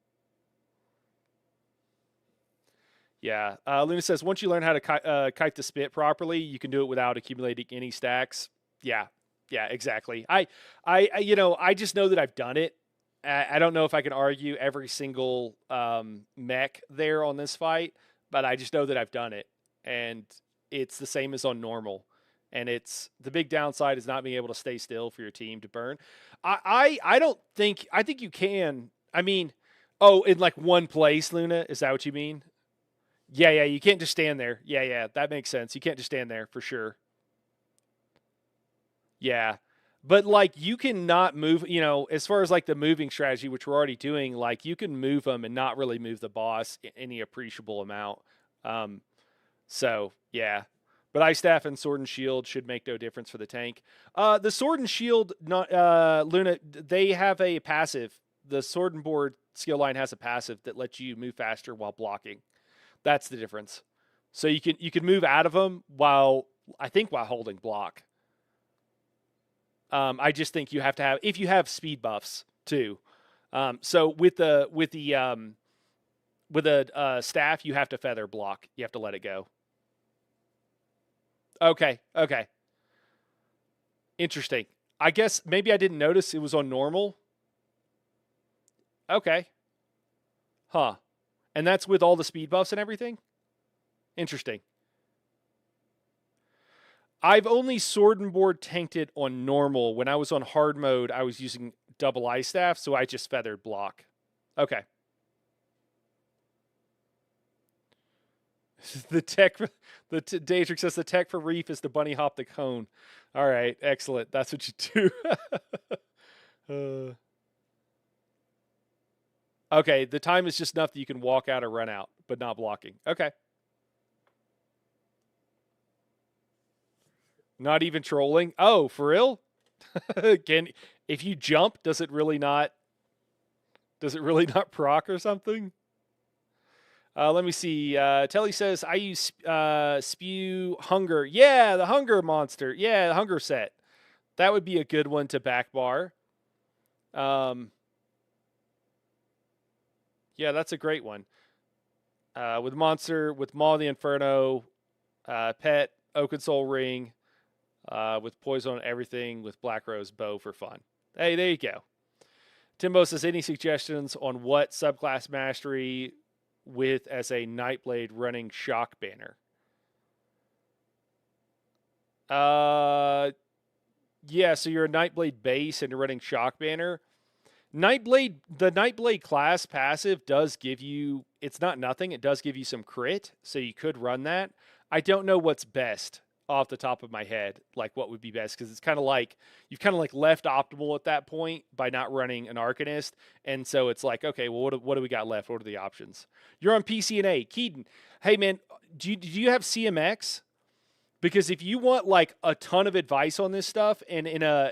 Yeah. Luna says, once you learn how to kite the spit properly, you can do it without accumulating any stacks. Yeah. Yeah, exactly. I you know, I just know that I've done it. I don't know if I can argue every single mech there on this fight, but I just know that I've done it. And it's the same as on normal. And it's the big downside is not being able to stay still for your team to burn. I think you can. I mean, oh, in like one place, Luna, is that what you mean? Yeah, you can't just stand there. Yeah, that makes sense. You can't just stand there for sure. Yeah. But like you can not move, you know, as far as like the moving strategy, which we're already doing, like you can move them and not really move the boss any appreciable amount. So yeah. But Ice Staff and Sword and Shield should make no difference for the tank. The Sword and Shield, Luna, they have a passive. The Sword and Board skill line has a passive that lets you move faster while blocking. That's the difference. So you can move out of them while holding block. I just think you have to have, if you have speed buffs too. So with a staff, you have to feather block. You have to let it go. Okay. Interesting. I guess maybe I didn't notice it was on normal. Okay. Huh. And that's with all the speed buffs and everything? Interesting. I've only Sword and Board tanked it on normal. When I was on hard mode, I was using double Ice Staff, so I just feathered block. Okay. Daedric says the tech for Reef is to bunny hop the cone. All right, excellent. That's what you do. Okay, the time is just enough that you can walk out or run out, but not blocking. Okay. Not even trolling. Oh, for real? If you jump, does it really not proc or something? Let me see. Telly says, I use Spew Hunger. Yeah, the Hunger monster. Yeah, the Hunger set. That would be a good one to back bar. Yeah, that's a great one. With Monster, with Maw of the Inferno, Pet, Oaken Soul Ring, with Poison on everything, with Black Rose Bow for fun. Hey, there you go. Timbo says, any suggestions on what subclass mastery with as a Nightblade running Shock Banner? Yeah, so you're a Nightblade base and you're running Shock Banner. The Nightblade class passive does give you, it's not nothing, it does give you some crit, so you could run that. I don't know what's best. off the top of my head, like what would be best, because it's kind of like you've kind of like left optimal at that point by not running an Arcanist, and so it's like, okay, well, what do we got left? What are the options? You're on PCNA, Keaton. Hey man, do you have CMX? Because if you want like a ton of advice on this stuff and in a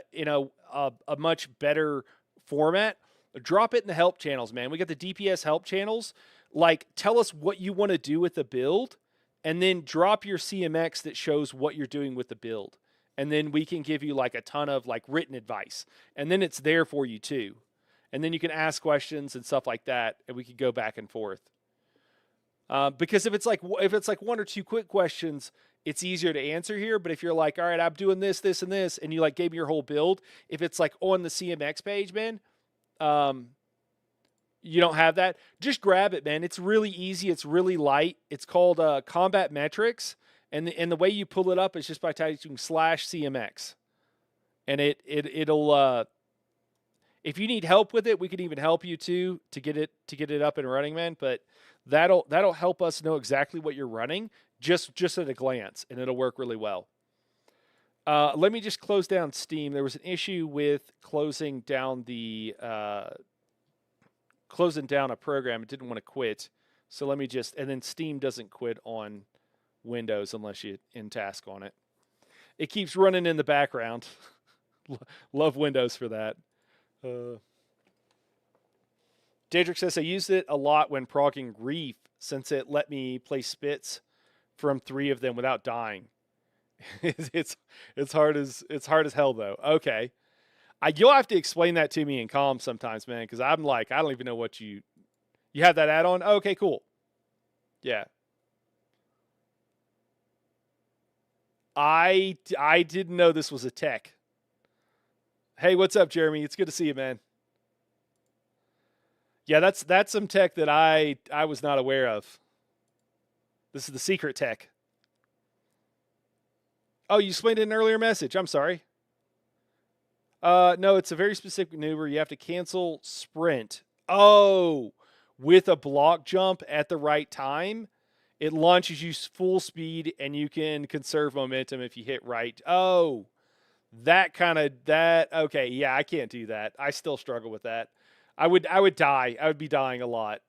much better format, drop it in the help channels, man. We got the DPS help channels. Like, tell us what you want to do with the build, and then drop your CMX that shows what you're doing with the build. And then we can give you like a ton of like written advice. And then it's there for you too. And then you can ask questions and stuff like that, and we can go back and forth. Because if it's like one or two quick questions, it's easier to answer here. But if you're like, all right, I'm doing this, this, and this, and you like gave me your whole build, if it's like on the CMX page, man, you don't have that, just grab it, man. It's really easy. It's really light. It's called Combat Metrics, and the way you pull it up is just by typing /CMX, and it'll. If you need help with it, we can even help you too to get it up and running, man. But that'll help us know exactly what you're running just at a glance, and it'll work really well. Let me just close down Steam. There was an issue with closing down a program. It didn't want to quit. So let me and then Steam doesn't quit on Windows unless you in task on it. It keeps running in the background. Love Windows for that. Daedric says, I used it a lot when progging Reef since it let me play spits from 3 of them without dying. it's hard as hell though. Okay. You'll have to explain that to me in comms sometimes, man, because I'm like, I don't even know what you have that add-on? Oh, okay, cool. Yeah. I didn't know this was a tech. Hey, what's up, Jeremy? It's good to see you, man. Yeah, that's some tech that I was not aware of. This is the secret tech. Oh, you explained it in an earlier message. I'm sorry. No, it's a very specific maneuver. You have to cancel sprint. Oh, with a block jump at the right time, it launches you full speed, and you can conserve momentum if you hit right. Oh, okay, yeah, I can't do that. I still struggle with that. I would die. I would be dying a lot.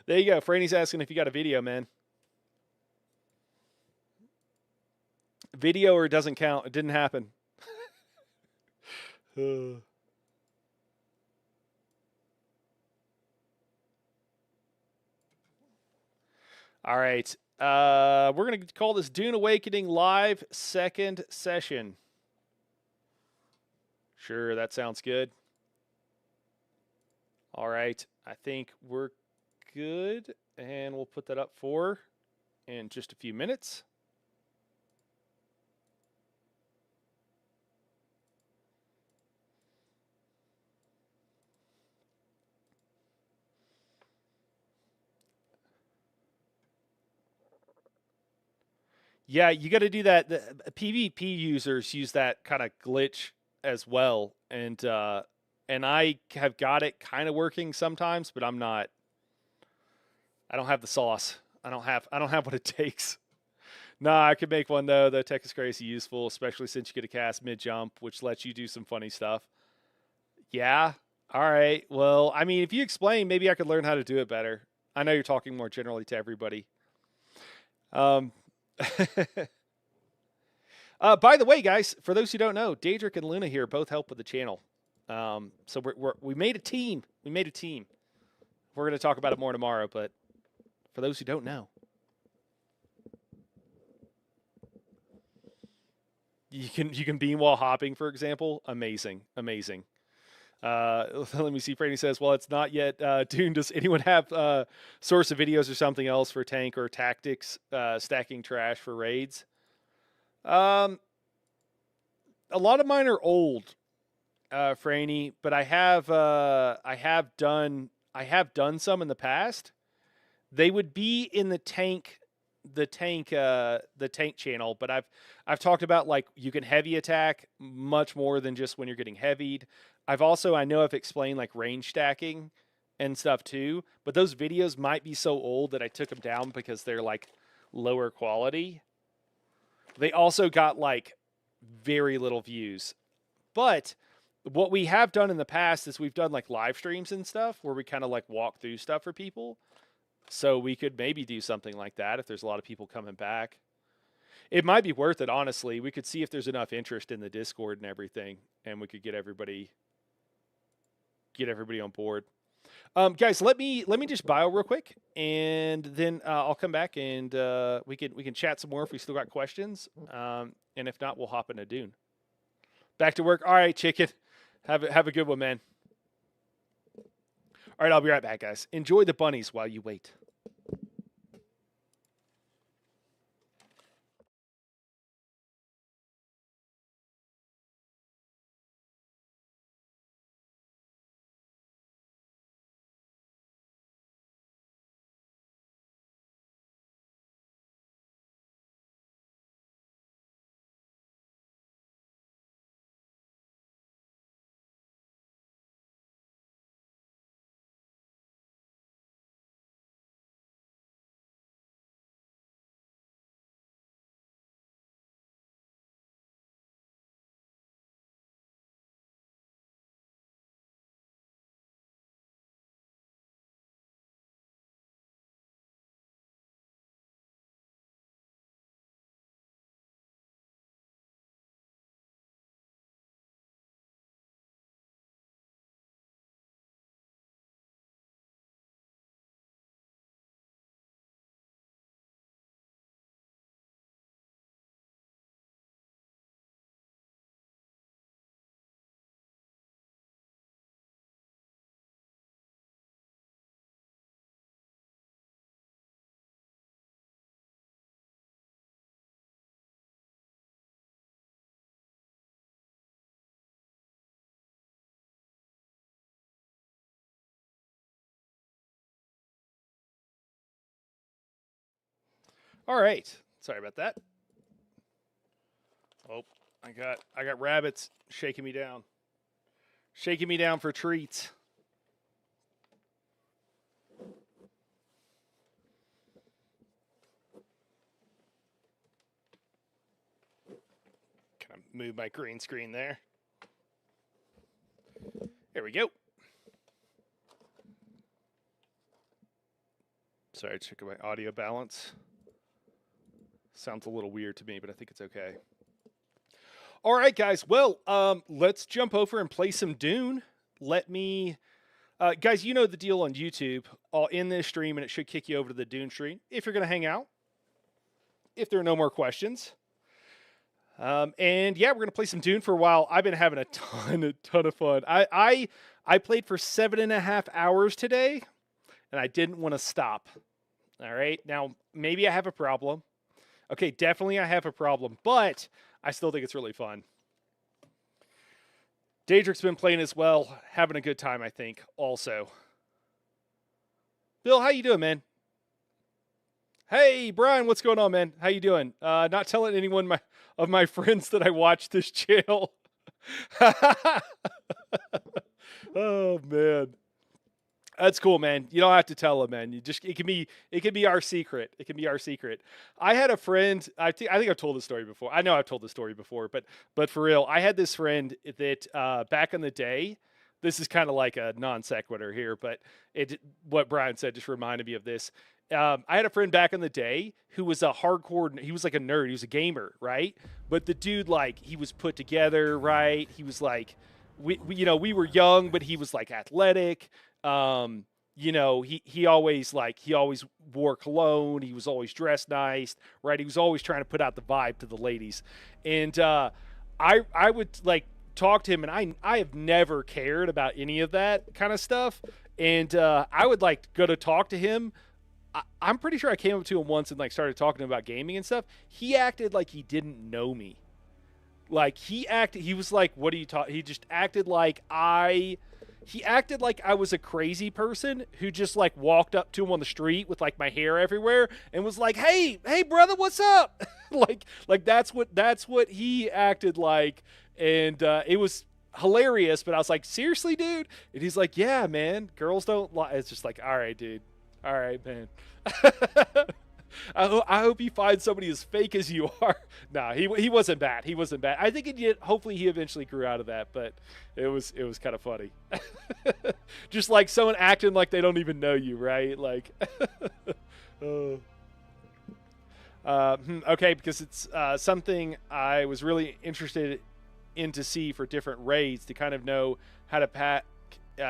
There you go. Franny's asking if you got a video, man. Video or it doesn't count. It didn't happen. All right. We're going to call this Dune Awakening live second session. Sure, that sounds good. All right. I think we're good, and we'll put that up for in just a few minutes. Yeah, you got to do that. The PvP users use that kind of glitch as well, and I have got it kind of working sometimes, but I'm not. I don't have the sauce. I don't have what it takes. Nah, I could make one though. The tech is crazy useful, especially since you get a cast mid jump, which lets you do some funny stuff. Yeah. All right. Well, I mean, if you explain, maybe I could learn how to do it better. I know you're talking more generally to everybody. By the way, guys, for those who don't know, Daedric and Luna here both help with the channel. So we made a team. We made a team. We're going to talk about it more tomorrow, but for those who don't know, you can beam while hopping, for example. Amazing. Let me see. Franny says, well, it's not yet Dune. Does anyone have source of videos or something else for tank or tactics stacking trash for raids? A lot of mine are old, Franny, but I have done some in the past. They would be in the tank the tank channel, but I've talked about like you can heavy attack much more than just when you're getting heavied. I know I've explained like range stacking and stuff too, but those videos might be so old that I took them down because they're like lower quality. They also got like very little views. But what we have done in the past is we've done like live streams and stuff where we kind of like walk through stuff for people. So we could maybe do something like that if there's a lot of people coming back. It might be worth it, honestly. We could see if there's enough interest in the Discord and everything, and we could get everybody on board. Guys, let me just bio real quick, and then I'll come back and we can chat some more if we still got questions. And if not, we'll hop into Dune. Back to work. All right, chicken. Have a good one, man. All right, I'll be right back, guys. Enjoy the bunnies while you wait. All right. Sorry about that. Oh, I got rabbits shaking me down. Shaking me down for treats. Can I move my green screen there? There we go. Sorry, checking my audio balance. Sounds a little weird to me, but I think it's okay. All right, guys. Well, let's jump over and play some Dune. Let me... guys, you know the deal on YouTube. I'll end this stream, and it should kick you over to the Dune stream if you're going to hang out. If there are no more questions. And yeah, we're going to play some Dune for a while. I've been having a ton of fun. I played for 7.5 hours today, and I didn't want to stop. All right? Now, maybe I have a problem. Okay, definitely I have a problem, but I still think it's really fun. Daedric's been playing as well, having a good time, I think, also. Bill, how you doing, man? Hey, Brian, what's going on, man? How you doing? Not telling anyone of my friends that I watch this channel. Oh, man. That's cool, man. You don't have to tell them, man. It can be our secret. It can be our secret. I had a friend. I think I've told this story before. I know I've told this story before, but for real, I had this friend that back in the day. This is kind of like a non sequitur here, but what Brian said just reminded me of this. I had a friend back in the day who was a hardcore. He was like a nerd. He was a gamer, right? But the dude, like, he was put together, right? He was like, we were young, but he was like athletic. He always wore cologne. He was always dressed nice, right? He was always trying to put out the vibe to the ladies. And I would like talk to him, and I have never cared about any of that kind of stuff. And I would like go to talk to him. I'm pretty sure I came up to him once and like started talking to him about gaming and stuff. He acted like he didn't know me. Like he was like, what are you talking? He just acted like he acted like I was a crazy person who just like walked up to him on the street with like my hair everywhere and was like, "Hey, brother, what's up?" like that's what he acted like, and it was hilarious. But I was like, "Seriously, dude?" And he's like, "Yeah, man, girls don't lie." It's just like, all right, dude, all right, man. I hope you find somebody as fake as you are. Nah, he wasn't bad. He wasn't bad. I think he did. Hopefully, he eventually grew out of that. But it was kind of funny. Just like someone acting like they don't even know you, right? Like, okay, because it's something I was really interested in to see for different raids to kind of know how to pack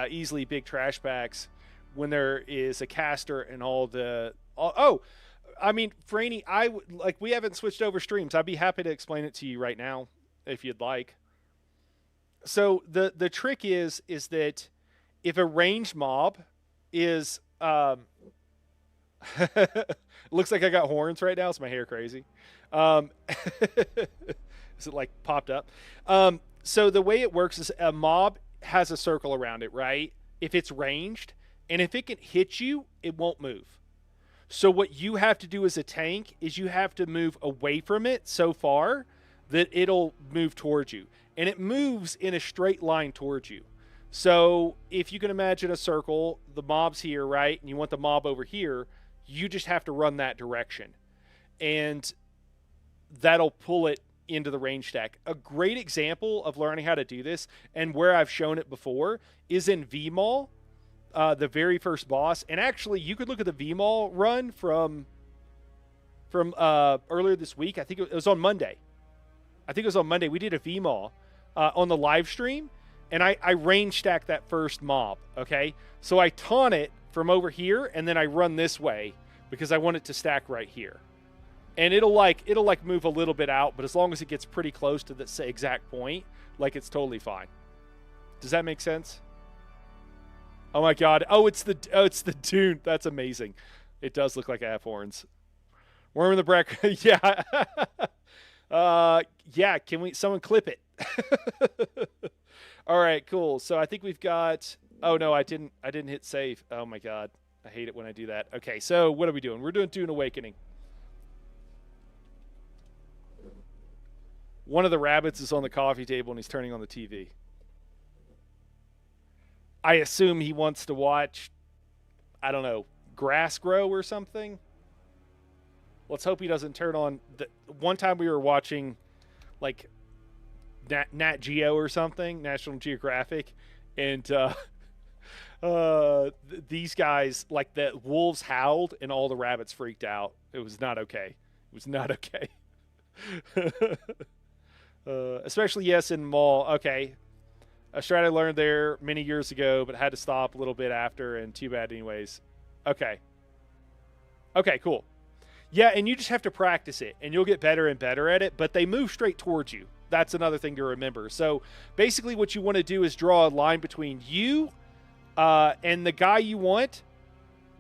easily big trash packs when there is a caster and all the. I mean, Franny, we haven't switched over streams. I'd be happy to explain it to you right now if you'd like. So the trick is that if a ranged mob is looks like I got horns right now. Is my hair crazy? Is it like popped up? So the way it works is a mob has a circle around it, right? If it's ranged, and if it can hit you, it won't move. So what you have to do as a tank is you have to move away from it so far that it'll move towards you. And it moves in a straight line towards you. So if you can imagine a circle, the mob's here, right? And you want the mob over here, you just have to run that direction. And that'll pull it into the range stack. A great example of learning how to do this, and where I've shown it before, is in VMall. The very first boss, and actually you could look at the VMall run from earlier this week. I think it was on Monday. We did a VMall on the live stream, and I range stacked that first mob. Okay, so I taunt it from over here, and then I run this way because I want it to stack right here, and it'll move a little bit out, but as long as it gets pretty close to the exact point, like, it's totally fine. Does that make sense? Oh my God! Oh, it's the Dune. That's amazing. It does look like I have horns. Worm in the brack. Yeah. Yeah. Can someone clip it? All right. Cool. So I think we've got. Oh no, I didn't hit save. Oh my God, I hate it when I do that. Okay. So what are we doing? We're doing Dune Awakening. One of the rabbits is on the coffee table and he's turning on the TV. I assume he wants to watch, I don't know, grass grow or something. Let's hope he doesn't turn on. One time we were watching, like, Nat Geo or something, National Geographic, and these guys, like, the wolves howled and all the rabbits freaked out. It was not okay. It was not okay. Especially, yes, in mall. Okay. A strat I learned there many years ago, but had to stop a little bit after, and too bad anyways. Okay. Okay, cool. Yeah, and you just have to practice it, and you'll get better and better at it, but they move straight towards you. That's another thing to remember. So basically what you want to do is draw a line between you and the guy you want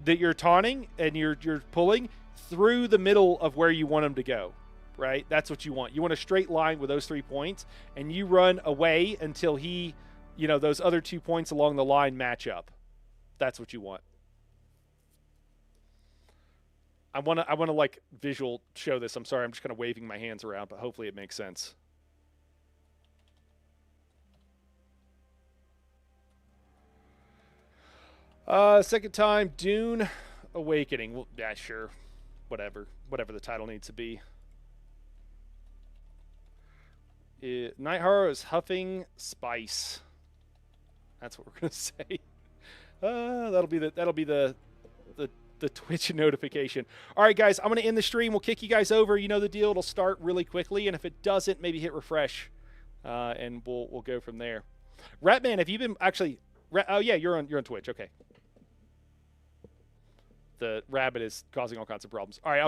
that you're taunting and you're pulling through the middle of where you want him to go. Right? That's what you want. You want a straight line with those 3 points, and you run away until he, those other 2 points along the line match up. That's what you want. I want to like visual show this. I'm sorry. I'm just kind of waving my hands around, but hopefully it makes sense. Second time, Dune Awakening. Well, yeah, sure. Whatever the title needs to be. Night Horror is huffing spice. That's what we're gonna say. That'll be the Twitch notification. All right, guys, I'm gonna end the stream. We'll kick you guys over. You know the deal. It'll start really quickly, and if it doesn't, maybe hit refresh, and we'll go from there. Ratman, have you been actually? Oh yeah, you're on Twitch. Okay. The rabbit is causing all kinds of problems. All right,